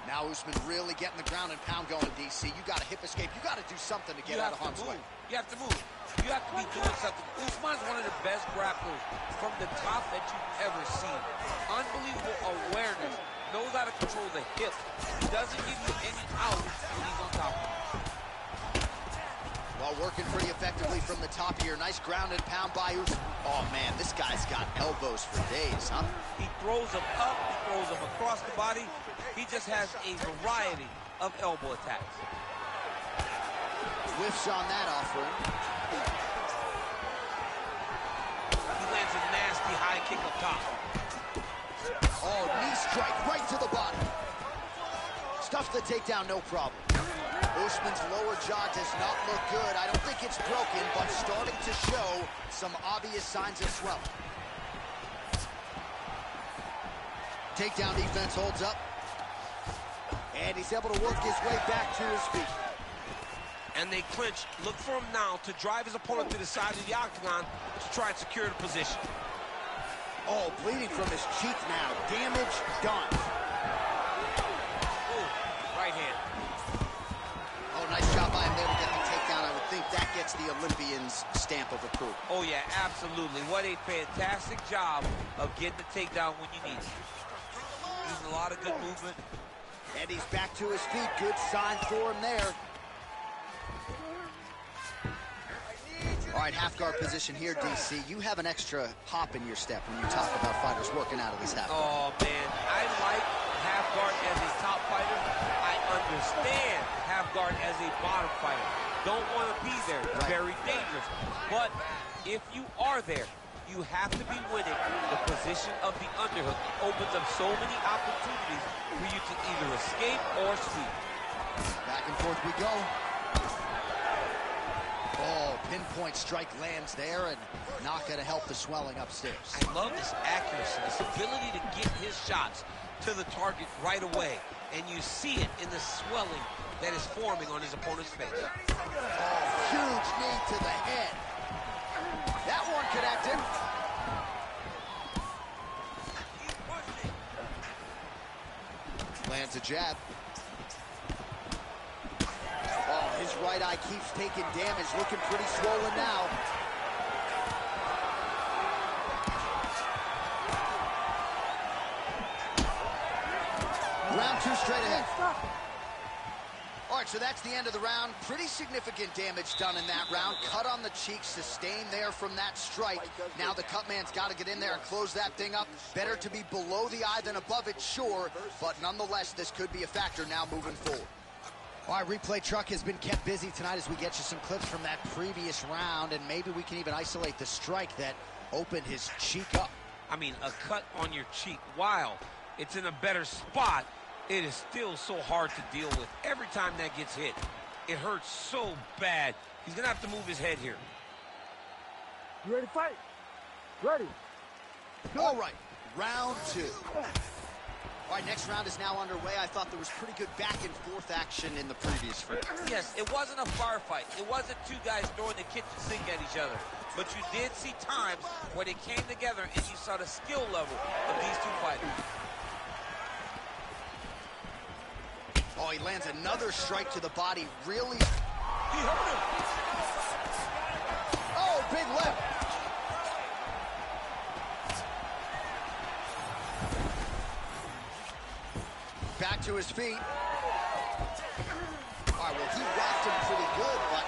Speaker 1: Now Usman really getting the ground and pound going, DC. You got to hip escape. You got to do something to get out of harm's way.
Speaker 4: You have to move. You have to be doing something. Usman's one of the best grapplers from the top that you've ever seen. Unbelievable awareness. Knows how to control the hip. He doesn't give you any out when he's on top of you.
Speaker 1: Well, working pretty effectively from the top here. Nice ground and pound by Usman. Oh, man, this guy's got elbows for days, huh?
Speaker 4: He throws them up. He throws them across the body. He just has a variety of elbow attacks.
Speaker 1: Whiffs on that offering.
Speaker 4: He lands a nasty high kick up top.
Speaker 1: Oh, knee strike right to the body. Stuffs the takedown, no problem. Usman's lower jaw does not look good. I don't think it's broken, but starting to show some obvious signs of swelling. Takedown defense holds up. And he's able to work his way back to his feet.
Speaker 4: And they clinch. Look for him now to drive his opponent to the side of the octagon to try and secure the position.
Speaker 1: Oh, bleeding from his cheek now. Damage done.
Speaker 4: Ooh, right hand.
Speaker 1: Oh, nice job by him there to get the takedown. I would think that gets the Olympian's stamp of approval.
Speaker 4: Oh, yeah, absolutely. What a fantastic job of getting the takedown when you need it. Using a lot of good movement.
Speaker 1: And he's back to his feet. Good sign for him there. All right, half guard position here, DC. You have an extra hop in your step when you talk about fighters working out of this half guard.
Speaker 4: Oh, man. I like half guard as a top fighter. I understand half guard as a bottom fighter. Don't want to be there. It's very dangerous. But if you are there, you have to be winning. The position of the underhook opens up so many opportunities for you to either escape or sweep.
Speaker 1: Back and forth we go. Oh, pinpoint strike lands there, and not going to help the swelling upstairs.
Speaker 4: I love this accuracy, this ability to get his shots to the target right away. And you see it in the swelling that is forming on his opponent's face.
Speaker 1: Oh, huge knee to the head. That one connected. Lands a jab. Oh, his right eye keeps taking damage. Looking pretty swollen now. two straight ahead.
Speaker 6: Stop.
Speaker 1: All right, so that's the end of the round. Pretty significant damage done in that round. Cut on the cheek, sustained there from that strike. Now the cut man's got to get in there and close that thing up. Better to be below the eye than above it, sure. But nonetheless, this could be a factor now moving forward. All right, replay truck has been kept busy tonight as we get you some clips from that previous round. And maybe we can even isolate the strike that opened his cheek up.
Speaker 7: I mean, a cut on your cheek, while it's in a better spot, it is still so hard to deal with. Every time that gets hit, it hurts so bad. He's going to have to move his head here.
Speaker 6: You ready to fight? Ready.
Speaker 1: All right, round two. All right, next round is now underway. I thought there was pretty good back and forth action in the previous round.
Speaker 7: Yes, it wasn't a firefight. It wasn't two guys throwing the kitchen sink at each other. But you did see times where they came together and you saw the skill level of these two fighters.
Speaker 1: Oh, he lands another strike to the body. Really?
Speaker 7: He hurt him.
Speaker 1: Oh, big left. Back to his feet. All right, well, he whacked him pretty good, but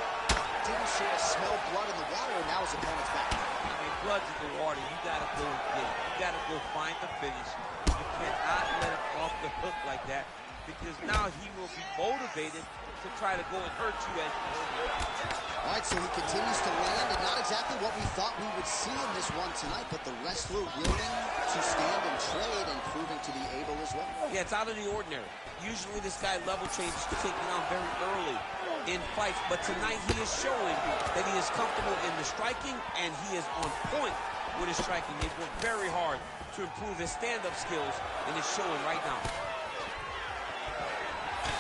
Speaker 1: didn't sort of smell blood in the water, and now his opponent's back.
Speaker 7: I mean, blood's in the water. You got to go get it. You got to go find the finish. You cannot let it off the hook like that, because now he will be motivated to try to go and hurt you as you hurt him.
Speaker 1: All right, so he continues to land, and not exactly what we thought we would see in this one tonight, but the wrestler willing to stand and trade and proving to be able as well.
Speaker 7: Yeah, it's out of the ordinary. Usually this guy level trades to take you down very early in fights, but tonight he is showing that he is comfortable in the striking, and he is on point with his striking. He's worked very hard to improve his stand-up skills, and it's showing right now.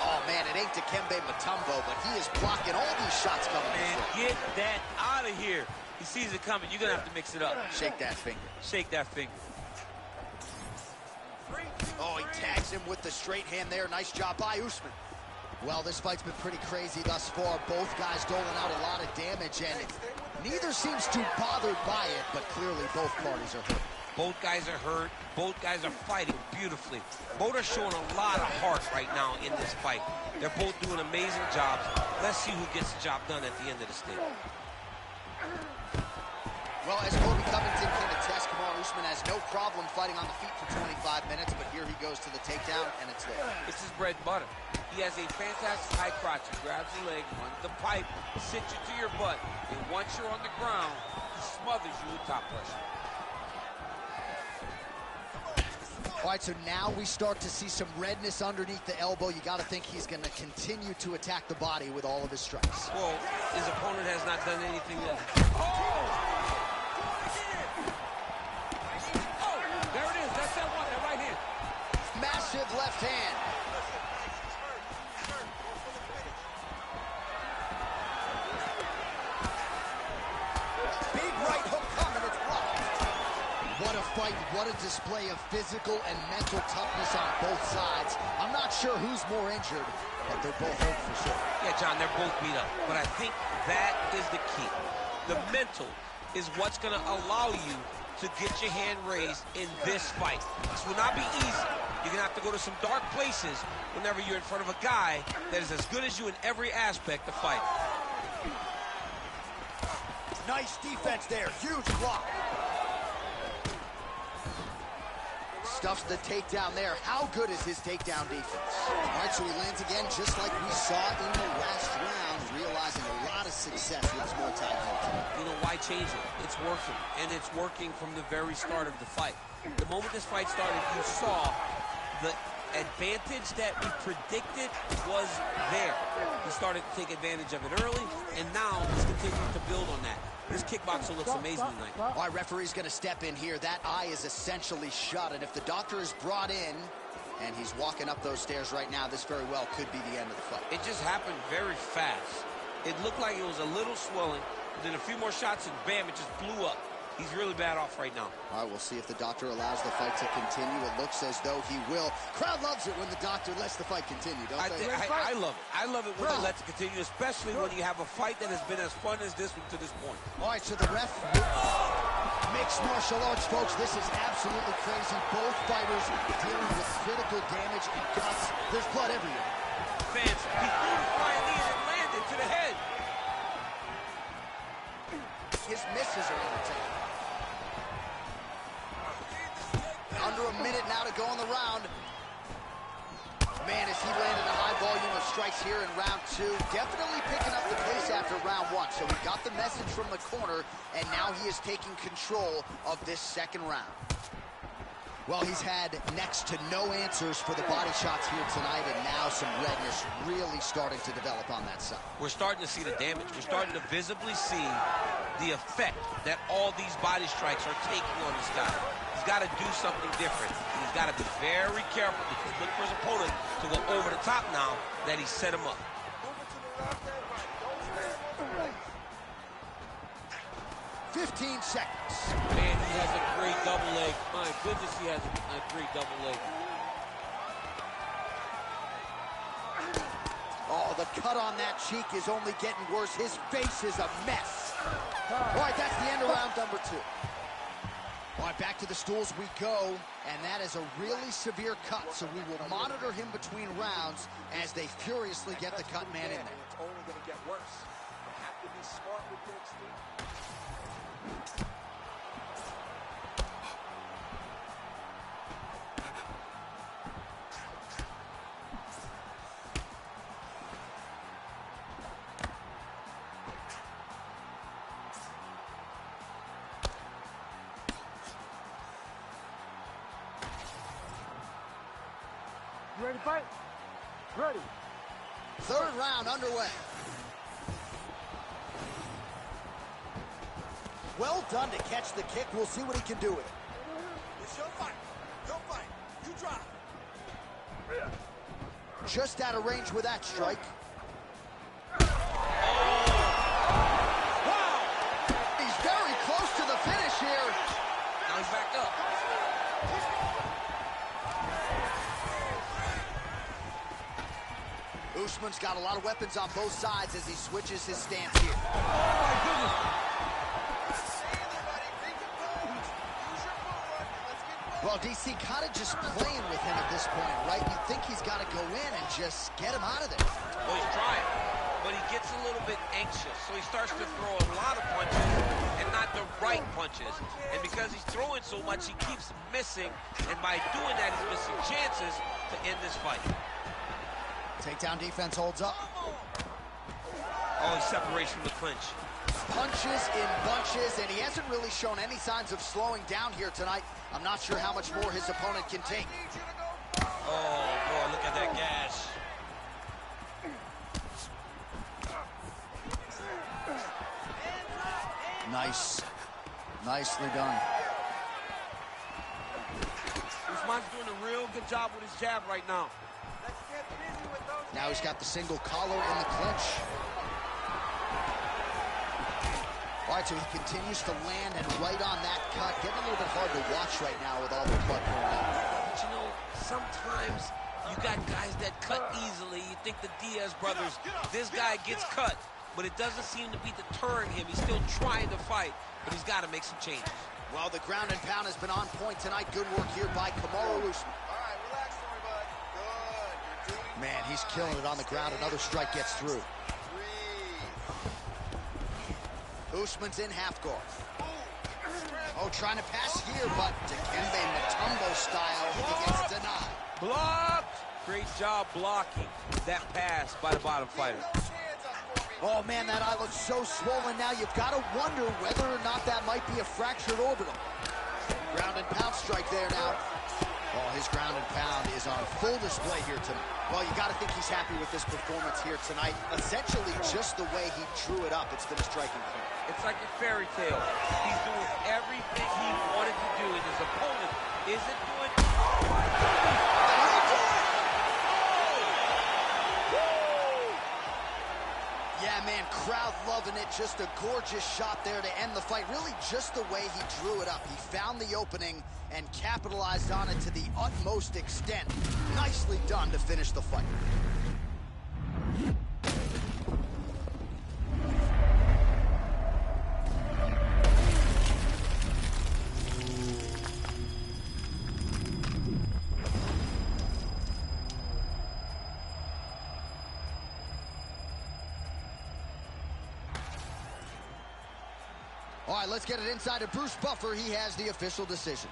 Speaker 1: Oh, man, it ain't Dikembe Mutombo, but he is blocking all these shots coming.
Speaker 7: Man, get that out of here. He sees it coming. You're going to have to mix it up.
Speaker 1: Shake that finger.
Speaker 7: Shake that finger.
Speaker 1: Oh, he tags him with the straight hand there. Nice job by Usman. Well, this fight's been pretty crazy thus far. Both guys doling out a lot of damage, and neither seems too bothered by it, but clearly both parties are hurt.
Speaker 7: Both guys are hurt. Both guys are fighting beautifully. Both are showing a lot of heart right now in this fight. They're both doing amazing jobs. Let's see who gets the job done at the end of this thing.
Speaker 1: Well, as Kobe Covington can attest, Kamaru Usman has no problem fighting on the feet for 25 minutes, but here he goes to the takedown, and it's there.
Speaker 7: It's his bread and butter. He has a fantastic high crotch. He grabs the leg, runs the pipe, sits you to your butt, and once you're on the ground, he smothers you with top pressure.
Speaker 1: All right, so now we start to see some redness underneath the elbow. You got to think he's going to continue to attack the body with all of his strikes.
Speaker 7: Well, his opponent has not done anything yet. There it is. That's that one, that right hand.
Speaker 1: Massive left hand. Big right hook coming. It's blocked. What a fight. What a display of physical and mental toughness on both sides. I'm not sure who's more injured, but they're both hurt for sure.
Speaker 7: Yeah, John, they're both beat up. But I think that is the key. The mental is what's going to allow you to get your hand raised in this fight. This will not be easy. You're going to have to go to some dark places whenever you're in front of a guy that is as good as you in every aspect of fighting.
Speaker 1: Nice defense there. Huge block. Stuffs the takedown there. How good is his takedown defense? All right, so he lands again just like we saw in the last round, realizing a lot of success with his Muay Thai coach.
Speaker 7: You know, why change it? It's working, and it's working from the very start of the fight. The moment this fight started, you saw the advantage that we predicted was there. He started to take advantage of it early, and now he's continuing to build on that. This kickboxer looks amazing tonight.
Speaker 1: All right, referee's going to step in here. That eye is essentially shut, and if the doctor is brought in and he's walking up those stairs right now, this very well could be the end of the fight.
Speaker 7: It just happened very fast. It looked like it was a little swelling, but then a few more shots, and bam, it just blew up. He's really bad off right now.
Speaker 1: All right, we'll see if the doctor allows the fight to continue. It looks as though he will. Crowd loves it when the doctor lets the fight continue, don't they?
Speaker 7: I love it. I love it when he lets it continue, especially when you have a fight that has been as fun as this one to this point.
Speaker 1: All right, so the ref... Mixed martial arts, folks. This is absolutely crazy. Both fighters dealing with critical damage and cuts. There's blood everywhere.
Speaker 7: Fans, he threw the flying knee and it landed to the head.
Speaker 1: His misses are entertaining. Under a minute now to go in the round. Man, as he landed a high volume of strikes here in round 2. Definitely picking up the pace after round 1. So he got the message from the corner, and now he is taking control of this second round. Well, he's had next to no answers for the body shots here tonight, and now some redness really starting to develop on that side.
Speaker 7: We're starting to see the damage. We're starting to visibly see the effect that all these body strikes are taking on this guy. He's got to do something different. He's got to be very careful because look for his opponent to go over the top now that he set him up.
Speaker 1: 15 seconds.
Speaker 7: Man, he has a great double leg. My goodness, he has a great double leg.
Speaker 1: Oh, the cut on that cheek is only getting worse. His face is a mess. All right, that's the end of round number 2. All right, back to the stools we go, and that is a really severe cut, so we will monitor him between rounds as they furiously get the cut man in there.
Speaker 5: It's only going to get worse. You have to be smart with your extreme.
Speaker 6: You ready to fight? Ready.
Speaker 1: Third round underway. Well done to catch the kick. We'll see what he can do with it.
Speaker 5: It's your fight. Your fight. You drive.
Speaker 1: Just out of range with that strike. Wow! He's very close to the finish here.
Speaker 7: Now he's back up.
Speaker 1: Usman's got a lot of weapons on both sides as he switches his stance here.
Speaker 7: Oh, my goodness.
Speaker 1: Well, DC kind of just playing with him at this point, right? You think he's got to go in and just get him out of there.
Speaker 7: Well, he's trying, but he gets a little bit anxious, so he starts to throw a lot of punches and not the right punches. And because he's throwing so much, he keeps missing, and by doing that, he's missing chances to end this fight.
Speaker 1: Takedown defense holds up.
Speaker 7: Oh, he separates from the clinch.
Speaker 1: Punches in bunches, and he hasn't really shown any signs of slowing down here tonight. I'm not sure how much more his opponent can take.
Speaker 7: Oh, boy, look at that gash.
Speaker 1: Nice. Nicely done.
Speaker 7: Usman's doing a real good job with his jab right now.
Speaker 1: Now he's got the single collar in the clinch. All right, so he continues to land and right on that cut. Getting a little bit hard to watch right now with all the blood pouring out.
Speaker 7: But you know, sometimes you got guys that cut easily. You think the Diaz brothers, this guy gets cut, but it doesn't seem to be deterring him. He's still trying to fight, but he's got to make some changes.
Speaker 1: Well, the ground and pound has been on point tonight. Good work here by Kamaru Usman.
Speaker 5: All right, relax for me, bud. Good. You're doing
Speaker 1: Man, he's killing it on the ground. Another strike gets through. Usman's in half guard. Oh, trying to pass here, but Dikembe Mutombo style, he gets denied.
Speaker 7: Blocked! Great job blocking that pass by the bottom fighter.
Speaker 1: Oh, man, that eye looks so swollen now. You've got to wonder whether or not that might be a fractured orbital. Ground and pound strike there now. Oh, his ground and pound is on full display here tonight. Well, you got to think he's happy with this performance here tonight. Essentially just the way he drew it up. It's been a striking point.
Speaker 7: It's like a fairy tale. He's doing everything he wanted to do, and his opponent isn't doing. Oh my goodness!
Speaker 1: Yeah, man, crowd loving it. Just a gorgeous shot there to end the fight. Really just the way he drew it up. He found the opening and capitalized on it to the utmost extent. Nicely done to finish the fight. All right, let's get it inside to Bruce Buffer. He has the official decision.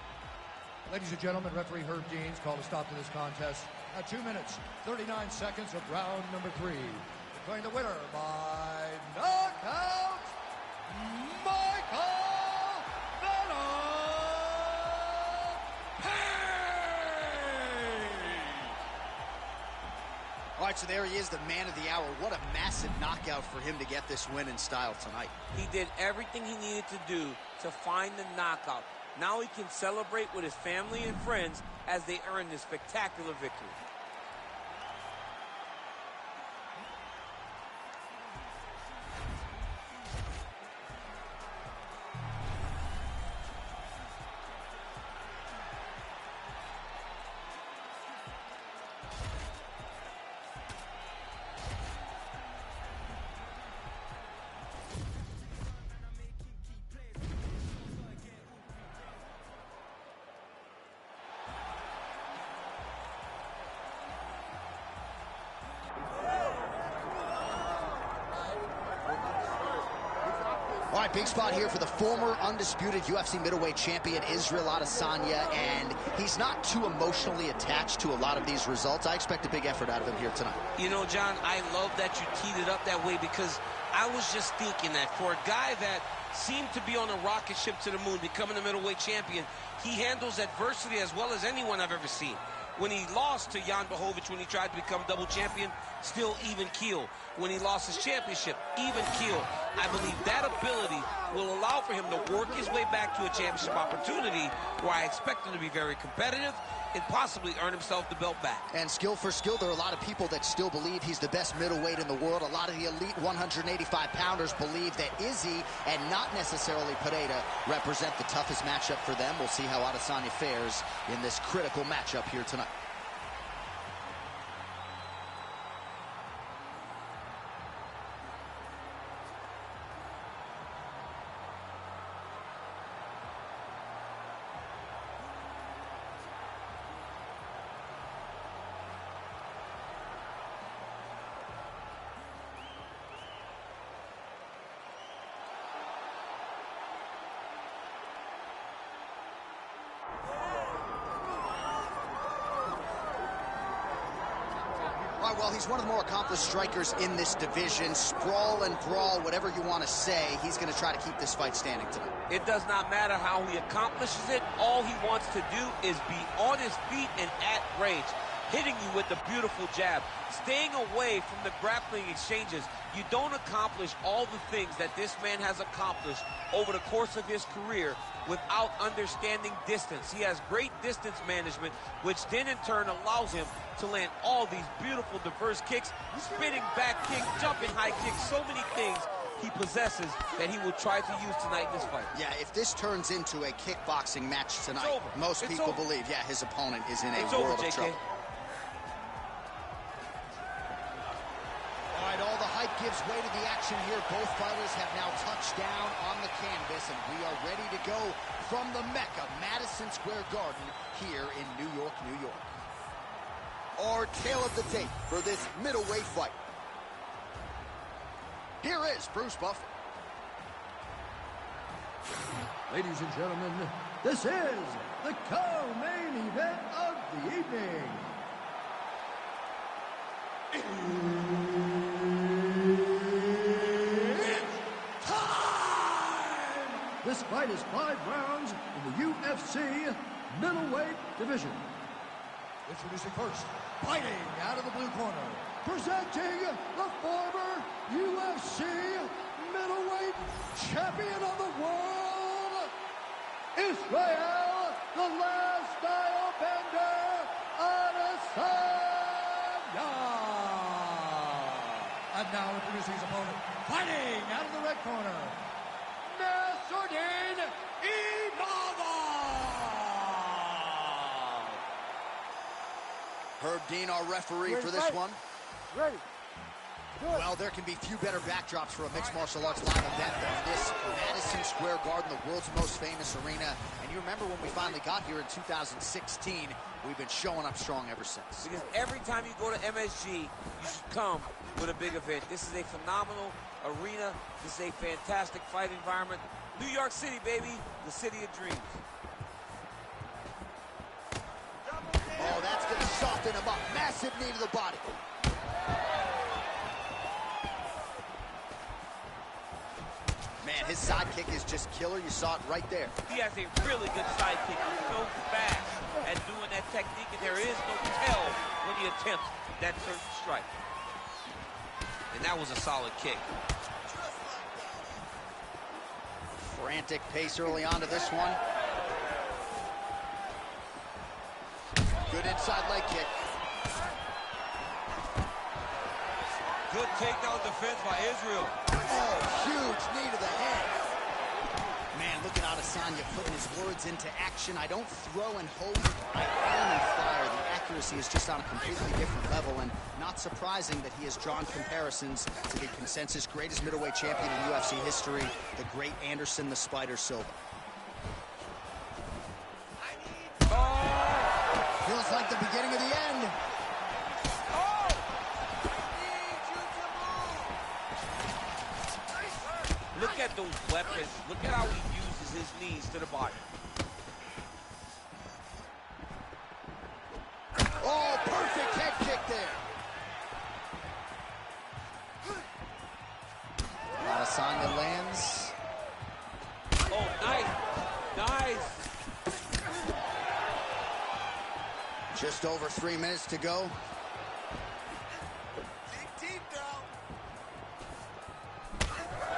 Speaker 2: Ladies and gentlemen, referee Herb Deans called a stop to this contest at 2 minutes, 39 seconds of round number 3. Declaring the winner by knockout, Michael Venom Payne!
Speaker 1: All right, so there he is, the man of the hour. What a massive knockout for him to get this win in style tonight.
Speaker 3: He did everything he needed to do to find the knockout. Now he can celebrate with his family and friends as they earn this spectacular victory.
Speaker 1: All right, big spot here for the former undisputed UFC middleweight champion, Israel Adesanya, and he's not too emotionally attached to a lot of these results. I expect a big effort out of him here tonight.
Speaker 7: You know, John, I love that you teed it up that way, because I was just thinking that for a guy that seemed to be on a rocket ship to the moon, becoming a middleweight champion, he handles adversity as well as anyone I've ever seen. When he lost to Jan Blachowicz, when he tried to become double champion, still even keel. When he lost his championship, even keel. I believe that ability will allow for him to work his way back to a championship opportunity, where I expect him to be very competitive and possibly earn himself the belt back.
Speaker 1: And skill for skill, there are a lot of people that still believe he's the best middleweight in the world. A lot of the elite 185-pounders believe that Izzy and not necessarily Pereira represent the toughest matchup for them. We'll see how Adesanya fares in this critical matchup here tonight. All right, well, he's one of the more accomplished strikers in this division. Sprawl and brawl, whatever you want to say, he's going to try to keep this fight standing tonight.
Speaker 3: It does not matter how he accomplishes it. All he wants to do is be on his feet and at range, hitting you with the beautiful jab, staying away from the grappling exchanges. You don't accomplish all the things that this man has accomplished over the course of his career without understanding distance. He has great distance management, which then in turn allows him to land all these beautiful diverse kicks, spinning back kicks, jumping high kicks, so many things he possesses that he will try to use tonight in this fight.
Speaker 1: Yeah, if this turns into a kickboxing match tonight, most people believe, yeah, his opponent is in a world of trouble. All right, all the hype gives way to the action here. Both fighters have now touched down on the canvas, and we are ready to go from the Mecca, Madison Square Garden, here in New York, New York. Our tale of the tape for this middleweight fight. Here is Bruce Buffer.
Speaker 2: Ladies and gentlemen, this is the co-main event of the evening. It's time! This fight is 5 rounds in the UFC middleweight division. Introducing first, fighting out of the blue corner, presenting the former UFC middleweight champion of the world, Israel, the last style bender, Adesanya. And now introducing his opponent, Fighting out of the red corner, Nasruddin Imavov.
Speaker 1: Herb Dean, our referee for this one.
Speaker 6: Ready.
Speaker 1: Well, there can be few better backdrops for a mixed martial arts live event than this Madison Square Garden, the world's most famous arena. And you remember when we finally got here in 2016, we've been showing up strong ever since.
Speaker 7: Because every time you go to MSG, you should come with a big event. This is a phenomenal arena. This is a fantastic fight environment. New York City, baby, the city of dreams.
Speaker 1: Oh, that's going to soften him up. Massive knee to the body. Man, his sidekick is just killer. You saw it right there.
Speaker 7: He has a really good sidekick. He's so fast at doing that technique, and there is no tell when he attempts that certain strike. And that was a solid kick.
Speaker 1: Frantic pace early on to this one. Good inside leg kick.
Speaker 7: Good takedown defense by Israel.
Speaker 1: Oh, huge knee to the head. Man, look at Adesanya putting his words into action. I don't throw and hold, I aim and fire. The accuracy is just on a completely different level, and not surprising that he has drawn comparisons to the consensus greatest middleweight champion in UFC history, the great Anderson the Spider Silva. Feels like the beginning of the end.
Speaker 7: Look at those weapons. Look at how he uses his knees to the body.
Speaker 1: Oh, perfect head kick there. Adesanya lands.
Speaker 7: Oh, nice. Nice.
Speaker 1: Just over 3 minutes to go.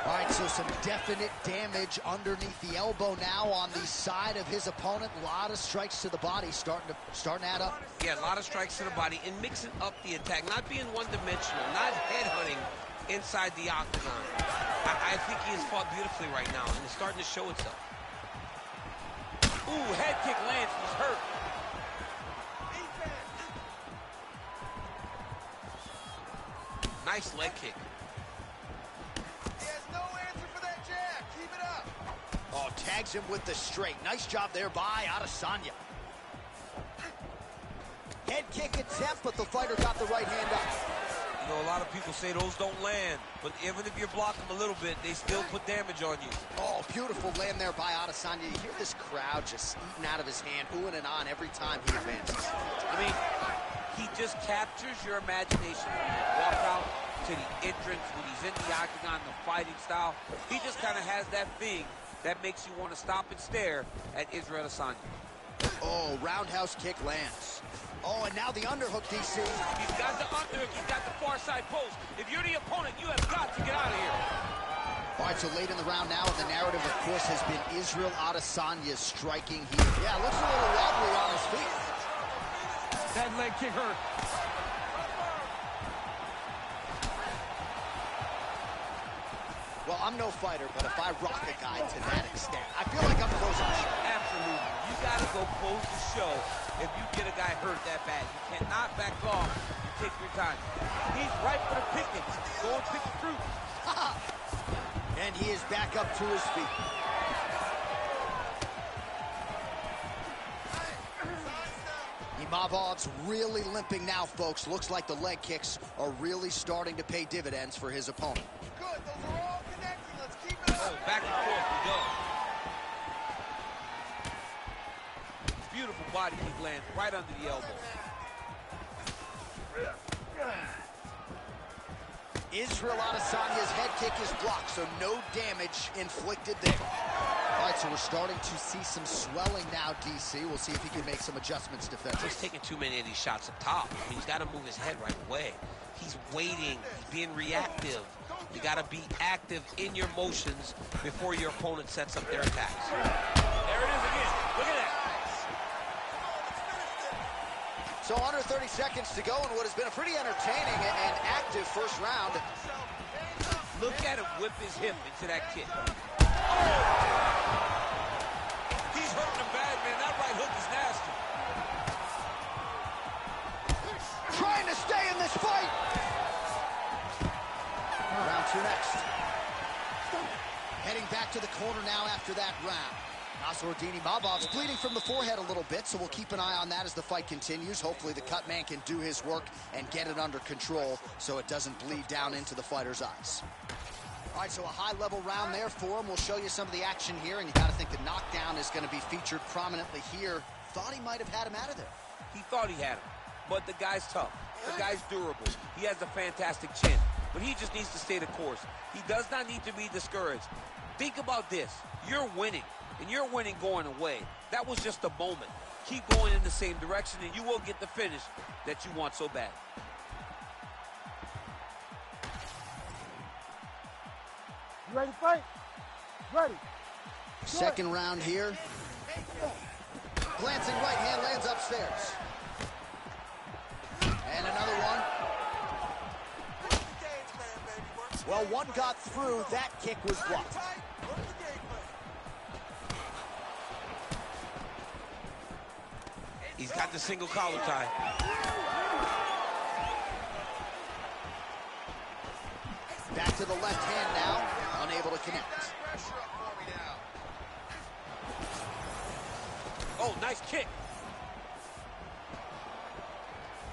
Speaker 1: All right, so some definite damage underneath the elbow now on the side of his opponent. A lot of strikes to the body starting to add up.
Speaker 7: Yeah, a lot of strikes to the body and mixing up the attack, not being one-dimensional, not headhunting inside the octagon. I think he has fought beautifully right now, and it's starting to show itself. Ooh, head kick lands, he's hurt. Nice leg kick.
Speaker 1: Oh, tags him with the straight. Nice job there by Adesanya. Head kick attempt, but the fighter got the right hand up.
Speaker 7: You know, a lot of people say those don't land, but even if you're blocking them a little bit, they still put damage on you.
Speaker 1: Oh, beautiful land there by Adesanya. You hear this crowd just eating out of his hand, oohing and on every time he advances.
Speaker 7: I mean, he just captures your imagination when you walk out to the entrance, when he's in the octagon, the fighting style. He just kind of has that thing that makes you want to stop and stare at Israel Adesanya.
Speaker 1: Oh, roundhouse kick lands. Oh, and now the underhook, DC.
Speaker 7: He's got the underhook, he's got the far side post. If you're the opponent, you have got to get out of here.
Speaker 1: All right, so late in the round now, and the narrative, of course, has been Israel Adesanya striking here. Yeah, looks a little wobbly on his feet.
Speaker 3: That leg kick hurt.
Speaker 1: Well, I'm no fighter, but if I rock a guy to that extent, I feel like I'm closing the show.
Speaker 7: Absolutely. You got to go close the show if you get a guy hurt that bad. You cannot back off. You take your time. He's right for the picnic. Go and pick the fruit.
Speaker 1: And he is back up to his feet. Imavov's really limping now, folks. Looks like the leg kicks are really starting to pay dividends for his opponent.
Speaker 5: Good, those are all connecting. Let's keep it up.
Speaker 7: Oh, back and forth we go. Beautiful body kick lands right under the elbow.
Speaker 1: Israel Adesanya's head kick is blocked, so no damage inflicted there. All right, so we're starting to see some swelling now, DC. We'll see if he can make some adjustments defensively.
Speaker 7: He's taking too many of these shots up top. I mean, he's got to move his head right away. He's waiting. He's being reactive. You got to be active in your motions before your opponent sets up their attacks. There it is again. Look at that.
Speaker 1: So under 30 seconds to go in what has been a pretty entertaining and active first round.
Speaker 7: Look at him whip his hip into that kick. Oh! He's hurting him bad, man. That right hook is nasty.
Speaker 1: Trying to stay in this fight. Round 2 next. Heading back to the corner now after that round. Nasruddin Imavov's bleeding from the forehead a little bit, so we'll keep an eye on that as the fight continues. Hopefully the cut man can do his work and get it under control so it doesn't bleed down into the fighter's eyes. All right, so a high-level round there for him. We'll show you some of the action here, and you got to think the knockdown is going to be featured prominently here. Thought he might have had him out of there.
Speaker 7: He thought he had him, but the guy's tough. The guy's durable. He has a fantastic chin, but he just needs to stay the course. He does not need to be discouraged. Think about this. You're winning, and you're winning going away. That was just a moment. Keep going in the same direction, and you will get the finish that you want so bad.
Speaker 6: You ready to fight? Ready.
Speaker 1: Second round here. Glancing right hand lands upstairs. And another one. Well, one got through. That kick was blocked.
Speaker 7: He's got the single collar tie.
Speaker 1: Back to the left hand now. Unable to connect.
Speaker 7: Oh, nice kick.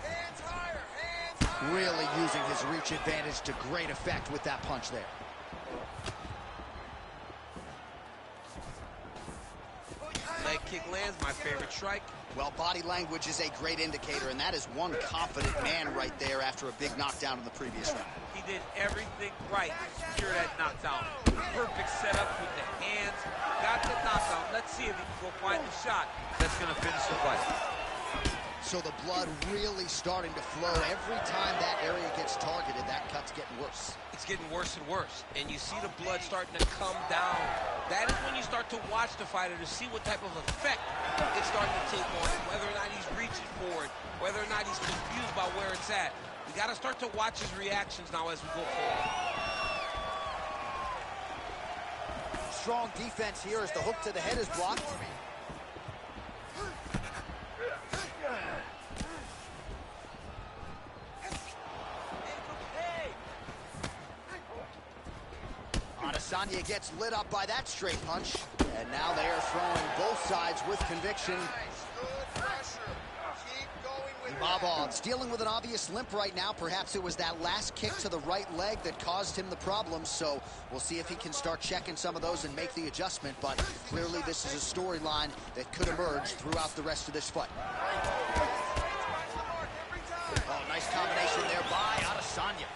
Speaker 5: Hands higher, hands higher.
Speaker 1: Really using his reach advantage to great effect with that punch there.
Speaker 7: Leg kick lands, my favorite strike.
Speaker 1: Well, body language is a great indicator, and that is one confident man right there after a big knockdown in the previous round.
Speaker 7: He did everything right to secure that knockdown. Perfect setup with the hands. Got the knockdown. Let's see if he can go find the shot that's going to finish the fight.
Speaker 1: So the blood really starting to flow. Every time that area gets targeted, that cut's getting worse.
Speaker 7: It's getting worse and worse, and you see the blood starting to come down. That is when you start to watch the fighter to see what type of effect it's starting to take on him, whether or not he's reaching for it, whether or not he's confused by where it's at. We got to start to watch his reactions now as we go forward.
Speaker 1: Strong defense here as the hook to the head is blocked. Adesanya gets lit up by that straight punch. And now they are throwing both sides with conviction.
Speaker 5: Good pressure. Keep going with
Speaker 1: Imavov's dealing with an obvious limp right now. Perhaps it was that last kick to the right leg that caused him the problem. So we'll see if he can start checking some of those and make the adjustment. But clearly this is a storyline that could emerge throughout the rest of this fight. Oh, nice combination there by Adesanya.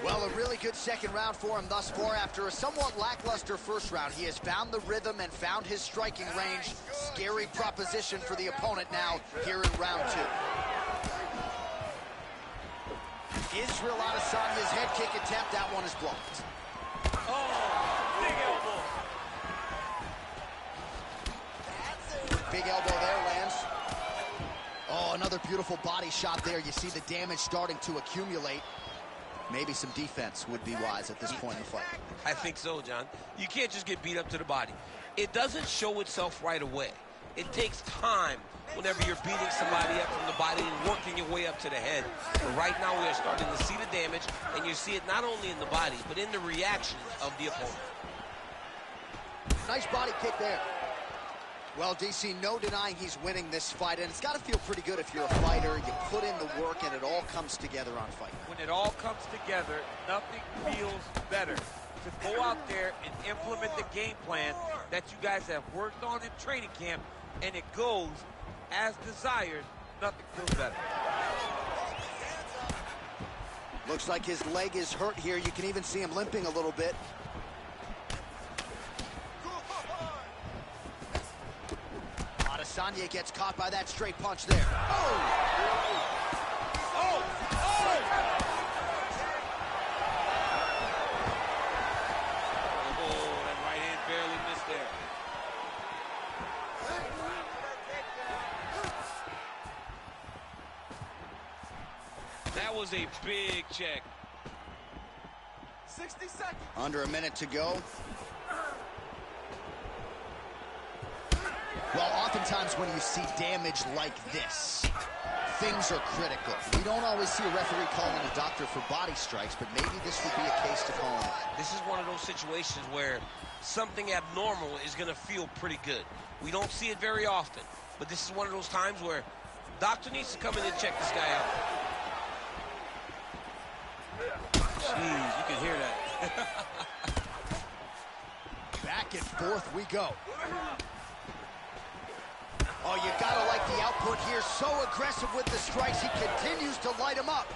Speaker 1: Well, a really good second round for him thus far. After a somewhat lackluster first round, he has found the rhythm and found his striking range. Scary proposition for the opponent now here in round 2. Israel Adesanya's head kick attempt, that one is blocked.
Speaker 7: Oh, big elbow.
Speaker 1: Big elbow there lands. Oh, another beautiful body shot there. You see the damage starting to accumulate. Maybe some defense would be wise at this point in the fight.
Speaker 7: I think so, John. You can't just get beat up to the body. It doesn't show itself right away. It takes time whenever you're beating somebody up from the body and working your way up to the head. But right now we are starting to see the damage, and you see it not only in the body, but in the reactions of the opponent.
Speaker 1: Nice body kick there. Well, DC, no denying he's winning this fight, and it's got to feel pretty good if you're a fighter. You put in the work, and it all comes together on fight.
Speaker 3: When it all comes together, nothing feels better to go out there and implement the game plan that you guys have worked on in training camp, and it goes as desired. Nothing feels better.
Speaker 1: Looks like his leg is hurt here. You can even see him limping a little bit. Adesanya gets caught by that straight punch there. Oh!
Speaker 7: Oh! Oh! Oh, that right hand barely missed there. That was a big check.
Speaker 5: 60 seconds.
Speaker 1: Under a minute to go. Well, oftentimes when you see damage like this, things are critical. We don't always see a referee calling a doctor for body strikes, but maybe this would be a case to call him.
Speaker 7: This is one of those situations where something abnormal is going to feel pretty good. We don't see it very often, but this is one of those times where doctor needs to come in and check this guy out. Jeez, you can hear that.
Speaker 1: Back and forth we go. Oh, you gotta like the output here. So aggressive with the strikes. He continues to light him up.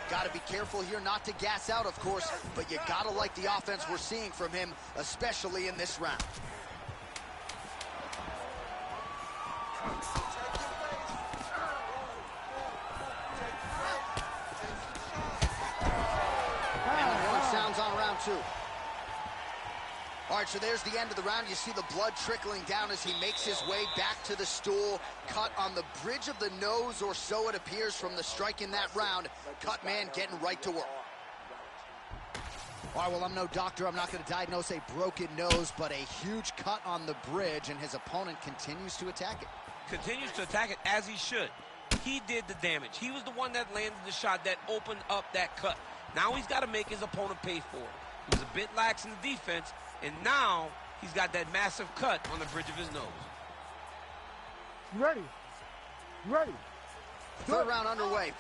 Speaker 1: Gotta be careful here not to gas out, of course, but you gotta like the offense we're seeing from him, especially in this round. And the horn sounds on round 2. All right, so there's the end of the round. You see the blood trickling down as he makes his way back to the stool. Cut on the bridge of the nose, or so it appears from the strike in that round. Cut man getting right to work. All right, well, I'm no doctor. I'm not going to diagnose a broken nose, but a huge cut on the bridge, and his opponent continues to attack it.
Speaker 7: Continues to attack it as he should. He did the damage. He was the one that landed the shot that opened up that cut. Now he's got to make his opponent pay for it. He was a bit lax in the defense, and now he's got that massive cut on the bridge of his nose.
Speaker 6: You ready? You ready?
Speaker 1: Third round underway.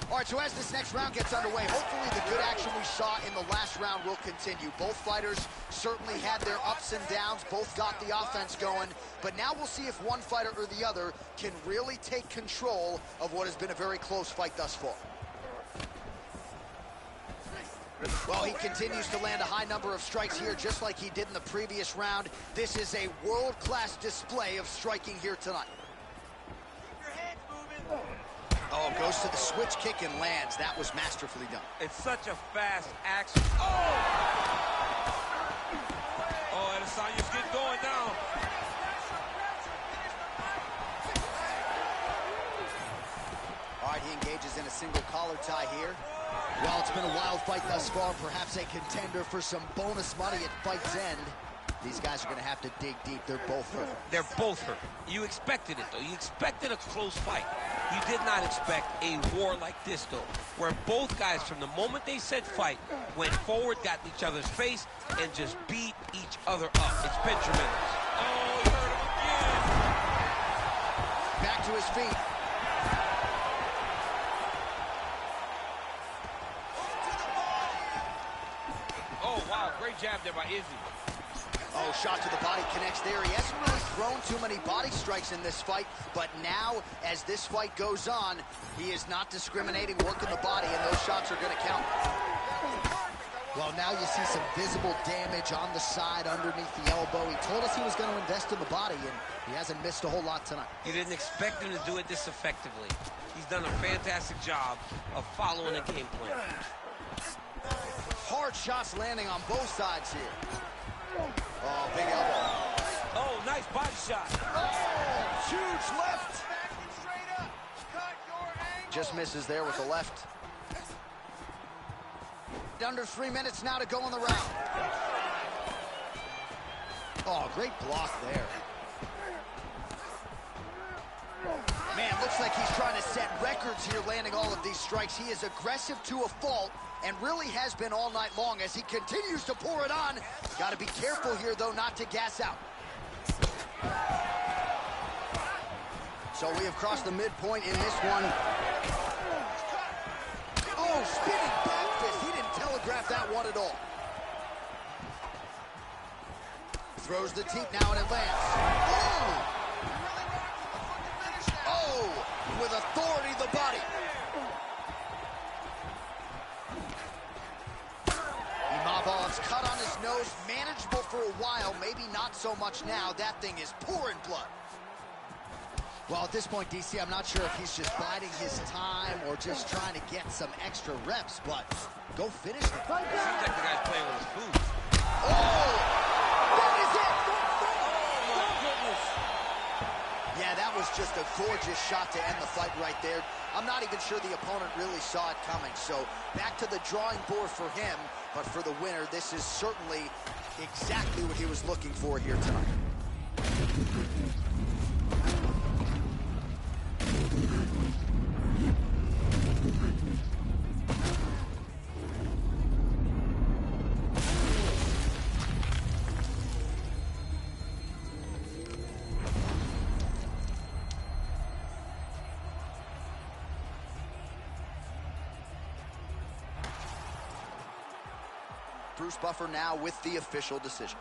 Speaker 1: All right, so as this next round gets underway, hopefully the good action we saw in the last round will continue. Both fighters certainly had their ups and downs. Both got the offense going. But now we'll see if one fighter or the other can really take control of what has been a very close fight thus far. Well, he continues to land a high number of strikes here, just like he did in the previous round. This is a world-class display of striking here tonight.
Speaker 5: Keep your hands moving.
Speaker 1: Oh, goes to the switch kick and lands. That was masterfully done.
Speaker 7: It's such a fast action. Oh! Oh, Adesanya's getting going now.
Speaker 1: All right, he engages in a single collar tie here. Well, it's been a wild fight thus far, perhaps a contender for some bonus money at fight's end. These guys are going to have to dig deep. They're both hurt.
Speaker 7: They're both hurt. You expected it, though. You expected a close fight. You did not expect a war like this, though, where both guys, from the moment they said fight, went forward, got in each other's face, and just beat each other up. It's been tremendous. Oh, he hurt him again.
Speaker 1: Back to his feet.
Speaker 7: Oh, wow, great jab there by Izzy.
Speaker 1: Oh, shot to the body connects there. He hasn't really thrown too many body strikes in this fight, but now, as this fight goes on, he is not discriminating, working the body, and those shots are going to count. Well, now you see some visible damage on the side underneath the elbow. He told us he was going to invest in the body, and he hasn't missed a whole lot tonight.
Speaker 7: You didn't expect him to do it this effectively. He's done a fantastic job of following a game plan.
Speaker 1: Hard shots landing on both sides here. Oh, big elbow.
Speaker 7: Oh, nice body shot.
Speaker 1: Oh, huge left.
Speaker 5: Back and straight up. Cut your angle.
Speaker 1: Just misses there with the left. Under 3 minutes now to go in the round. Oh, great block there. Man, looks like he's trying to set records here, landing all of these strikes. He is aggressive to a fault, and really has been all night long as he continues to pour it on. Got to be careful here, though, not to gas out. So we have crossed the midpoint in this one. Oh, spinning back fist. He didn't telegraph that one at all. Throws the teep now, and it lands. Oh! Oh! With authority, the body. Imavov's cut on his nose, manageable for a while, maybe not so much now. That thing is pouring blood. Well, at this point, DC, I'm not sure if he's just biding his time or just trying to get some extra reps, but go finish the fight.
Speaker 7: Seems like the guy's playing with his food.
Speaker 1: Oh! That is it!
Speaker 7: Oh, my goodness.
Speaker 1: Yeah, that That was just a gorgeous shot to end the fight right there. I'm not even sure the opponent really saw it coming. So back to the drawing board for him. But for the winner, this is certainly exactly what he was looking for here tonight. Bruce Buffer now with the official decision.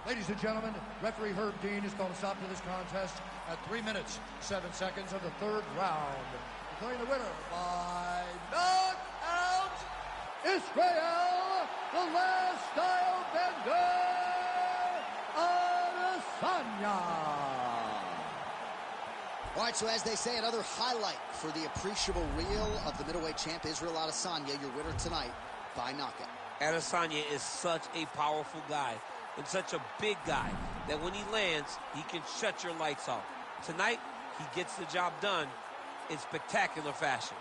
Speaker 2: Ladies and gentlemen, referee Herb Dean has called a stop to this contest at 3 minutes, 7 seconds of the third round. Declaring the winner by knockout, Israel, the last style bender, Adesanya.
Speaker 1: All right, so as they say, another highlight for the appreciable reel of the middleweight champ, Israel Adesanya, your winner tonight by knockout.
Speaker 7: Adesanya is such a powerful guy and such a big guy that when he lands, he can shut your lights off. Tonight, he gets the job done in spectacular fashion.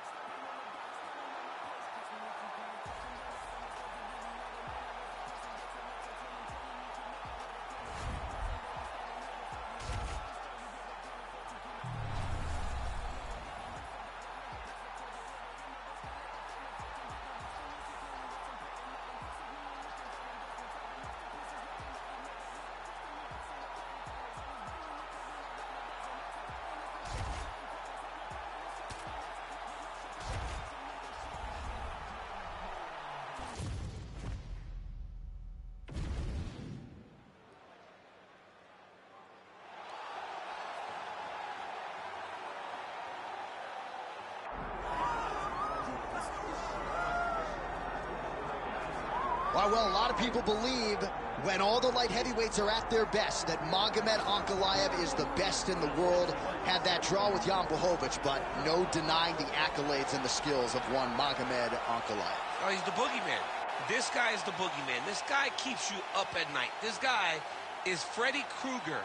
Speaker 1: Well, a lot of people believe when all the light heavyweights are at their best that Magomed Ankalaev is the best in the world. Had that draw with Jan Blachowicz, but no denying the accolades and the skills of one Magomed Ankalaev.
Speaker 7: Oh, he's the boogeyman. This guy is the boogeyman. This guy keeps you up at night. This guy is Freddy Krueger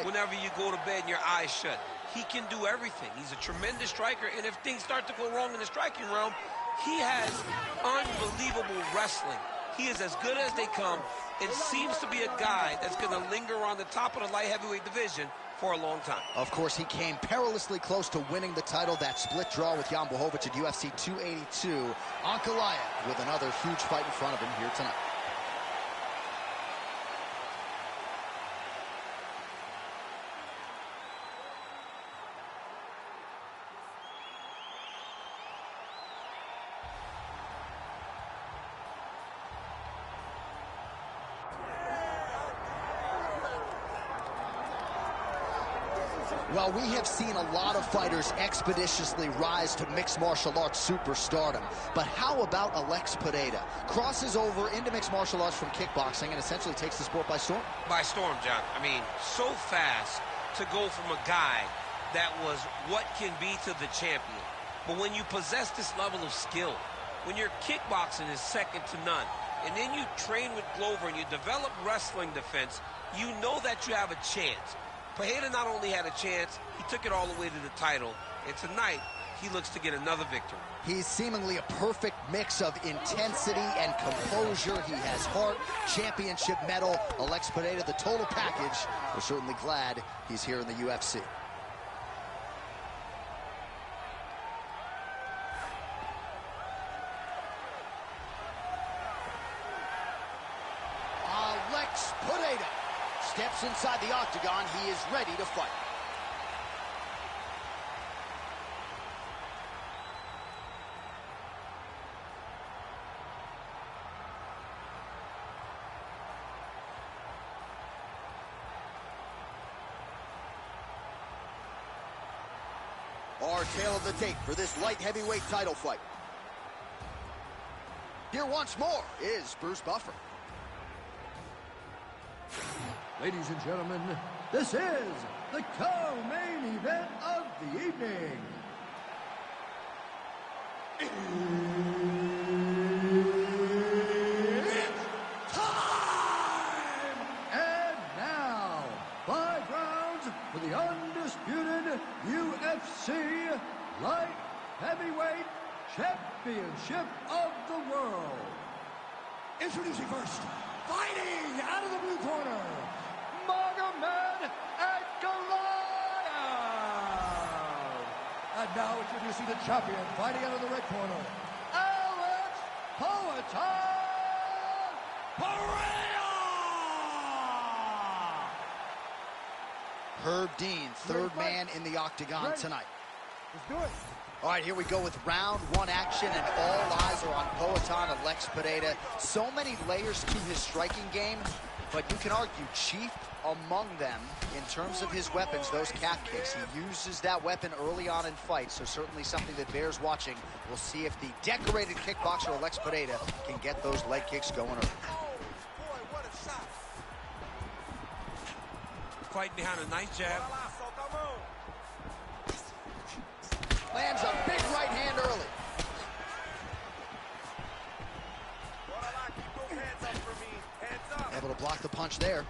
Speaker 7: whenever you go to bed and your eyes shut. He can do everything. He's a tremendous striker, and if things start to go wrong in the striking realm, he has unbelievable wrestling. He is as good as they come and seems to be a guy that's going to linger on the top of the light heavyweight division for a long time.
Speaker 1: Of course, he came perilously close to winning the title, that split draw with Jan Blachowicz at UFC 282. Ankalaev with another huge fight in front of him here tonight. Well, we have seen a lot of fighters expeditiously rise to mixed martial arts superstardom. But how about Alex Pereira? Crosses over into mixed martial arts from kickboxing and essentially takes the sport by storm.
Speaker 7: By storm, John. I mean, so fast to go from a guy that was what can be to the champion. But when you possess this level of skill, when your kickboxing is second to none, and then you train with Glover and you develop wrestling defense, you know that you have a chance. Pereira not only had a chance, he took it all the way to the title. And tonight, he looks to get another victory.
Speaker 1: He's seemingly a perfect mix of intensity and composure. He has heart, championship medal. Alex Pereira, the total package. We're certainly glad he's here in the UFC. Alex Pereira steps inside the octagon. He is ready to fight. Our tale of the tape for this light heavyweight title fight. Here once more is Bruce Buffer.
Speaker 2: Ladies and gentlemen, this is the co-main event of the evening. It's time! And now, 5 rounds for the undisputed Championship of the World. Introducing first, fighting out of the blue corner, Ankalaev. And now introducing the champion, fighting out of the red corner, Pereira!
Speaker 1: Herb Dean, third man in the octagon tonight.
Speaker 6: Let's do it.
Speaker 1: All right, here we go with round one action, and all eyes are on Poatan Alex Pereira. So many layers to his striking game, but you can argue chief among them in terms of his weapons, those calf kicks. He uses that weapon early on in fights, so certainly something that bears watching. We'll see if the decorated kickboxer Alex Pereira can get those leg kicks going early.
Speaker 3: Fighting behind a nice jab.
Speaker 1: Lands a big right hand early. Able to block the punch there.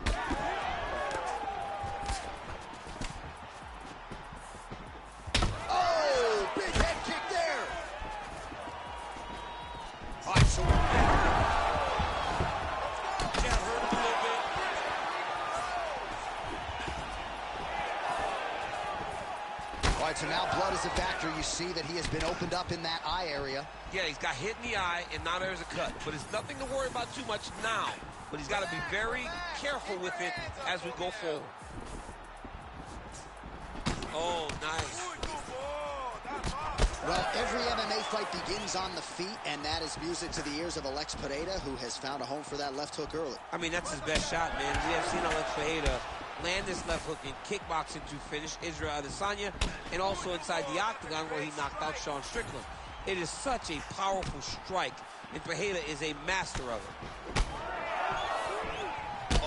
Speaker 1: Oh, big head kick there. All right, so
Speaker 3: Jab hurt him a little bit.
Speaker 1: all right, so now blood is a factor. You see that he has been opened up in that eye area.
Speaker 3: Yeah, he's got hit in the eye, and now there's a cut. But it's nothing to worry about too much now. But he's got to be very careful with it as we go forward. Oh, nice.
Speaker 1: Well, every MMA fight begins on the feet, and that is music to the ears of Alex Pereira, who has found a home for that left hook early.
Speaker 3: I mean, that's his best shot, man. We have seen Alex Pereira land this left hook in kickboxing to finish Israel Adesanya, and also inside the octagon where he knocked out Sean Strickland. It is such a powerful strike, and Pereira is a master of it.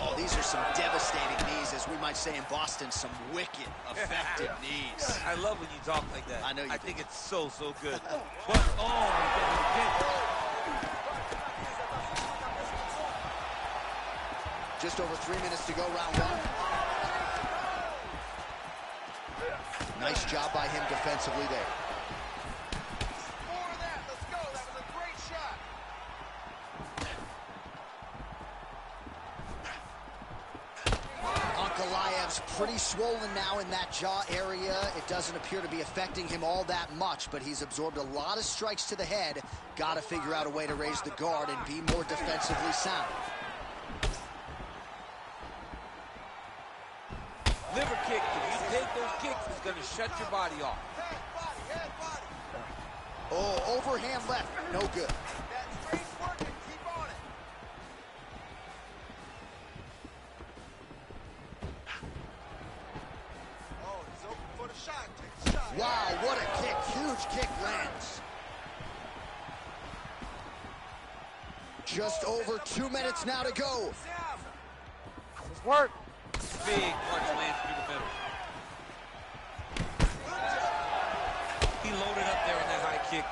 Speaker 1: Oh, these are some devastating knees, as we might say in Boston, some wicked, effective knees.
Speaker 3: I love when you talk like that.
Speaker 1: I know you
Speaker 3: I
Speaker 1: do.
Speaker 3: think it's so, so good. But, oh,
Speaker 1: Just over 3 minutes to go, round one. Nice job by him defensively there.
Speaker 5: More of that. Let's go. That was a great shot.
Speaker 1: Ankalaev's pretty swollen now in that jaw area. It doesn't appear to be affecting him all that much, but he's absorbed a lot of strikes to the head. Got to figure out a way to raise the guard and be more defensively sound.
Speaker 3: liver kick. If you take those kicks, it's going to shut your body off.
Speaker 5: Head, body.
Speaker 1: Oh, overhand left. No good.
Speaker 5: That straight's working. Keep on it. Oh, he's open for the shot. Take the shot.
Speaker 1: Wow, what a kick. Huge kick lands. Just over 2 minutes now to go.
Speaker 6: Let's work.
Speaker 3: Big punch lands through the middle. He loaded up there in that high kick.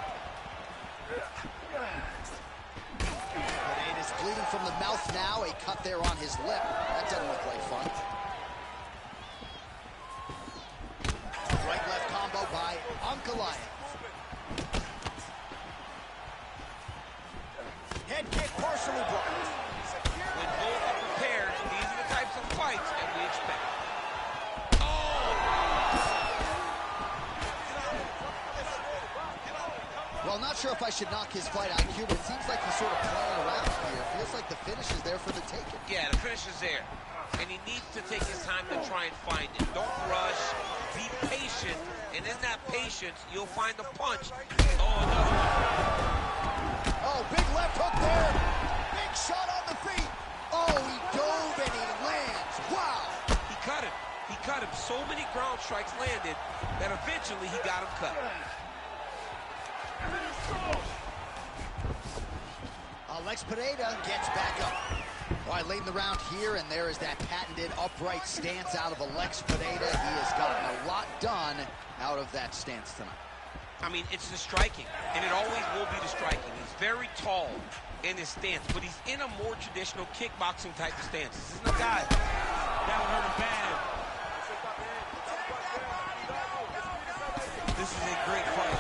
Speaker 1: Pereira's bleeding from the mouth now. A cut there on his lip. That doesn't look like fun. Right-left combo by Ankalaev. Head kick partially blocked.
Speaker 3: When both are prepared, these are the types of fights that we expect.
Speaker 1: Well, not sure if I should knock his fight IQ, but it seems like he's sort of playing around here. It feels like the finish is there for the taking.
Speaker 3: Yeah, the finish is there. And he needs to take his time to try and find it. Don't rush. Be patient. And in that patience, you'll find the punch. Oh, another one.
Speaker 1: Oh, big left hook there. Big shot on the feet. Oh, he dove and he lands. Wow.
Speaker 3: He cut him. He cut him. So many ground strikes landed that eventually he got him cut.
Speaker 1: Alex Pereira gets back up. All right, late in the round here, and there is that patented upright stance out of Alex Pereira. He has gotten a lot done out of that stance tonight.
Speaker 3: I mean, it's the striking, and it always will be the striking. He's very tall in his stance, but he's in a more traditional kickboxing type of stance. This isn't a guy that would hurt him bad. This is a great fight.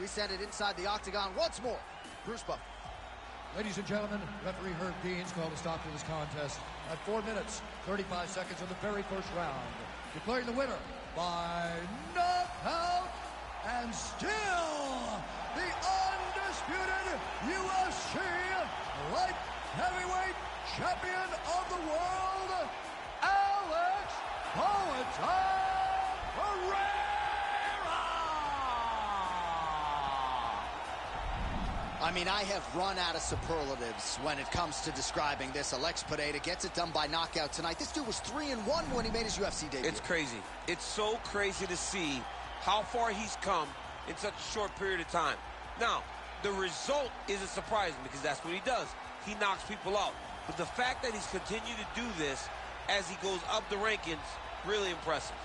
Speaker 1: We send it inside the octagon once more. Bruce Buffer.
Speaker 2: Ladies and gentlemen, referee Herb Dean's called a stop to this contest at 4 minutes, 35 seconds of the very first round. Declaring the winner by knockout and still the undisputed UFC light heavyweight champion of the world, Alex Pereira!
Speaker 1: I mean, I have run out of superlatives when it comes to describing this. Alex Pereira gets it done by knockout tonight. This dude was 3-1 when he made his UFC debut.
Speaker 7: It's crazy. It's so crazy to see how far he's come in such a short period of time. Now, the result isn't surprising because that's what he does. He knocks people out. But the fact that he's continued to do this as he goes up the rankings, really impressive.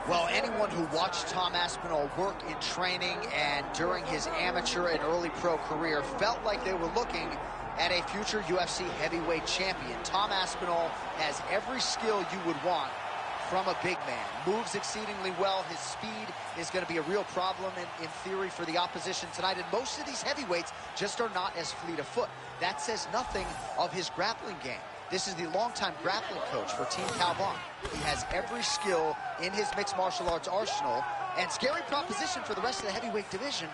Speaker 1: Well, anyone who watched Tom Aspinall work in training and during his amateur and early pro career felt like they were looking at a future UFC heavyweight champion. Tom Aspinall has every skill you would want from a big man. Moves exceedingly well. His speed is going to be a real problem in theory for the opposition tonight. And most of these heavyweights just are not as fleet of foot. That says nothing of his grappling game. This is the longtime grappling coach for Team Calvin. He has every skill in his mixed martial arts arsenal. And scary proposition for the rest of the heavyweight division.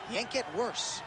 Speaker 1: He ain't get worse.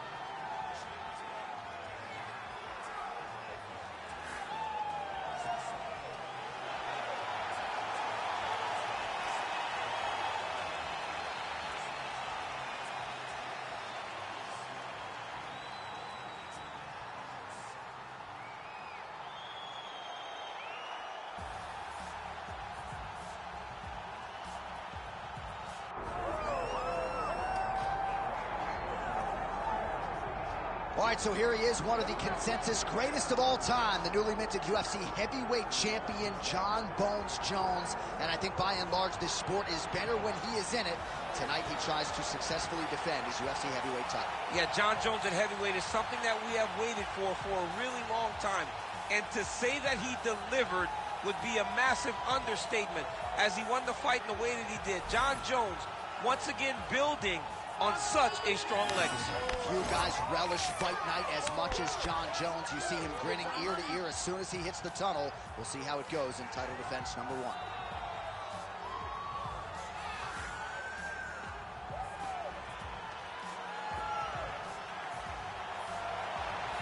Speaker 1: All right, so here he is, one of the consensus greatest of all time, the newly minted UFC heavyweight champion, John Bones Jones. And I think by and large, this sport is better when he is in it. Tonight, he tries to successfully defend his UFC heavyweight title.
Speaker 7: Yeah, John Jones at heavyweight is something that we have waited for a really long time. And to say that he delivered would be a massive understatement as he won the fight in the way that he did. John Jones, once again, building on such a strong legacy.
Speaker 1: Few guys relish fight night as much as John Jones. You see him grinning ear to ear as soon as he hits the tunnel. We'll see how it goes in title defense number 1.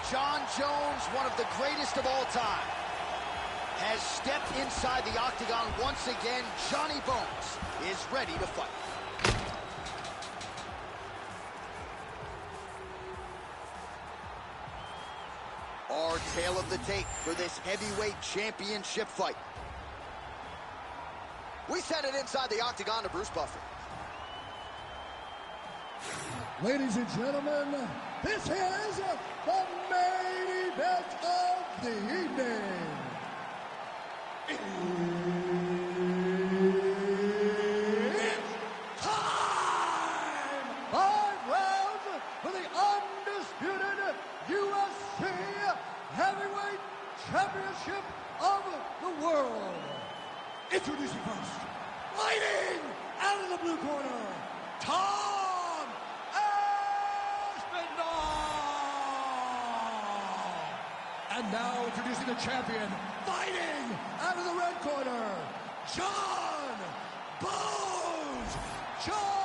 Speaker 1: John Jones, one of the greatest of all time, has stepped inside the octagon once again. Johnny Bones is ready to fight. Our tale of the tape for this heavyweight championship fight. We send it inside the octagon to Bruce Buffer.
Speaker 2: Ladies and gentlemen, this is the main event of the evening. It's time! 5 rounds for the undisputed UFC Heavyweight Championship of the world. Introducing first, fighting out of the blue corner, Tom Aspinall. And now introducing the champion, fighting out of the red corner, John Bones Jones.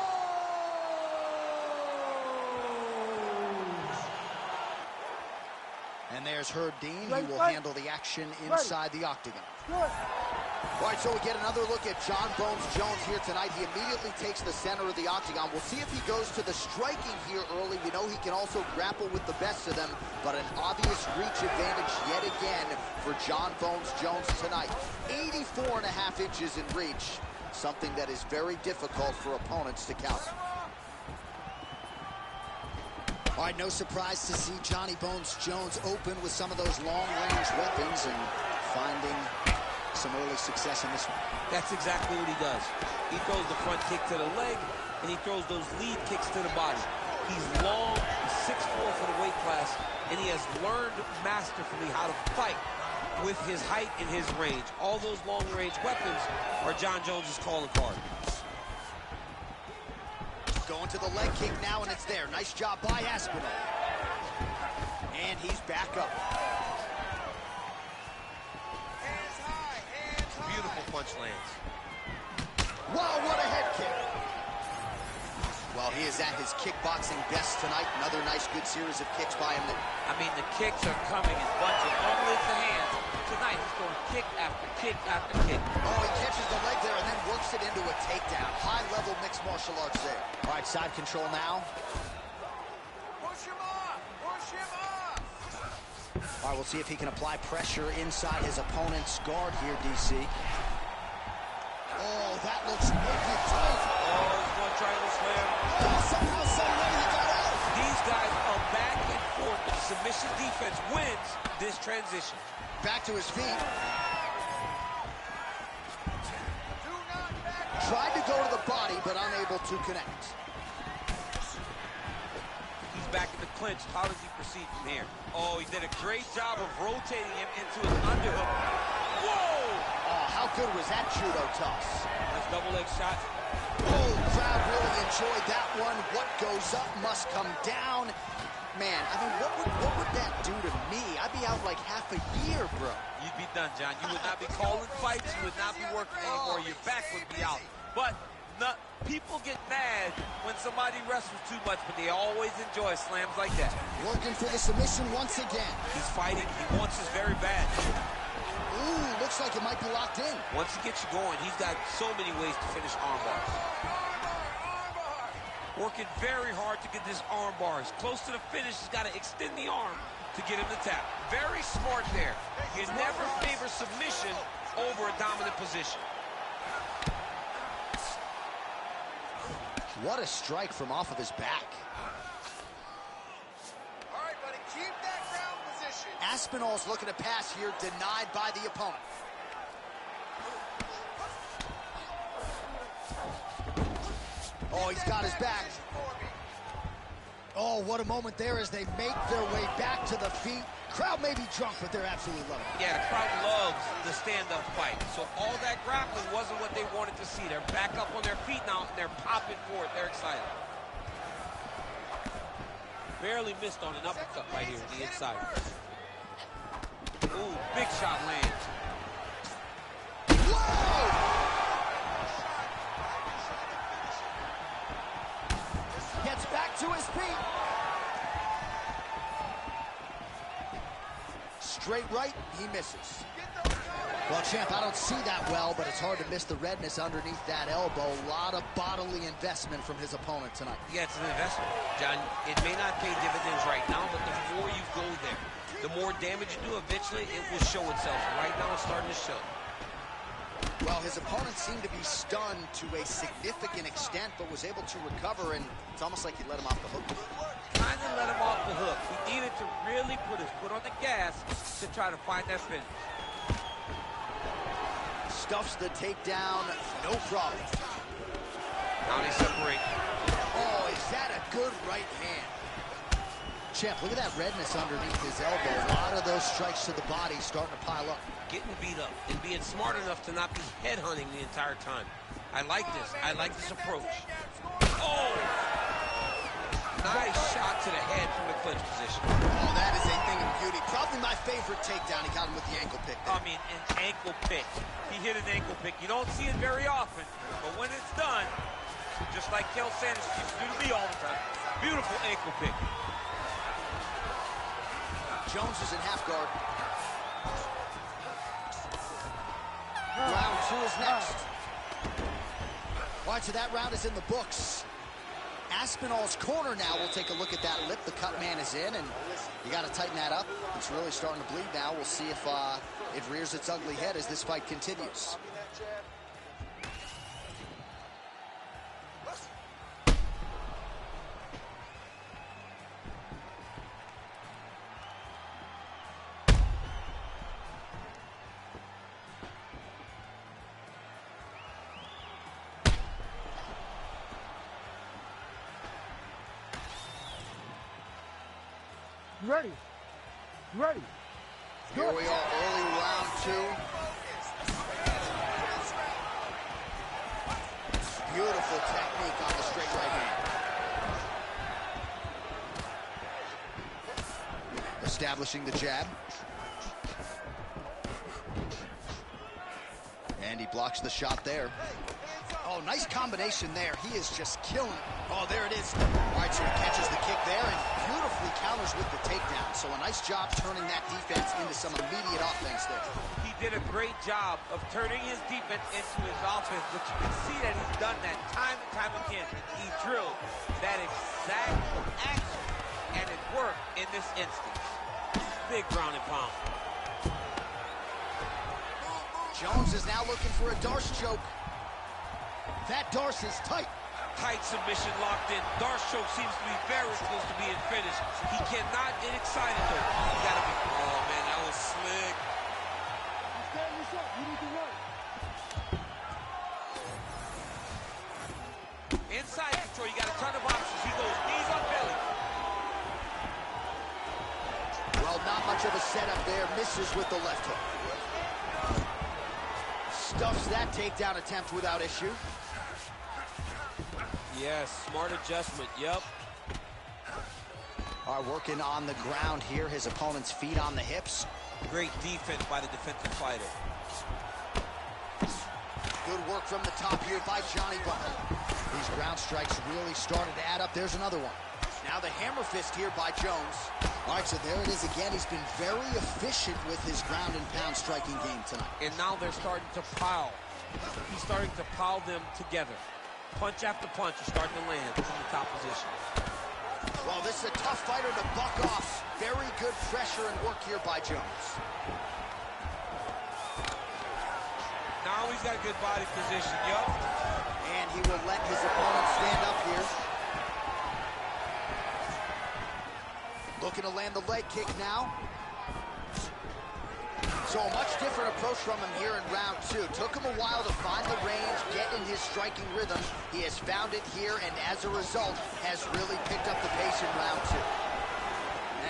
Speaker 1: And there's Herb Dean. He will handle the action inside the octagon.
Speaker 6: Good.
Speaker 1: All right, so we get another look at John Bones Jones here tonight. He immediately takes the center of the octagon. We'll see if he goes to the striking here early. We know he can also grapple with the best of them, but an obvious reach advantage yet again for John Bones Jones tonight. 84.5 inches in reach, something that is very difficult for opponents to counter. All right, no surprise to see Johnny Bones Jones open with some of those long-range weapons and finding some early success in this one.
Speaker 7: That's exactly what he does. He throws the front kick to the leg, and he throws those lead kicks to the body. He's long, he's 6'4" for the weight class, and he has learned masterfully how to fight with his height and his range. All those long-range weapons are John Jones's calling card.
Speaker 1: Going to the leg kick now, and it's there. Nice job by Aspinall. And he's back up.
Speaker 7: Beautiful punch lands.
Speaker 1: Wow, what a head kick. Well, he is at his kickboxing best tonight. Another nice, good series of kicks by him.
Speaker 7: I mean, the kicks are coming in bunches. Don't lift the hands. Tonight, he's throwing kick after kick after kick.
Speaker 1: Oh, he catches the leg there and then works it into a takedown. High-level mixed martial arts there. All right, side control now.
Speaker 5: Push him off! Push him off!
Speaker 1: All right, we'll see if he can apply pressure inside his opponent's guard here, DC. Oh, that looks wicked tight.
Speaker 7: Oh, he's going to triangle slam.
Speaker 1: Oh, somehow, some way he got out.
Speaker 7: These guys are back and forth. The submission defense wins this transition.
Speaker 1: Back to his feet.
Speaker 5: Do not back.
Speaker 1: Tried to go to the body, but unable to connect.
Speaker 7: He's back in the clinch. How does he proceed from here? Oh, he did a great job of rotating him into his underhook. Whoa!
Speaker 1: Oh, how good was that judo toss?
Speaker 7: Nice double leg shot.
Speaker 1: Oh, crowd really enjoyed that one. What goes up must come down. Man, I mean, what would that do to me? I'd be out like half a year, bro.
Speaker 7: You'd be done, John. You would not be calling fights. You would not be working anymore. Your back would be out. But people get mad when somebody wrestles too much, but they always enjoy slams like that.
Speaker 1: Working for the submission once again.
Speaker 7: He's fighting. He wants this very bad.
Speaker 1: Ooh, looks like it might be locked in.
Speaker 7: Once he gets you going, he's got so many ways to finish arm bars. Working very hard to get this arm bars. Close to the finish, he's got to extend the arm to get him to tap. Very smart there. You never favor submission over a dominant position.
Speaker 1: What a strike from off of his back.
Speaker 5: All right, buddy, keep that ground position.
Speaker 1: Aspinall's looking to pass here, denied by the opponent. Oh, he's got his back. Oh, what a moment there as they make their way back to the feet. Crowd may be drunk, but they're absolutely loving it.
Speaker 7: Yeah, the crowd loves the stand-up fight. So all that grappling wasn't what they wanted to see. They're back up on their feet now, and they're popping for it. They're excited. Barely missed on an uppercut right here on the inside. Ooh, big shot lands.
Speaker 1: Whoa! Gets back to his feet. Straight right, he misses. Well, champ, I don't see that well, but it's hard to miss the redness underneath that elbow. A lot of bodily investment from his opponent tonight.
Speaker 7: Yeah, it's an investment, John. It may not pay dividends right now, but the more you go there, the more damage you do, eventually it will show itself. Right now, it's starting to show.
Speaker 1: Well, his opponent seemed to be stunned to a significant extent, but was able to recover, and it's almost like he let him off the hook.
Speaker 7: Kind of let him off the hook. He needed to really put his foot on the gas to try to find that finish.
Speaker 1: Stuffs the takedown, no problem.
Speaker 7: Now they separate.
Speaker 1: Oh, is that a good right hand? Champ, look at that redness underneath his elbow. A lot of those strikes to the body starting to pile up.
Speaker 7: Getting beat up and being smart enough to not be headhunting the entire time. I like this. I like this approach. Oh! Nice shot to the head from the clinch position.
Speaker 1: Oh, that is a thing of beauty. Probably my favorite takedown. He got him with the ankle pick there.
Speaker 7: I mean, an ankle pick. He hit an ankle pick. You don't see it very often, but when it's done, just like Kel Sanders used to do to me all the time, beautiful ankle pick.
Speaker 1: Jones is in half guard. Round 2 is next. All right, so that round is in the books. Aspinall's corner now. We'll take a look at that lip. The cut man is in, and you got to tighten that up. It's really starting to bleed now. We'll see if it rears its ugly head as this fight continues.
Speaker 6: Ready. Ready.
Speaker 1: Here we are, early round 2. Beautiful technique on the straight right hand. Establishing the jab. And he blocks the shot there. Oh, nice combination there. He is just killing it. Oh, there it is. All right, so he catches the kick there and beautifully counters with the takedown. So a nice job turning that defense into some immediate offense there.
Speaker 7: He did a great job of turning his defense into his offense, but you can see that he's done that time and time again. He drilled that exact action, and it worked in this instance. Big ground and pound.
Speaker 1: Jones is now looking for a Darce choke. That Darce is tight.
Speaker 7: Tight submission locked in. Darce choke seems to be very close to being finished. He cannot get excited though. He gotta be. Oh man, that was slick.
Speaker 6: You stand this up. You need to work.
Speaker 7: Inside control, you got a ton of options. He goes knees on belly.
Speaker 1: Well, not much of a setup there. Misses with the left hook. Stuffs that takedown attempt without issue.
Speaker 7: Yes, smart adjustment, yep.
Speaker 1: Are working on the ground here. His opponent's feet on the hips.
Speaker 7: Great defense by the defensive fighter.
Speaker 1: Good work from the top here by Johnny Butler. These ground strikes really started to add up. There's another one. Now the hammer fist here by Jones. All right, so there it is again. He's been very efficient with his ground and pound striking game tonight.
Speaker 7: And now they're starting to pile. He's starting to pile them together. Punch after punch is starting to land from the top position.
Speaker 1: Well, this is a tough fighter to buck off. Very good pressure and work here by Jones.
Speaker 7: Now he's got a good body position, yup.
Speaker 1: And he will let his opponent stand up here. Looking to land the leg kick now. So a much different approach from him here in round 2. Took him a while to find the range, get in his striking rhythm. He has found it here, and as a result, has really picked up the pace in round 2.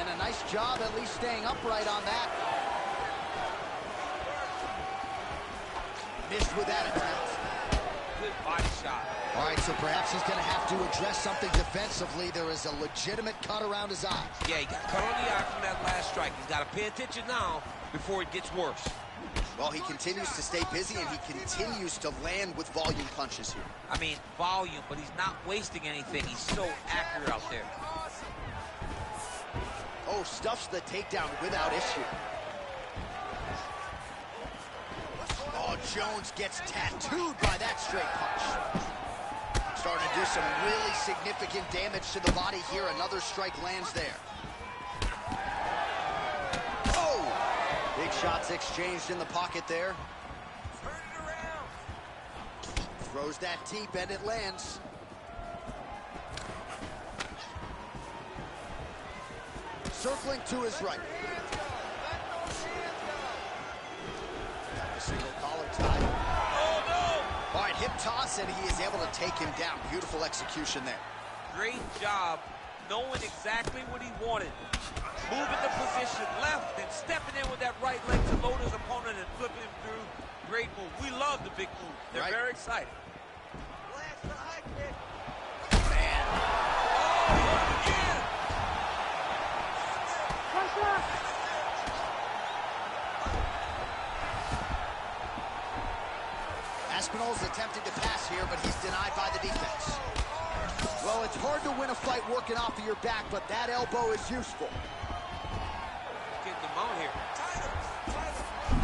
Speaker 1: And a nice job at least staying upright on that. Missed with that attempt.
Speaker 7: Good body shot.
Speaker 1: All right, so perhaps he's going to have to address something defensively. There is a legitimate cut around his eye.
Speaker 7: Yeah, he got cut on the eye from that last strike. He's got to pay attention now before it gets worse.
Speaker 1: Well, he continues to stay busy, and he continues to land with volume punches here.
Speaker 7: I mean, volume, but he's not wasting anything. He's so accurate out there.
Speaker 1: Oh, stuffs the takedown without issue. Oh, Jones gets tattooed by that straight punch. Starting to do some really significant damage to the body here. Another strike lands there. Oh! Big shots exchanged in the pocket there.
Speaker 7: Turn it around.
Speaker 1: Throws that deep and it lands. Circling to his right. Single collar tie.
Speaker 7: Oh, no!
Speaker 1: All right, hip toss, and he is able to take him down. Beautiful execution there.
Speaker 7: Great job knowing exactly what he wanted. Moving the position left and stepping in with that right leg to load his opponent and flipping him through. Great move. We love the big move. They're
Speaker 1: Right.
Speaker 7: very excited.
Speaker 1: Man.
Speaker 7: Oh, again!
Speaker 6: Punch that.
Speaker 1: Aspinall's attempting to pass here, but he's denied by the defense. Well, it's hard to win a fight working off of your back, but that elbow is useful.
Speaker 7: Getting him out here.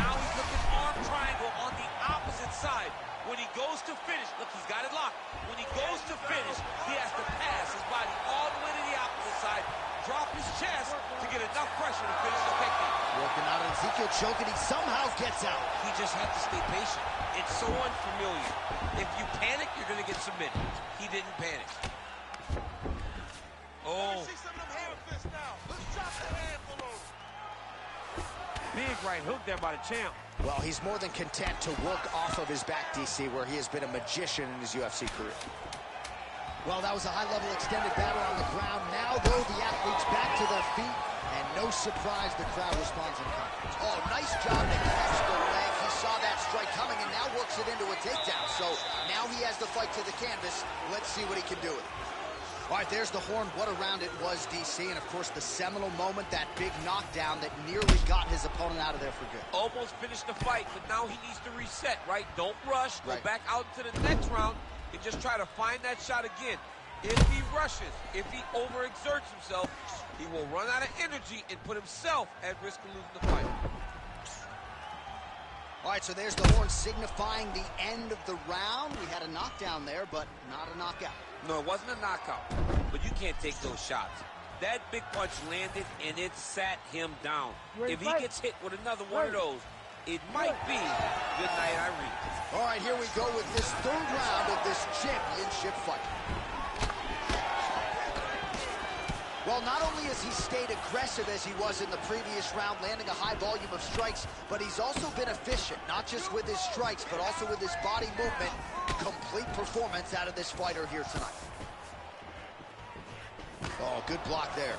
Speaker 7: Now he's looking arm triangle on the opposite inside. When he goes to finish, look, he's got it locked. When he goes to finish, he has to pass his body all the way to the opposite side, drop his chest to get enough pressure to finish the technique.
Speaker 1: Working out an Ezekiel choke, and he somehow gets out.
Speaker 7: He just had to stay patient. It's so unfamiliar. If you panic, you're going to get submitted. He didn't panic. Oh.
Speaker 3: Big right hook there by the champ.
Speaker 1: Well, he's more than content to work off of his back, DC, where he has been a magician in his UFC career. Well, that was a high-level extended battle on the ground. Now, though, the athletes back to their feet, and no surprise, the crowd responds in confidence. Oh, nice job to catch the leg. He saw that strike coming and now works it into a takedown. So now he has the fight to the canvas. Let's see what he can do with it. All right, there's the horn. What a round it was, DC. And, of course, the seminal moment, that big knockdown that nearly got his opponent out of there for good.
Speaker 7: Almost finished the fight, but now he needs to reset, right? Don't rush. Go
Speaker 1: Right.
Speaker 7: back out into the next round and just try to find that shot again. If he rushes, if he overexerts himself, he will run out of energy and put himself at risk of losing the fight.
Speaker 1: All right, so there's the horn signifying the end of the round. We had a knockdown there, but not a knockout.
Speaker 7: No, it wasn't a knockout, but you can't take those shots. That big punch landed, and it sat him down. If he gets hit with another one of those, it might be good night, Irene.
Speaker 1: All right, here we go with this third round of this championship fight. Well, not only has he stayed aggressive as he was in the previous round, landing a high volume of strikes, but he's also been efficient, not just with his strikes, but also with his body movement. Complete performance out of this fighter here tonight. Oh, good block there.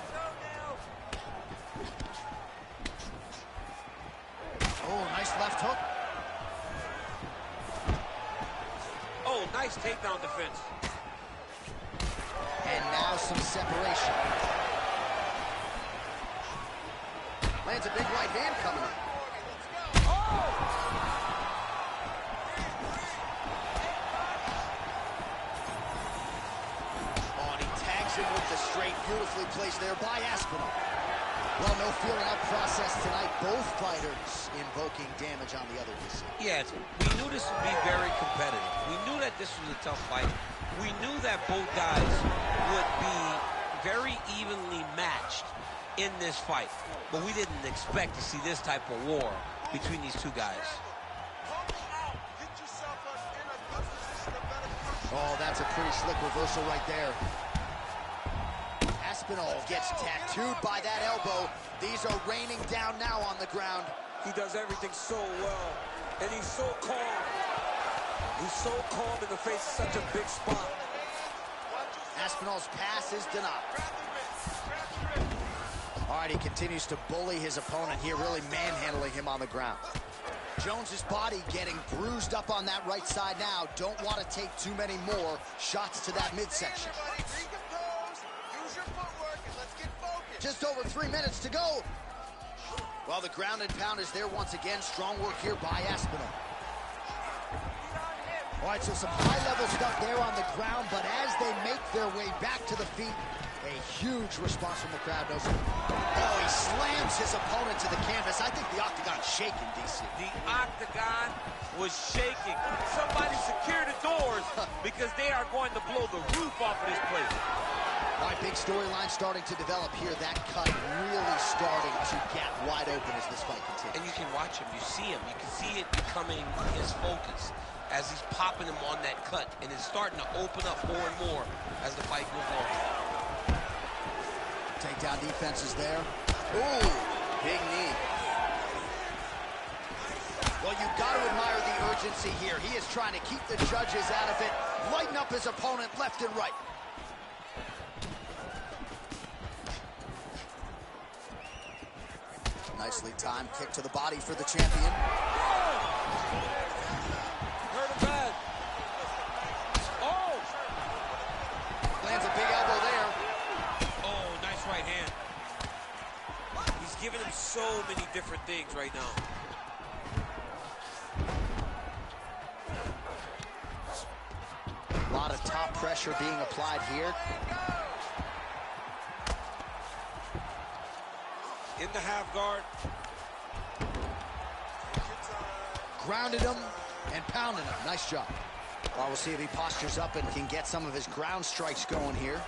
Speaker 1: Oh, nice left hook.
Speaker 7: Oh, nice takedown defense.
Speaker 1: And now some separation. Lands a big right hand coming in.
Speaker 7: Oh!
Speaker 1: Oh, and he tags him with the straight, beautifully placed there by Aspinall. Well, no feeling out process tonight. Both fighters invoking damage on the other DC.
Speaker 7: Yes, we knew this would be very competitive. We knew that this was a tough fight. We knew that both guys would be very evenly matched in this fight. But we didn't expect to see this type of war between these two guys.
Speaker 1: Oh, that's a pretty slick reversal right there. Aspinall gets tattooed by that elbow. These are raining down now on the ground.
Speaker 3: He does everything so well, and he's so calm. He's so calm in the face of such a big spot.
Speaker 1: Aspinall's pass is denied. All right, he continues to bully his opponent here, really manhandling him on the ground. Jones's body getting bruised up on that right side now. Don't want to take too many more shots to that midsection. Just over 3 minutes to go. Well, the ground and pound is there once again. Strong work here by Aspinall. All right, so some high-level stuff there on the ground, but as they make their way back to the feet, a huge response from the crowd. Oh, he slams his opponent to the canvas. I think the octagon's shaking, DC.
Speaker 7: The octagon was shaking. Somebody secure the doors because they are going to blow the roof off of this place.
Speaker 1: All right, big storyline starting to develop here. That cut really starting to get wide open as this fight continues.
Speaker 7: And you can watch him. You see him. You can see it becoming his focus as he's popping him on that cut. And it's starting to open up more and more as the fight goes on.
Speaker 1: Takedown defense is there. Ooh, big knee. Well, you've got to admire the urgency here. He is trying to keep the judges out of it, lighten up his opponent left and right. Nicely timed kick to the body for the champion.
Speaker 7: Hurt him bad. Oh!
Speaker 1: Lands a big elbow there.
Speaker 7: Oh, nice right hand. He's giving him so many different things right now.
Speaker 1: A lot of top pressure being applied here.
Speaker 7: In the half guard.
Speaker 1: Grounded him, And pounding him. Nice job. Well, we'll see if he postures up and can get some of his ground strikes going here.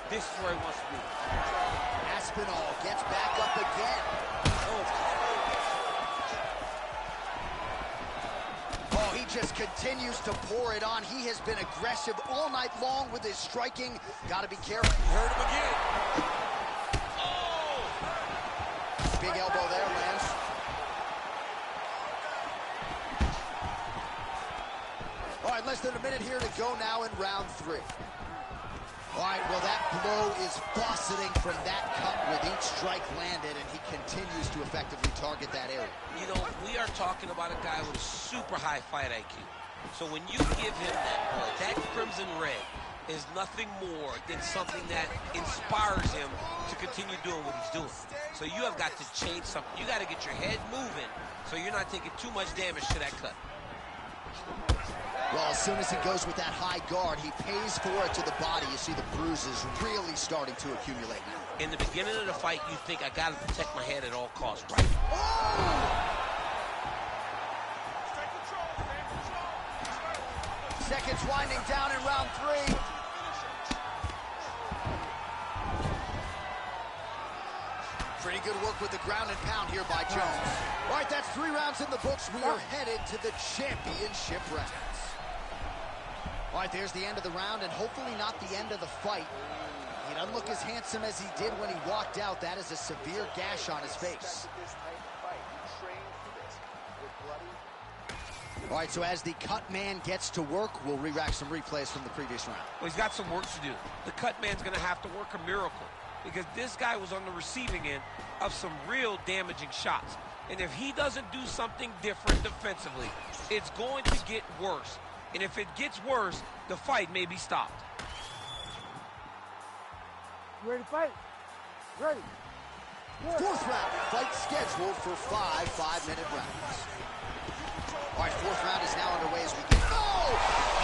Speaker 7: This is where he wants to be.
Speaker 1: Aspinall gets back up again. Oh, he just continues to pour it on. He has been aggressive all night long with his striking. Got to be careful.
Speaker 7: You heard him again.
Speaker 1: Oh! Big elbow there, Lance. All right, less than a minute here to go now in round 3. All right, well, that blow is fauceting from that cut with each strike landed, and he continues to effectively target that area.
Speaker 7: You know, we are talking about a guy with a super high fight IQ. So when you give him that blood, that crimson red is nothing more than something that inspires him to continue doing what he's doing. So you have got to change something. You got to get your head moving so you're not taking too much damage to that cut.
Speaker 1: Well, as soon as he goes with that high guard, he pays for it to the body. You see the bruises really starting to accumulate now.
Speaker 7: In the beginning of the fight, you think, I got to protect my head at all costs, right?
Speaker 1: Oh! Seconds winding down in round 3. Pretty good work with the ground and pound here by Jones. All right, that's 3 rounds in the books. We are headed to the championship rounds. All right, there's the end of the round, and hopefully not the end of the fight. He doesn't look as handsome as he did when he walked out. That is a severe gash on his face. All right, so as the cut man gets to work, we'll re-rack some replays from the previous round.
Speaker 7: Well, he's got some work to do. The cut man's going to have to work a miracle because this guy was on the receiving end of some real damaging shots. And if he doesn't do something different defensively, it's going to get worse. And if it gets worse, the fight may be stopped.
Speaker 6: You ready to fight? Ready. Good.
Speaker 1: 4th round, fight scheduled for 5 5-minute rounds. All right, 4th round is now underway as we get... Oh!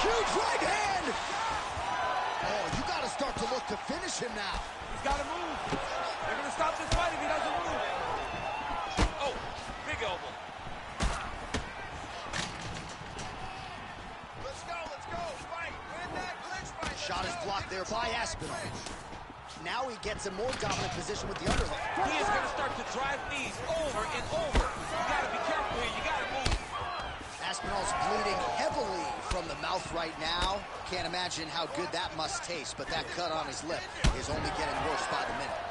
Speaker 1: Huge right hand! Oh, you got to start to look to finish him now.
Speaker 3: He's got to move. They're going to stop this fight if he doesn't move.
Speaker 7: Oh, big elbow.
Speaker 5: Let's go, fight, win that clinch fight.
Speaker 1: Shot is blocked there by Aspinall. Now he gets a more dominant position with the underhook.
Speaker 7: He is going to start to drive knees over and over. You got to be careful here. You got to move.
Speaker 1: Aspinall's bleeding heavily from the mouth right now. Can't imagine how good that must taste, but that cut on his lip is only getting worse by the minute.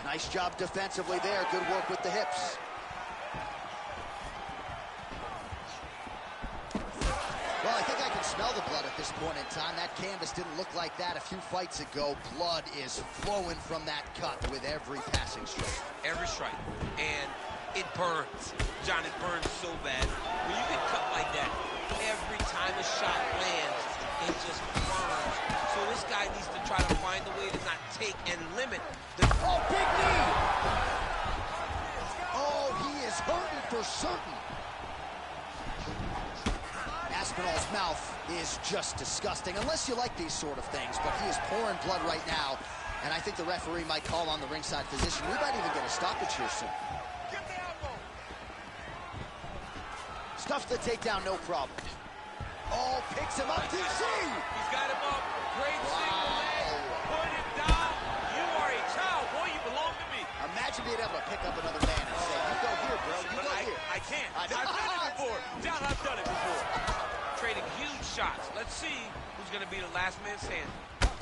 Speaker 1: Nice job defensively there. Good work with the hips. Well, I think I can smell the blood at this point in time. That canvas didn't look like that a few fights ago. Blood is flowing from that cut with every passing strike.
Speaker 7: Every strike. And it burns. John, it burns so bad. When you get cut like that, every time a shot lands, it just burns. So this guy needs to try to find a way to not take and limit the...
Speaker 1: Oh, big knee! Oh, he is hurting for certain. Aspinall's mouth is just disgusting, unless you like these sort of things, but he is pouring blood right now, and I think the referee might call on the ringside physician. We might even get a stoppage here soon. Stuffs the takedown, no problem. Oh, picks him up, DC!
Speaker 7: He's got him up. Great single leg. Put him down. You are a child. Boy, you belong to me.
Speaker 1: Imagine being able to pick up another man and say, you go here, bro, you go here.
Speaker 7: I can't. I've done it before. John, I've done it before. Trading huge shots. Let's see who's going to be the last man standing.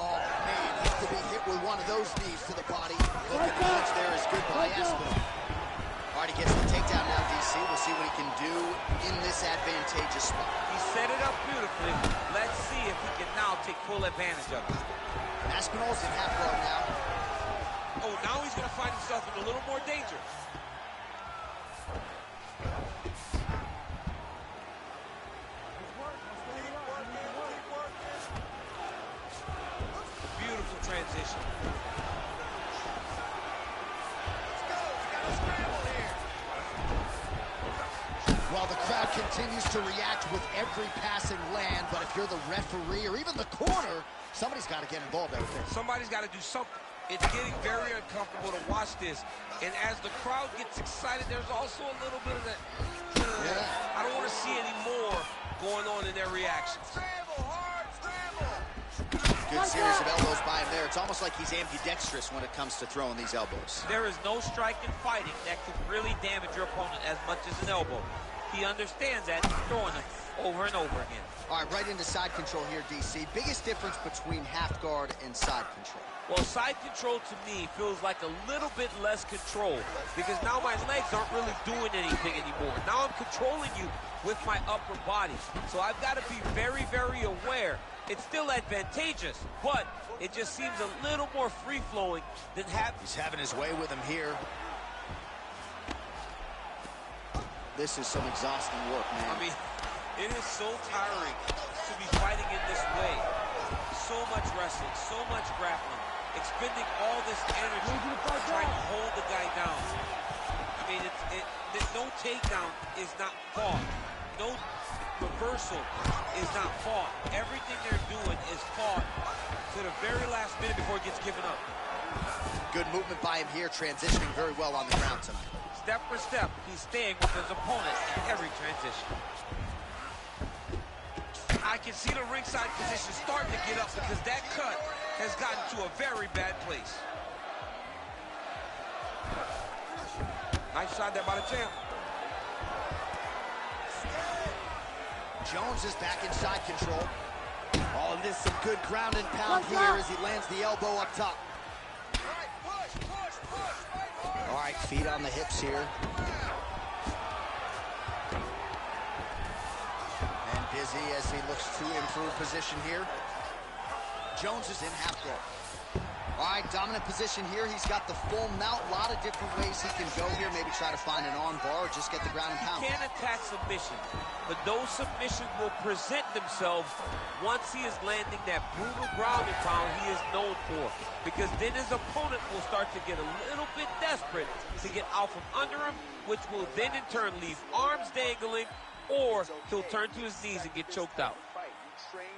Speaker 1: Oh, man, he could be hit with one of those knees to the body. Look at the punch there is good by Aspinall. All right, he gets the takedown now, DC. We'll see what he can do in this advantageous spot.
Speaker 7: He set it up beautifully. Let's see if he can now take full advantage of it.
Speaker 1: Aspinall's in half guard now.
Speaker 7: Oh, now he's going to find himself in a little more danger. Beautiful transition.
Speaker 1: Well, the crowd continues to react with every passing land, but if you're the referee or even the corner, somebody's got to get involved, I would think.
Speaker 7: Somebody's got to do something. It's getting very uncomfortable to watch this. And as the crowd gets excited, there's also a little bit of that, I don't want to see any more going on in their reactions.
Speaker 5: Scramble, hard scramble.
Speaker 1: Good series of elbows by him there. It's almost like he's ambidextrous when it comes to throwing these elbows.
Speaker 7: There is no strike in fighting that can really damage your opponent as much as an elbow. He understands that, throwing them over and over again.
Speaker 1: All right, right into side control here, DC. Biggest difference between half guard and side control?
Speaker 7: Well, side control to me feels like a little bit less control because now my legs aren't really doing anything anymore. Now I'm controlling you with my upper body. So I've got to be very, very aware. It's still advantageous, but it just seems a little more free-flowing than
Speaker 1: He's having his way with him here. This is some exhausting work, man.
Speaker 7: I mean, it is so tiring to be fighting in this way. So much wrestling, so much grappling, expending all this energy trying to hold the guy down. I mean, no takedown is not fought. No reversal is not fought. Everything they're doing is fought to the very last minute before it gets given up.
Speaker 1: Good movement by him here, transitioning very well on the ground tonight.
Speaker 7: Step for step, he's staying with his opponent in every transition. I can see the ringside position starting to get up because that cut has gotten to a very bad place. Nice shot there by the champ.
Speaker 1: Jones is back in side control. Oh, and this is some good ground and pound here as he lands the elbow up top. All right, feet on the hips here. And busy as he looks to improve position here. Jones is in half guard. All right, dominant position here. He's got the full mount. A lot of different ways he can go here. Maybe try to find an arm bar or just get the ground and pound.
Speaker 7: He can attack submission, but those submissions will present themselves once he is landing that brutal ground and pound he is known for. Because then his opponent will start to get a little bit desperate to get out from under him, which will then in turn leave arms dangling, or he'll turn to his knees and get choked out.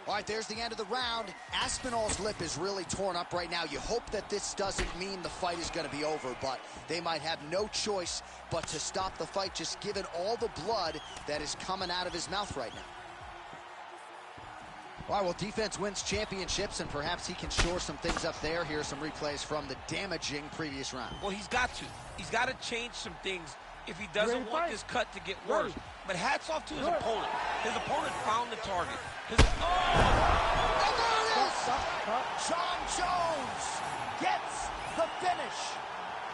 Speaker 1: All right, there's the end of the round. Aspinall's lip is really torn up right now. You hope that this doesn't mean the fight is going to be over, but they might have no choice but to stop the fight, just given all the blood that is coming out of his mouth right now. All right, well, defense wins championships, and perhaps he can shore some things up there. Here are some replays from the damaging previous round.
Speaker 7: Well, he's got to. He's got to change some things if he doesn't want this cut to get worse. But hats off to his opponent. His opponent found the target. And there
Speaker 1: it is! John Jones gets the finish.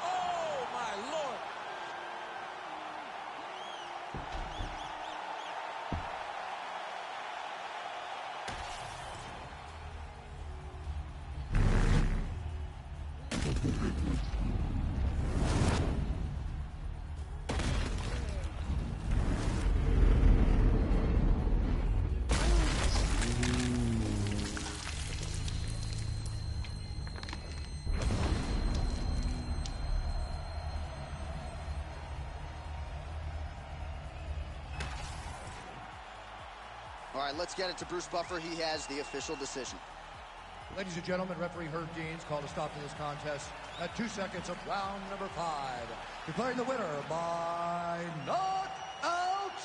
Speaker 7: Oh, my Lord.
Speaker 1: All right, let's get it to Bruce Buffer. He has the official decision.
Speaker 2: Ladies and gentlemen, referee Herb Deans called a stop to this contest at 2 seconds of round number 5. Declaring the winner by knockout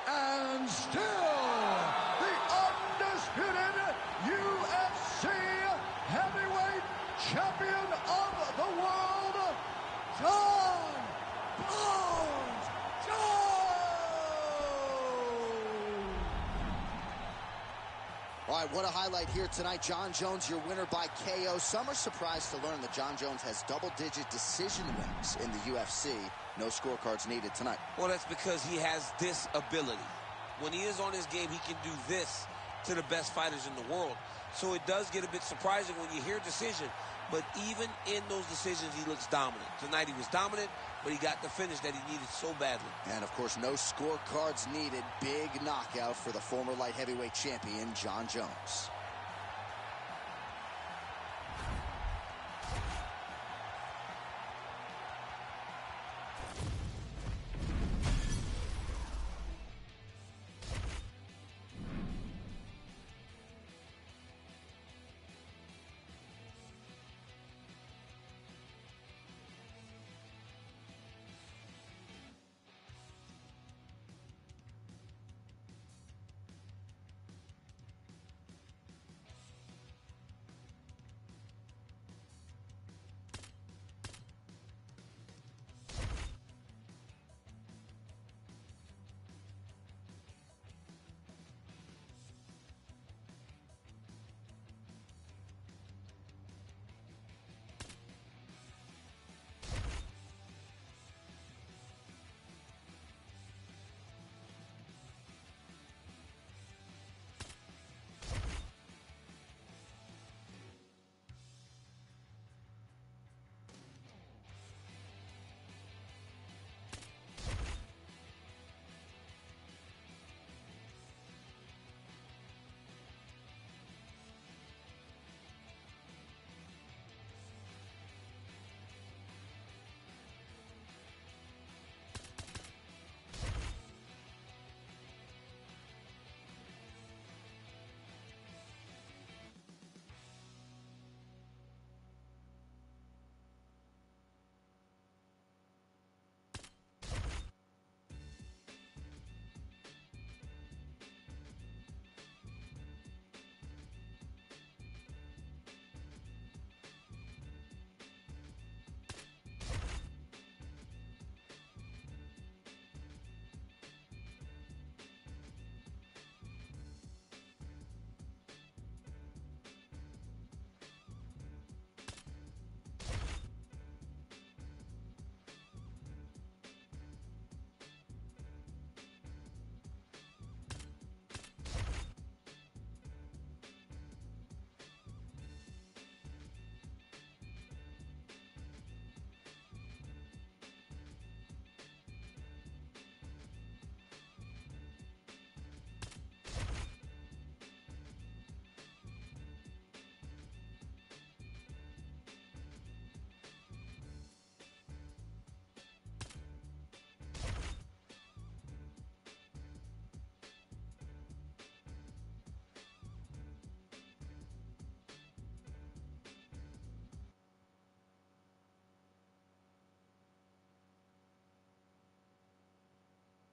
Speaker 2: and still the undisputed UFC heavyweight champion of the world, John Bones Jones!
Speaker 1: All right, what a highlight here tonight. John Jones, your winner by KO. Some are surprised to learn that John Jones has double-digit decision wins in the UFC. No scorecards needed tonight.
Speaker 7: Well, that's because he has this ability. When he is on his game, he can do this to the best fighters in the world. So it does get a bit surprising when you hear decision. But even in those decisions, he looks dominant. Tonight he was dominant, but he got the finish that he needed so badly.
Speaker 1: And, of course, no scorecards needed. Big knockout for the former light heavyweight champion, John Jones.